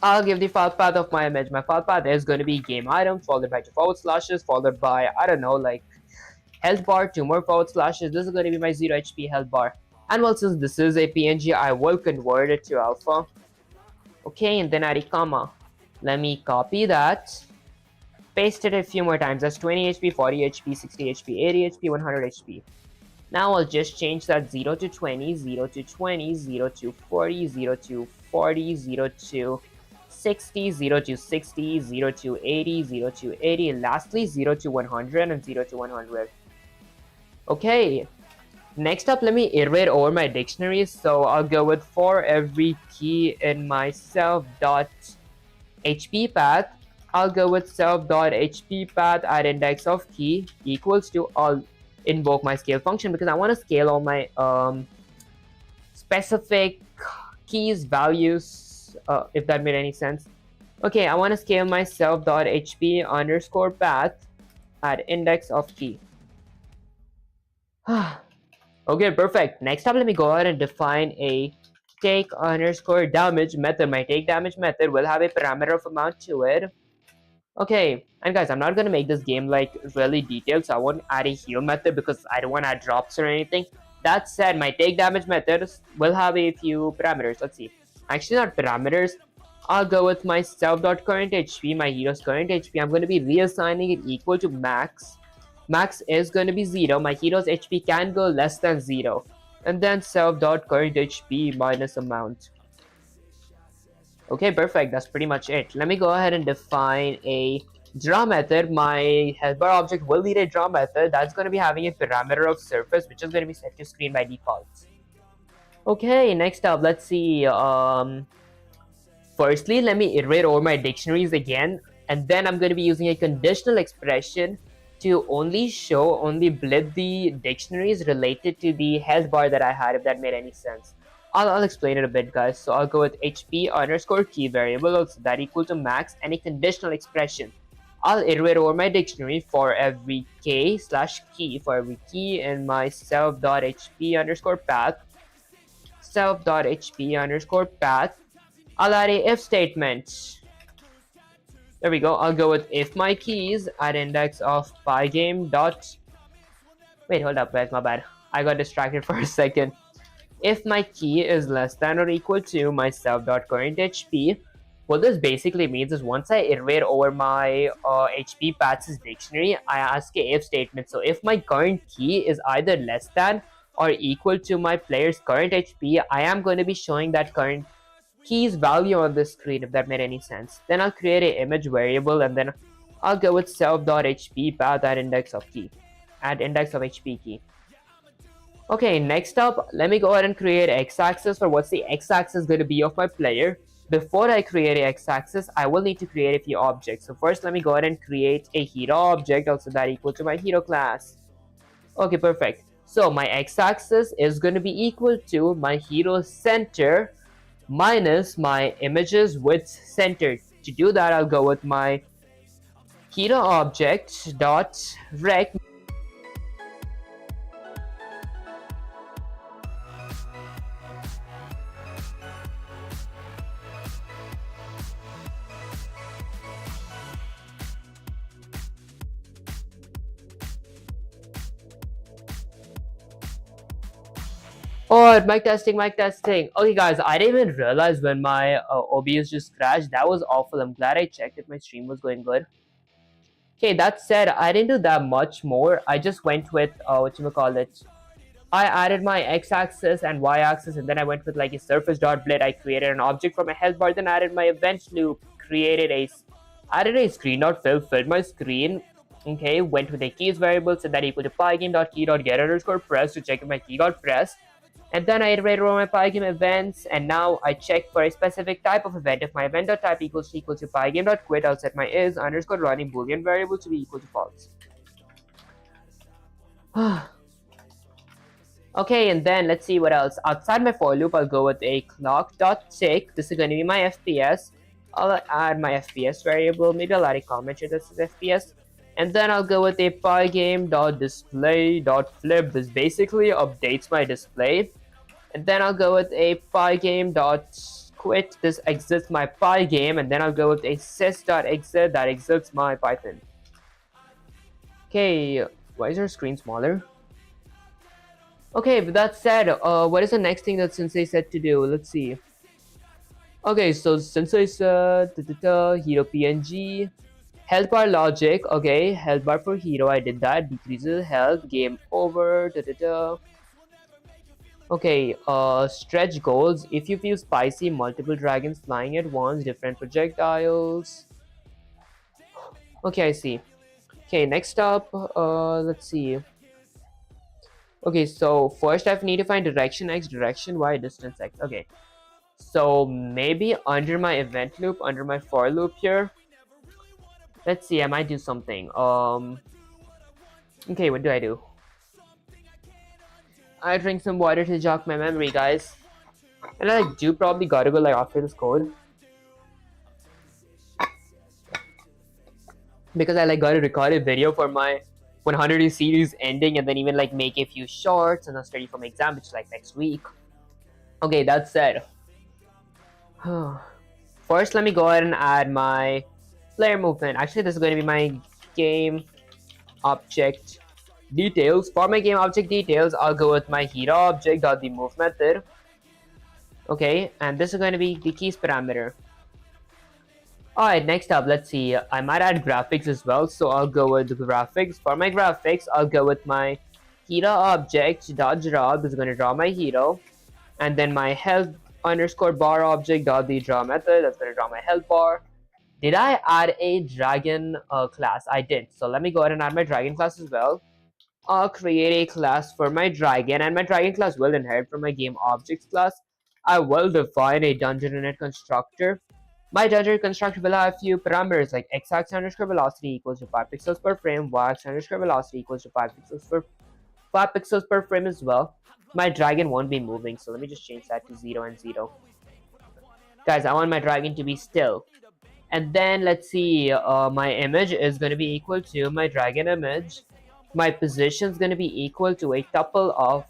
I'll give the file path of my image. My file path is going to be game item followed by 2 forward slashes followed by, I don't know, like health bar, 2 more forward slashes. This is going to be my 0 HP health bar. And well, since this is a PNG, I will convert it to alpha. Okay, and then add a comma. Let me copy that, paste it a few more times. That's 20 HP, 40 HP, 60 HP, 80 HP, 100 HP. Now I'll just change that 0 to 20, 0 to 20, 0 to 40, 0 to 40, 0 to 60, 0 to 60, 0 to 80, 0 to 80, and lastly 0 to 100 and 0 to 100. Okay, next up, let me iterate over my dictionaries. So I'll go with for every key in my self.hp path, I'll go with self.hp path at index of key equals to, I'll invoke my scale function because I want to scale all my specific keys values, if that made any sense. Okay, I want to scale my self.hp underscore path at index of key. Okay, perfect. Next up, let me go ahead and define a take underscore damage method. My take damage method will have a parameter of amount to it. Okay, and guys, I'm not going to make this game like really detailed, so I won't add a heal method because I don't want to add drops or anything. That said, my take damage method will have a few parameters. Let's see. Actually, not parameters. I'll go with my self.current HP, my hero's current HP. I'm going to be reassigning it equal to max. Max is going to be 0. My hero's HP can go less than 0. And then self.current HP minus amount. Okay, perfect. That's pretty much it. Let me go ahead and define a draw method. My health bar object will need a draw method. That's going to be having a parameter of surface, which is going to be set to screen by default. Okay, next up, let's see. Firstly, let me iterate over my dictionaries again. And then I'm going to be using a conditional expression to only blip the dictionaries related to the health bar that I had, if that made any sense. I'll explain it a bit, guys. So I'll go with HP underscore key variable, also that equal to max, and a conditional expression. I'll iterate over my dictionary for every k slash key, for every key in my self.hp underscore path, self.hp underscore path. I'll add a if statement. There we go. I'll go with if my keys at index of pygame dot. Wait, hold up, guys. My bad. I got distracted for a second. If my key is less than or equal to my self.current HP, What this basically means is once I iterate over my HP paths dictionary, I ask a if statement. So if my current key is either less than or equal to my player's current HP, I am going to be showing that current key's value on the screen, if that made any sense. Then I'll create an image variable, and then I'll go with self.hp path at index of key, at index of HP key. Okay, next up, let me go ahead and create x-axis for what's the x-axis going to be of my player. Before I create a x-axis, I will need to create a few objects. So first, let me go ahead and create a hero object, also that equal to my hero class. Okay, perfect. So my x-axis is going to be equal to my hero center minus my images width center. To do that, I'll go with my hero object dot rect. Oh, mic testing, mic testing. Okay, guys, I didn't even realize when my OBS just crashed. That was awful. I'm glad I checked if my stream was going good. Okay, that said, I didn't do that much more. I just went with whatchamacallit. I added my x-axis and y-axis, and then I went with like a surface.blit. I created an object from a health bar, then added my event loop, added a screen.fill, filled my screen. Okay, went with a keys variable, set that equal to pygame.key.get_press to check if my key got pressed. And then I iterated over my pygame events, and now I check for a specific type of event. If my event.type equals to pygame.quit, I'll set my is_running boolean variable to be equal to false. Okay, and then let's see what else. Outside my for loop, I'll go with a clock.tick. This is going to be my FPS. I'll add my FPS variable. Maybe I'll add a comment here that says FPS. And then I'll go with a pygame.display.flip. This basically updates my display. And then I'll go with a pygame.quit. This exits my pygame. And then I'll go with a sys.exit that exits my Python. Okay, why is our screen smaller? Okay, with that said, what is the next thing that Sensei said to do? Let's see. Okay, so Sensei said hero PNG, health bar logic. Okay, health bar for hero. I did that. Decreases health. Game over. Okay, stretch goals. If you feel spicy, multiple dragons flying at once, different projectiles. Okay, I see. Okay, next up, let's see. Okay, so first I need to find direction x, direction y, distance x. Okay, so maybe under my event loop, under my for loop here. Let's see, I might do something. Okay, what do I do? I drink some water to jog my memory, guys. And I do probably gotta go like after this code. Because I like gotta record a video for my 100 series ending, and then even like make a few shorts and then study for my exam, which is like next week. Okay, that said, first let me go ahead and add my player movement. Actually, this is going to be my game object details. For my game object details, I'll go with my hero object.theMove method. Okay, and this is going to be the keys parameter. Alright, next up, let's see. I might add graphics as well, so I'll go with the graphics. For my graphics, I'll go with my hero object.draw. This is going to draw my hero. And then my health_bar object.theDraw method. That's going to draw my health bar. Did I add a dragon class? I did. So let me go ahead and add my dragon class as well. I'll create a class for my dragon, and my dragon class will inherit from my game objects class. I will define a dungeon init constructor. My dungeon constructor will have a few parameters like x_velocity equals to 5 pixels per frame, y_velocity equals to 5 pixels per frame as well. My dragon won't be moving, so let me just change that to 0 and 0. Guys, I want my dragon to be still. And then let's see, my image is going to be equal to my dragon image. My position is going to be equal to a tuple of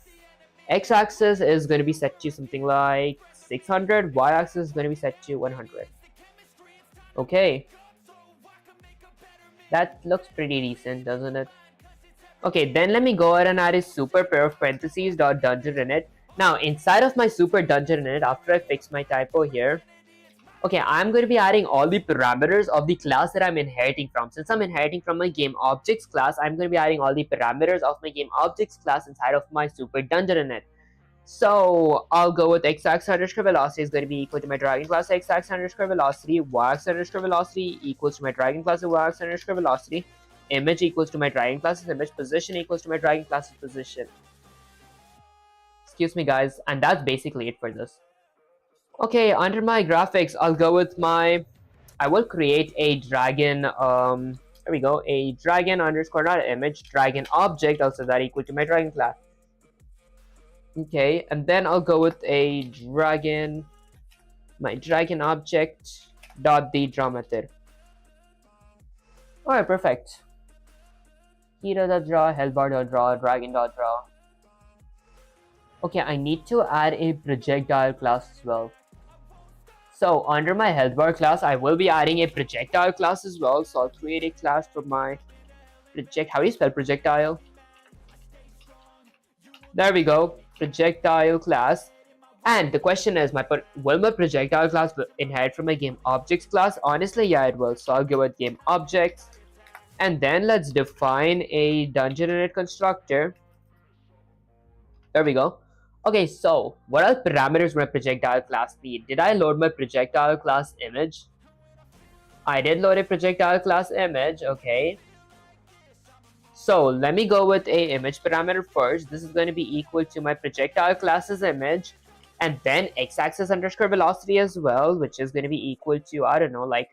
x-axis is going to be set to something like 600, y-axis is going to be set to 100. Okay, that looks pretty decent, doesn't it? Okay, then let me go ahead and add a super pair of parentheses dot dungeon init. Now inside of my super dungeon init, after I fix my typo here, Okay, I'm going to be adding all the parameters of the class that I'm inheriting from. Since I'm inheriting from my game objects class, I'm going to be adding all the parameters of my game objects class inside of my super dungeon in it. So I'll go with x-axis underscore velocity is going to be equal to my dragon class x-axis underscore velocity, y-axis underscore velocity equals to my dragon class y-axis underscore velocity, image equals to my dragon class's image, position equals to my dragon class's position. Excuse me guys, and that's basically it for this. Okay, under my graphics, I'll go with I will create a dragon, there we go, a dragon underscore, not image, dragon object, also that equal to my dragon class. Okay, and then I'll go with a dragon, my dragon object dot the draw method. Alright, perfect. Hero dot draw, hellbar dot draw, dragon dot draw. Okay, I need to add a projectile class as well. So under my health bar class, I will be adding a projectile class as well. So I'll create a class for my how do you spell projectile? There we go, projectile class. And the question is, will my projectile class inherit from my game objects class? Honestly, yeah, it will. So I'll give it game objects. And then let's define a dungeon init constructor. There we go. Okay, so what are parameters my projectile class need? Did I load my projectile class image? I did load a projectile class image, okay. So let me go with a image parameter first. This is going to be equal to my projectile class's image, and then x-axis underscore velocity as well, which is going to be equal to, I don't know, like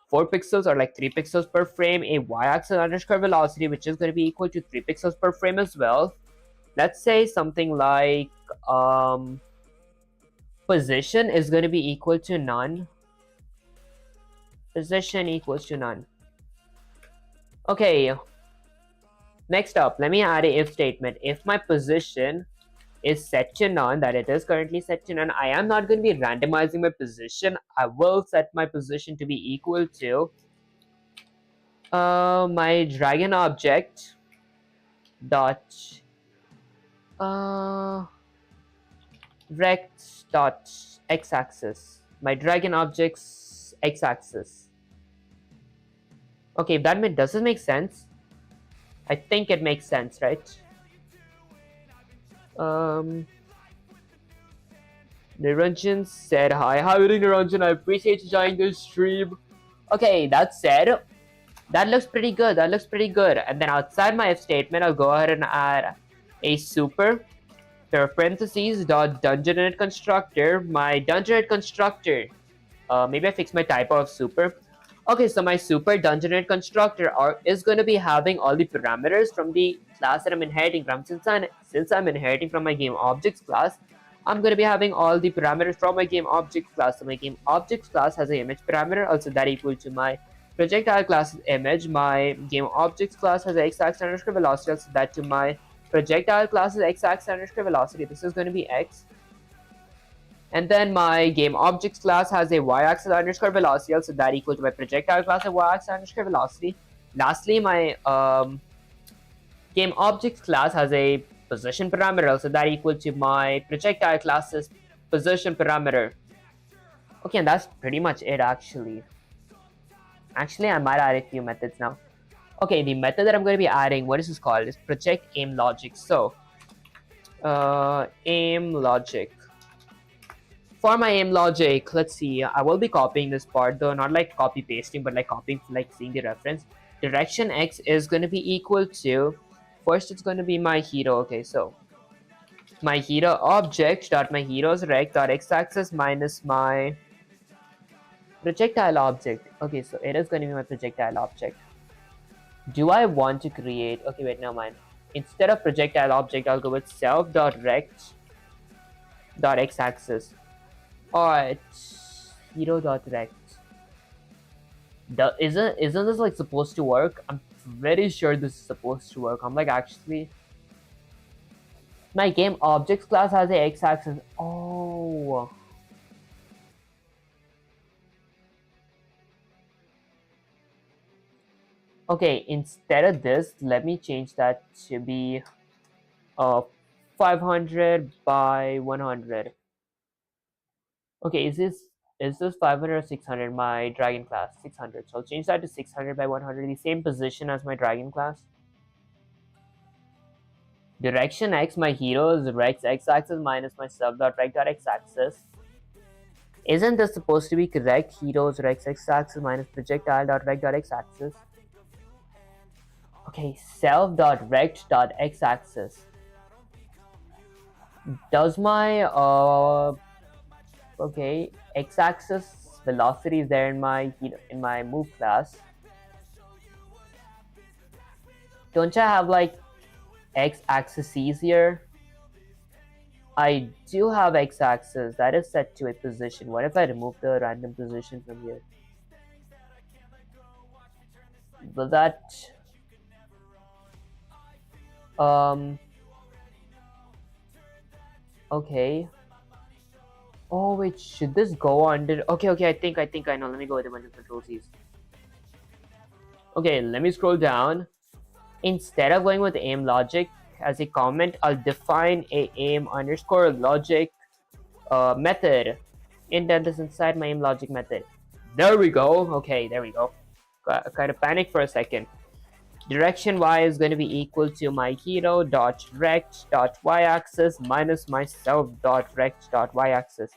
4 pixels or like 3 pixels per frame. A y-axis underscore velocity, which is going to be equal to 3 pixels per frame as well. Let's say something like position is going to be equal to none. Position equals to none. Okay, next up, let me add a if statement. If my position is set to none, that it is currently set to none, I am not going to be randomizing my position. I will set my position to be equal to my dragon object dot rect dot x-axis, my dragon object's x-axis. Okay, if that doesn't make sense, I think it makes sense, right? Niranjan said hi. How are you doing, Niranjan? I appreciate you joining this stream. Okay, that said, that looks pretty good. That looks pretty good. And then outside my if statement, I'll go ahead and add a super parentheses dot dungeon init constructor. My dungeon init constructor. Maybe I fixed my typo of super. Okay, so my super dungeon init constructor is going to be having all the parameters from the class that I'm inheriting from. Since I'm inheriting from my game objects class, I'm going to be having all the parameters from my game objects class. So my game objects class has an image parameter, also that equal to my projectile class's image. My game objects class has an x-axis underscore velocity, also that to my projectile class's x-axis underscore velocity. This is going to be x. And then my game objects class has a y-axis underscore velocity, also that equal to my projectile class of y-axis underscore velocity. Lastly, my game objects class has a position parameter, also that equal to my projectile class's position parameter. Okay, and that's pretty much it actually. Actually, I might add a few methods now. Okay, the method that I'm going to be adding, what is this called? Is project aim logic. So, aim logic. For my aim logic, let's see, I will be copying this part though, not like copy pasting, but like copying, like seeing the reference. Direction X is going to be equal to, first it's going to be my hero. Okay, so my hero object dot my hero's rect dot x-axis minus my projectile object. Okay, so it is going to be my projectile object. Do I want to create, okay, wait, never mind. Instead of projectile object, I'll go with self dot rect dot x-axis. Alright, hero.rect. Isn't this like supposed to work? I'm very sure this is supposed to work. I'm like, actually, my game objects class has a x-axis. Oh, okay. Instead of this, let me change that to be 500 by 100. Okay, is Is this 500 or 600? My dragon class 600. So I'll change that to 600 by 100. The same position as my dragon class. Direction X, my hero is Rex x-axis minus my sub.rect.x-axis. Isn't this supposed to be correct? Heroes Rex x-axis minus projectile.rect.x-axis. Okay, self.rect.x-axis. Does my okay, x-axis velocity is there in my move class. Don't you have like x-axis here? I do have x-axis that is set to a position. What if I remove the random position from here? Will that okay. Oh wait, should this go under? Okay, I think I know. Let me go with a bunch of control C's. Okay, let me scroll down. Instead of going with aim logic as a comment, I'll define a aim underscore logic method. Indent this inside my aim logic method. There we go. Okay, there we go. Kind of panic for a second. Direction y is going to be equal to my hero dot rect dot y-axis minus myself dot rect dot y-axis.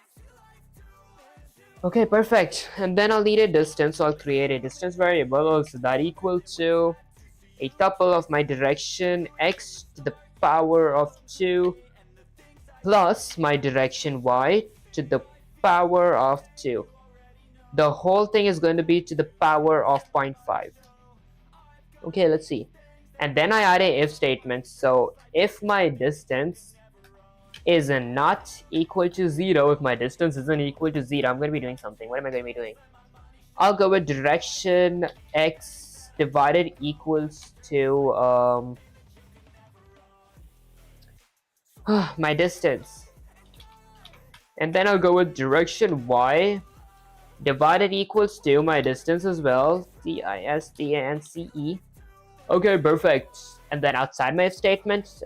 Okay, perfect. And then I'll need a distance, so I'll create a distance variable also that equal to a tuple of my direction x to the power of 2 plus my direction y to the power of 2. The whole thing is going to be to the power of 0.5. Okay, let's see. And then I add a if statement. So if my distance is not equal to 0, if my distance isn't equal to 0, I'm going to be doing something. What am I going to be doing? I'll go with direction x divided equals to my distance. And then I'll go with direction y divided equals to my distance as well, distance. Okay, perfect. And then outside my if statement,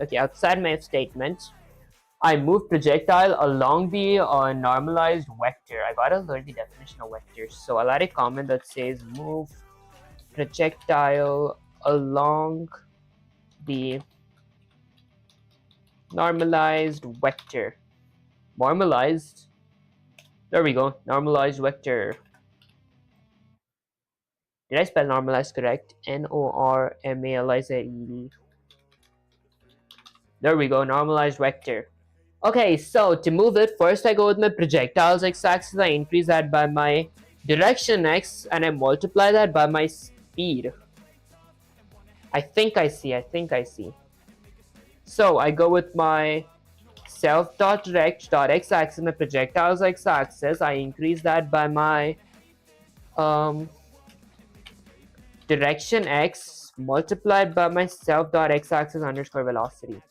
I move projectile along the normalized vector. I gotta learn the definition of vectors. So I'll add a comment that says move projectile along the normalized vector. Normalized. There we go. Normalized vector. Did I spell normalized correct? Normalize. There we go. Normalized vector. Okay, so to move it, first I go with my projectiles x-axis. I increase that by my direction x, and I multiply that by my speed. I think I see. So I go with my self.rect.x-axis, my projectiles x-axis. I increase that by my direction x multiplied by my self.x-axis underscore velocity.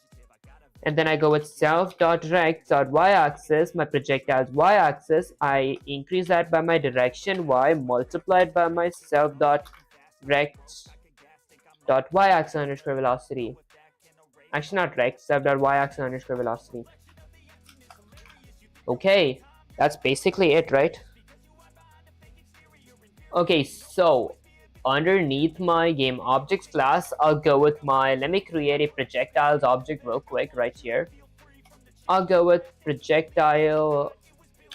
And then I go with self.rect.y-axis, my projectile's y-axis. I increase that by my direction y multiplied by my self.rect.y-axis underscore velocity. Actually, not rect, self.y-axis underscore velocity. Okay, that's basically it, right? Okay, so underneath my game objects class, I'll go with my, let me create a projectiles object real quick right here. I'll go with projectile,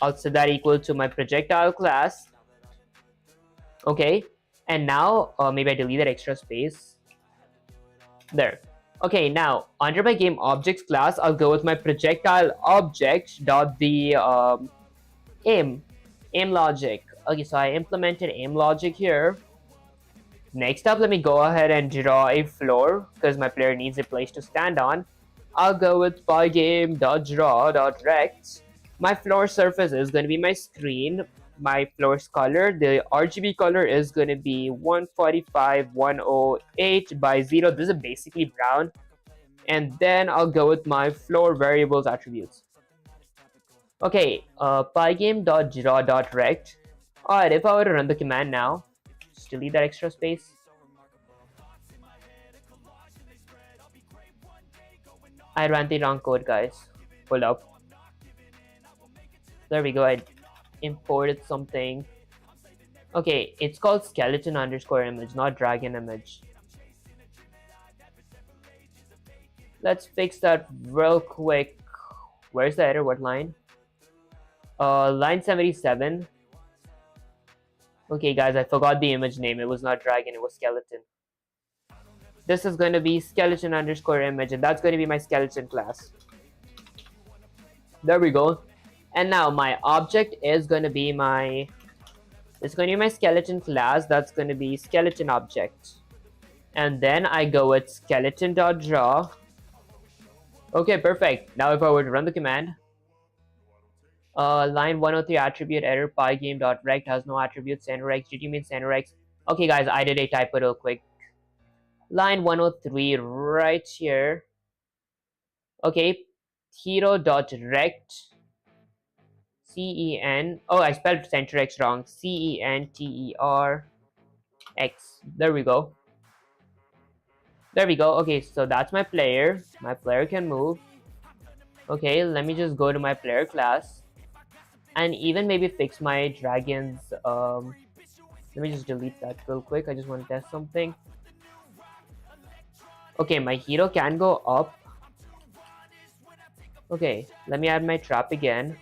I'll set that equal to my projectile class. Okay, and now maybe I delete that extra space there. Okay, now under my game objects class, I'll go with my projectile object dot the aim logic. Okay, so I implemented aim logic here. Next up, let me go ahead and draw a floor because my player needs a place to stand on. I'll go with pygame.draw.rect. My floor surface is going to be my screen. My floor's color, the RGB color is going to be 145.108 by 0. This is basically brown. And then I'll go with my floor variables attributes. Okay, pygame.draw.rect. Alright, if I were to run the command now, just delete that extra space. I ran the wrong code, guys. Hold up. There we go. I imported something. Okay, it's called skeleton underscore image, not dragon image. Let's fix that real quick. Where's the error? What line? Line 77. Okay, guys, I forgot the image name. It was not dragon, it was skeleton. This is going to be skeleton underscore image, and that's going to be my skeleton class. There we go. And now my object is going to be my... It's going to be my skeleton class. That's going to be skeleton object. And then I go with skeleton.draw. Okay, perfect. Now if I were to run the command, line 103 attribute error pygame.rect has no attributes centerx. Did you mean centerx? Okay, guys, I did a typo real quick. Line 103 right here. Okay, hero.rect CEN. Oh, I spelled centerx wrong. CENTERX. There we go. There we go. Okay, so that's my player. My player can move. Okay, let me just go to my player class and even maybe fix my dragons. Let me just delete that real quick. I just want to test something. Okay, my hero can go up. Okay, let me add my trap again.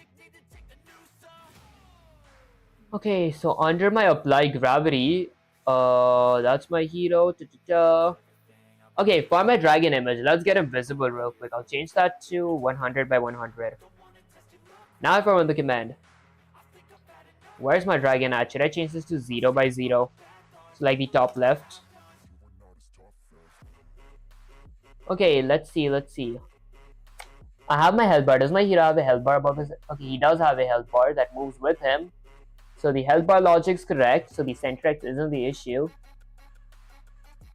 Okay, so under my apply gravity, that's my hero. Okay, for my dragon image, let's get invisible real quick. I'll change that to 100 by 100. Now if I run the command, where's my dragon at? Should I change this to 0 by 0? So like the top left. Okay, let's see. I have my health bar. Does my hero have a health bar above his? Okay, he does have a health bar that moves with him. So the health bar logic's correct. So the centerx isn't the issue.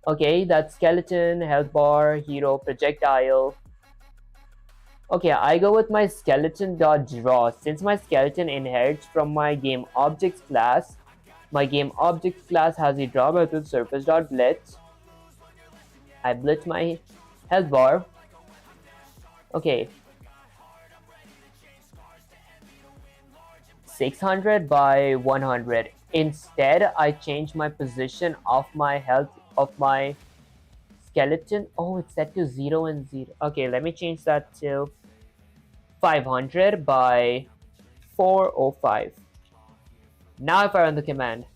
Okay, that's skeleton, health bar, hero, projectile. Okay, I go with my skeleton.draw. Since my skeleton inherits from my game objects class, my game objects class has a draw method surface.blitz. I blitz my health bar. Okay. 600 by 100. Instead, I change my position of my health of my skeleton. Oh, it's set to 0 and 0. Okay, let me change that to 500 by 405. Now if I run the command,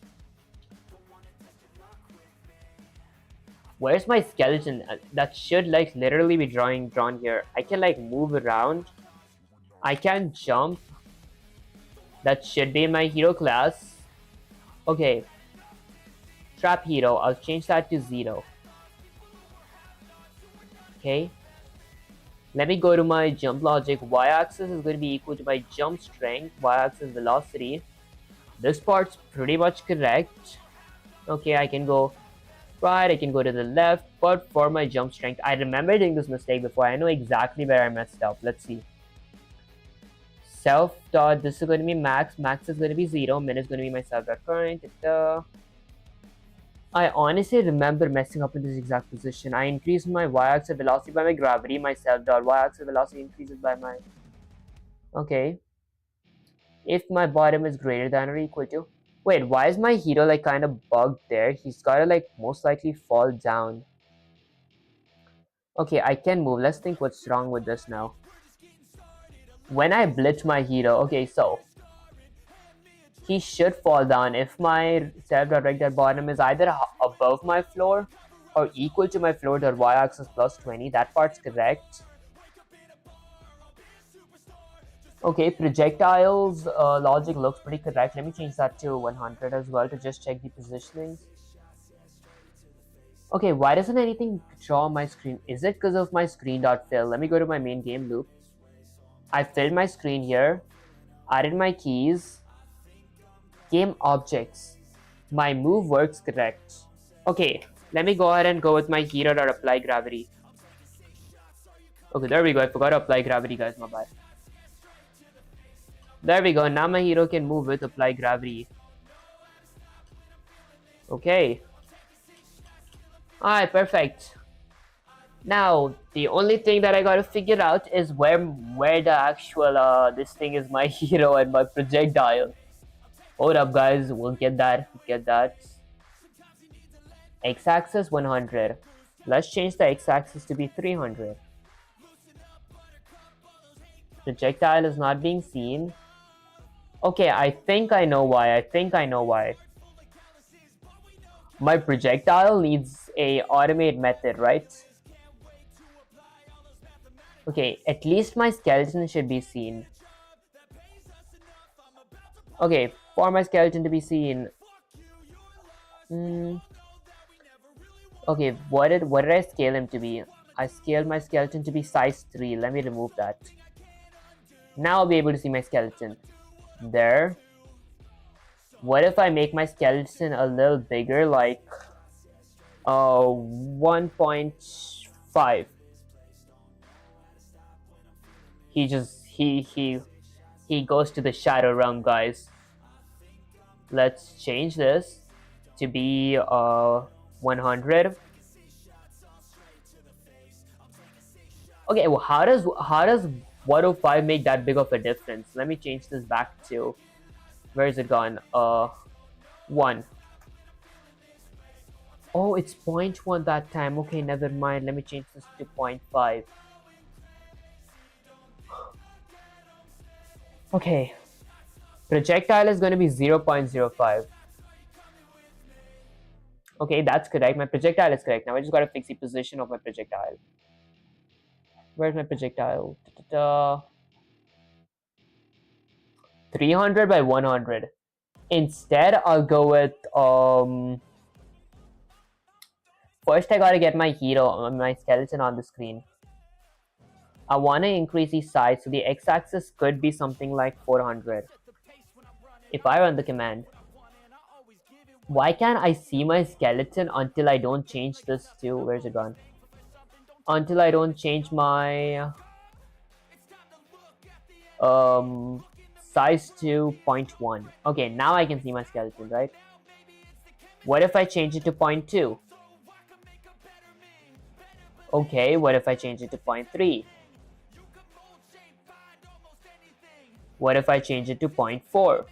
where's my skeleton? That should like literally be drawn here. I can like move around. I can jump. That should be my hero class. Okay. Trap hero, I'll change that to 0. Okay. Let me go to my jump logic. Y-axis is going to be equal to my jump strength. Y-axis velocity. This part's pretty much correct. Okay, I can go right, I can go to the left. But for my jump strength, I remember doing this mistake before. I know exactly where I messed up. Let's see. Self dot, this is going to be max. Max is going to be 0. Min is going to be my self dot current. I honestly remember messing up in this exact position. I increased my y-axis velocity by my gravity. My self dot y-axis velocity increases by my... Okay. If my bottom is greater than or equal to... Wait, why is my hero like kind of bugged there? He's gotta like most likely fall down. Okay, I can move. Let's think what's wrong with this now. When I blitz my hero, okay, so he should fall down if my self-direct at bottom is either above my floor or equal to my floor dot y-axis plus 20. That part's correct. Okay, projectiles logic looks pretty correct. Let me change that to 100 as well to just check the positioning. Okay, why doesn't anything draw on my screen? Is it because of my screen.fill? Let me go to my main game loop. I filled my screen here, added my keys, game objects. My move works correct. Okay, let me go ahead and go with my hero.apply gravity. Okay, there we go. I forgot to apply gravity, guys. My bad. There we go. Now my hero can move with apply gravity. Okay. Alright, perfect. Now, the only thing that I gotta figure out is where the actual, this thing is my hero and my projectile. Hold up, guys. We'll get that. Get that. X-axis 100. Let's change the x-axis to be 300. Projectile is not being seen. Okay, I think I know why. My projectile needs a automate method, right? Okay, at least my skeleton should be seen. Okay, for my skeleton to be seen. Okay, what did I scale him to be? I scaled my skeleton to be size 3. Let me remove that. Now I'll be able to see my skeleton. There. What if I make my skeleton a little bigger, like 1.5? He goes to the shadow realm, guys. Let's change this to be 100. Okay, well, how does 105 make that big of a difference? Let me change this back to, where is it gone? 1. Oh, it's 0.1 that time. Okay, never mind. Let me change this to 0.5. Okay. Projectile is going to be 0.05. Okay, that's correct. My projectile is correct. Now I just got to fix the position of my projectile. Where's my projectile? 300 by 100. Instead, I'll go with first I gotta get my hero, my skeleton on the screen. I want to increase the size, so the x-axis could be something like 400. If I run the command. Why can't I see my skeleton until I don't change this to, where's it gone? Until I don't change my size to 0.1. Okay, now I can see my skeleton, right? What if I change it to 0.2? Okay, what if I change it to 0.3? What if I change it to 0.4?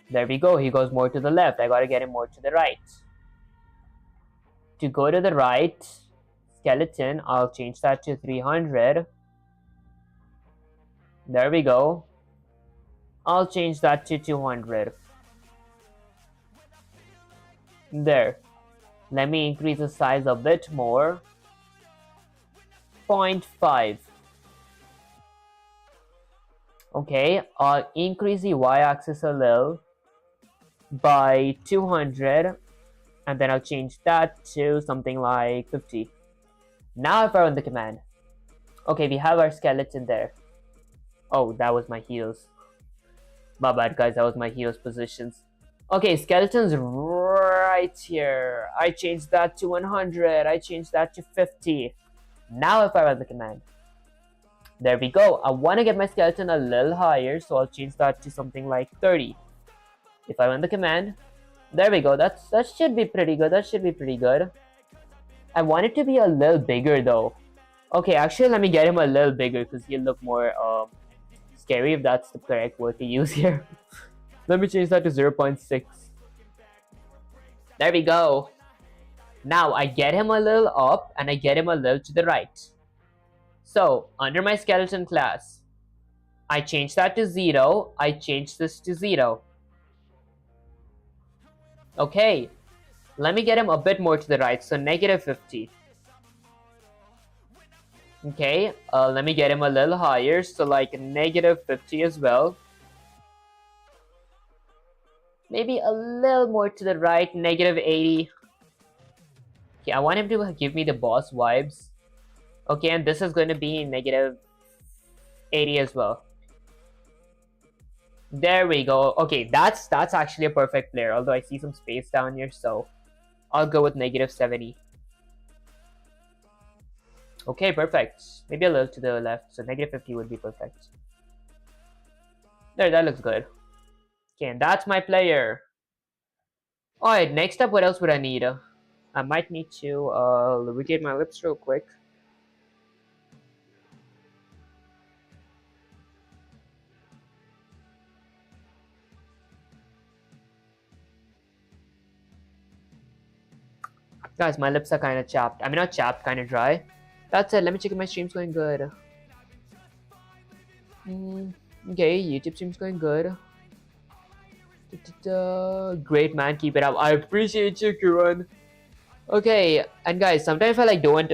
There we go, he goes more to the left. I gotta get him more to the right. To go to the right, skeleton, I'll change that to 300. There we go. I'll change that to 200. There. Let me increase the size a bit more. 0.5. Okay, I'll increase the y-axis a little by 200, and then I'll change that to something like 50. Now if I run the command, okay, we have our skeleton there. Oh, that was my heels. My bad, guys, that was my heels positions. Okay, skeleton's right here. I changed that to 100. I changed that to 50. Now if I run the command, there we go. I want to get my skeleton a little higher, so I'll change that to something like 30. If I run the command, there we go. That should be pretty good. That should be pretty good. I want it to be a little bigger though. Okay, actually, let me get him a little bigger because he'll look more scary, if that's the correct word to use here. Let me change that to 0.6. There we go. Now I get him a little up and I get him a little to the right. So under my skeleton class, I change that to 0. I change this to 0. Okay, let me get him a bit more to the right, so negative 50. Okay, let me get him a little higher, so like negative 50 as well. Maybe a little more to the right, negative 80. Okay, I want him to give me the boss vibes. Okay, and this is going to be negative 80 as well. There we go. Okay, that's actually a perfect player, although I see some space down here, so I'll go with negative 70. Okay, perfect. Maybe a little to the left, so negative 50 would be perfect. There, that looks good. Okay, and that's my player. Alright, next up, what else would I need? I might need to lubricate my lips real quick. Guys, my lips are kind of chapped. I mean, not chapped, kind of dry. That's it. Let me check if my stream's going good. Okay, YouTube stream's going good. Great, man. Keep it up. I appreciate you, Kiran. Okay, and guys, sometimes if I like don't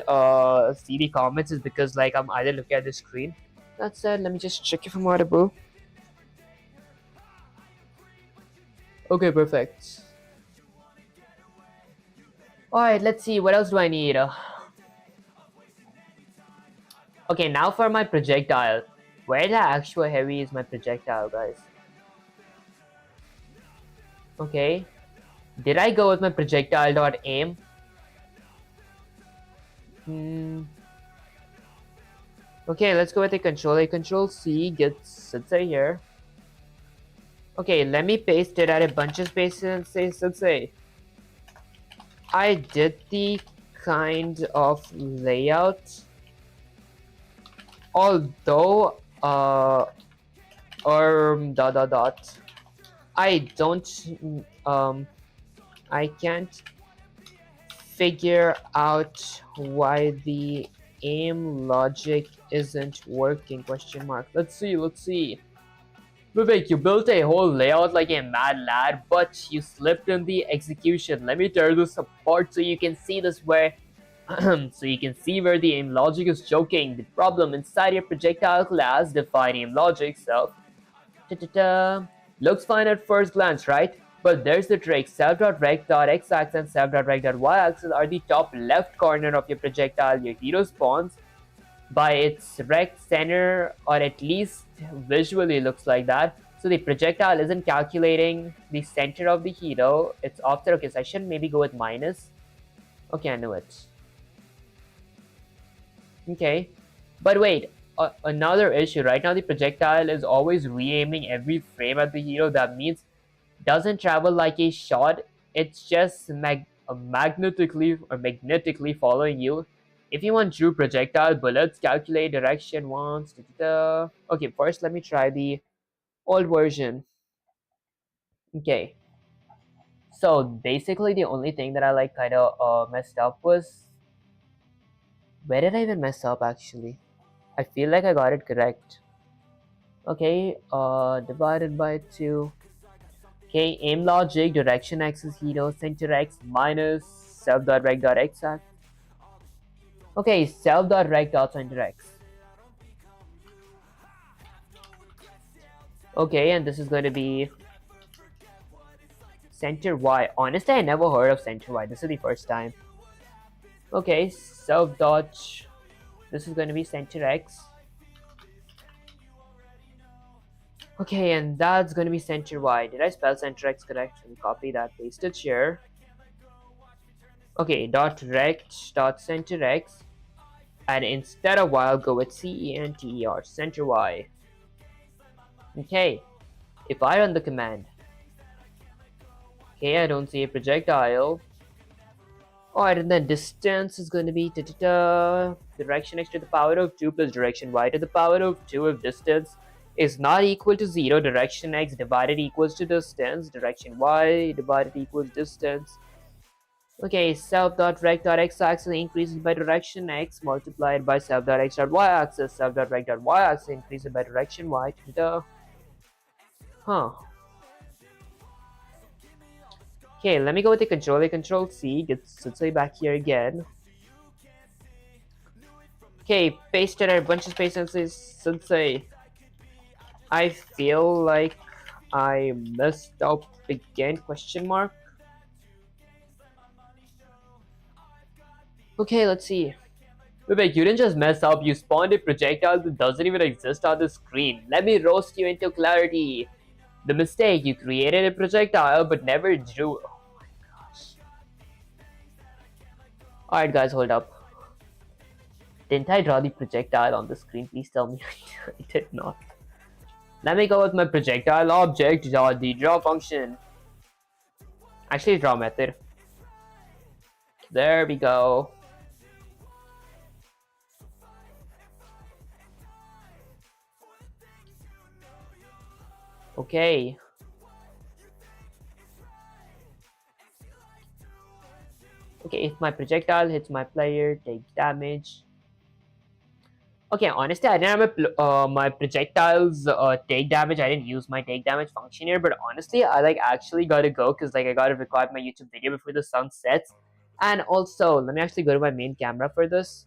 see the comments is because like I'm either looking at the screen. That said, let me just check if I'm audible. Okay, perfect. Alright, let's see, what else do I need? Okay, now for my projectile. Where the actual heavy is my projectile, guys? Okay. Did I go with my projectile.aim? Okay, let's go with a control. Control C gets Sensei here. Okay, let me paste it at a bunch of spaces and say Sensei. I did the kind of layout, although I don't I can't figure out why the aim logic isn't working, question mark. Let's see. Vivek, you built a whole layout like a mad lad, but you slipped in the execution. Let me tear this apart so you can see this where so you can see where the aim logic is joking. The problem inside your projectile class define aim logic self. Looks fine at first glance, right? But there's the trick. Self.rect.x-axis and self.rect.y-axis are the top left corner of your projectile. Your hero spawns by its rect center, or at least visually looks like that. So the projectile isn't calculating the center of the hero. It's offset. Okay, so I should maybe go with minus. Okay, I know it. Okay, but wait, another issue. Right now the projectile is always re-aiming every frame at the hero. That means doesn't travel like a shot. It's just magnetically following you. If you want true projectile bullets, calculate direction once. Okay, first let me try the old version. Okay, so basically the only thing that I like kind of messed up was, where did I even mess up actually? I feel like I got it correct. Okay, divided by 2. Okay, aim logic, direction axis hero, center x minus self.rect.x. Okay, self.rect.center x. Okay, and this is going to be center y. Honestly, I never heard of center y. This is the first time. Okay, self dot. This is going to be center x. Okay, and that's going to be center y. Did I spell center x correct? Let me copy that, paste it here. Okay, dot rect dot center x, and instead of y, I'll go with center center y. Okay, if I run the command, okay, I don't see a projectile. Alright, and then distance is going to be direction x to the power of 2 plus direction y to the power of 2. If distance is not equal to 0, direction x divided equals to distance, direction y divided equals distance. Okay, self.rect.x-axis increases by direction x multiplied by self.x.y-axis. Self.rect.y-axis increases by direction y. Huh. Okay, let me go with the control. Control C gets Sensei back here again. Okay, pasted a bunch of space Sensei. I feel like I messed up again, question mark. Okay, let's see. Vivek, you didn't just mess up, you spawned a projectile that doesn't even exist on the screen. Let me roast you into clarity. The mistake, you created a projectile but never drew. Oh my gosh. Alright guys, hold up. Didn't I draw the projectile on the screen? Please tell me I did not. Let me go with my projectile object, the draw function. Actually, draw method. There we go. Okay. Okay, if my projectile hits my player, take damage. Okay, honestly, I didn't have my projectiles take damage. I didn't use my take damage function here, but honestly, I like actually gotta go because like I gotta record my YouTube video before the sun sets. And also, let me actually go to my main camera for this.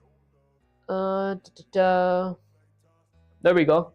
There we go.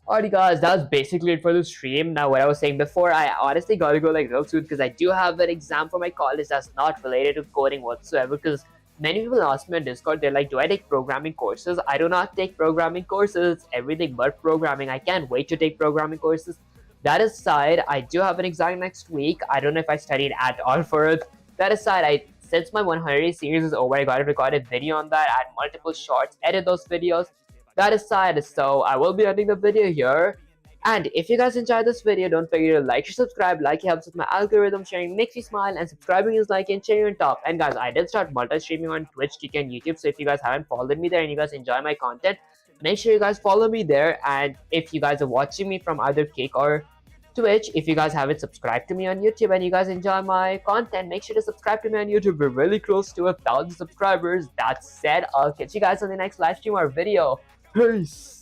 Alrighty guys, that was basically it for the stream. Now what I was saying before, I honestly gotta go like real soon because I do have an exam for my college that's not related to coding whatsoever, because many people ask me on Discord, they're like, do I take programming courses? I do not take programming courses. It's everything but programming. I can't wait to take programming courses. That aside, I do have an exam next week. I don't know if I studied at all for it. That aside, since my 100 series is over, I gotta record a video on that, add multiple shorts, edit those videos. That aside, so I will be ending the video here. And if you guys enjoyed this video, don't forget to like or subscribe. Like helps with my algorithm, sharing makes me smile, and subscribing is like and cherry on top. And guys, I did start multi-streaming on Twitch, Kick, and YouTube, so if you guys haven't followed me there and you guys enjoy my content, make sure you guys follow me there. And if you guys are watching me from either Kick or Twitch, if you guys haven't subscribed to me on YouTube and you guys enjoy my content, make sure to subscribe to me on YouTube. We're really close to 1,000 subscribers. That said, I'll catch you guys on the next live stream or video. Peace.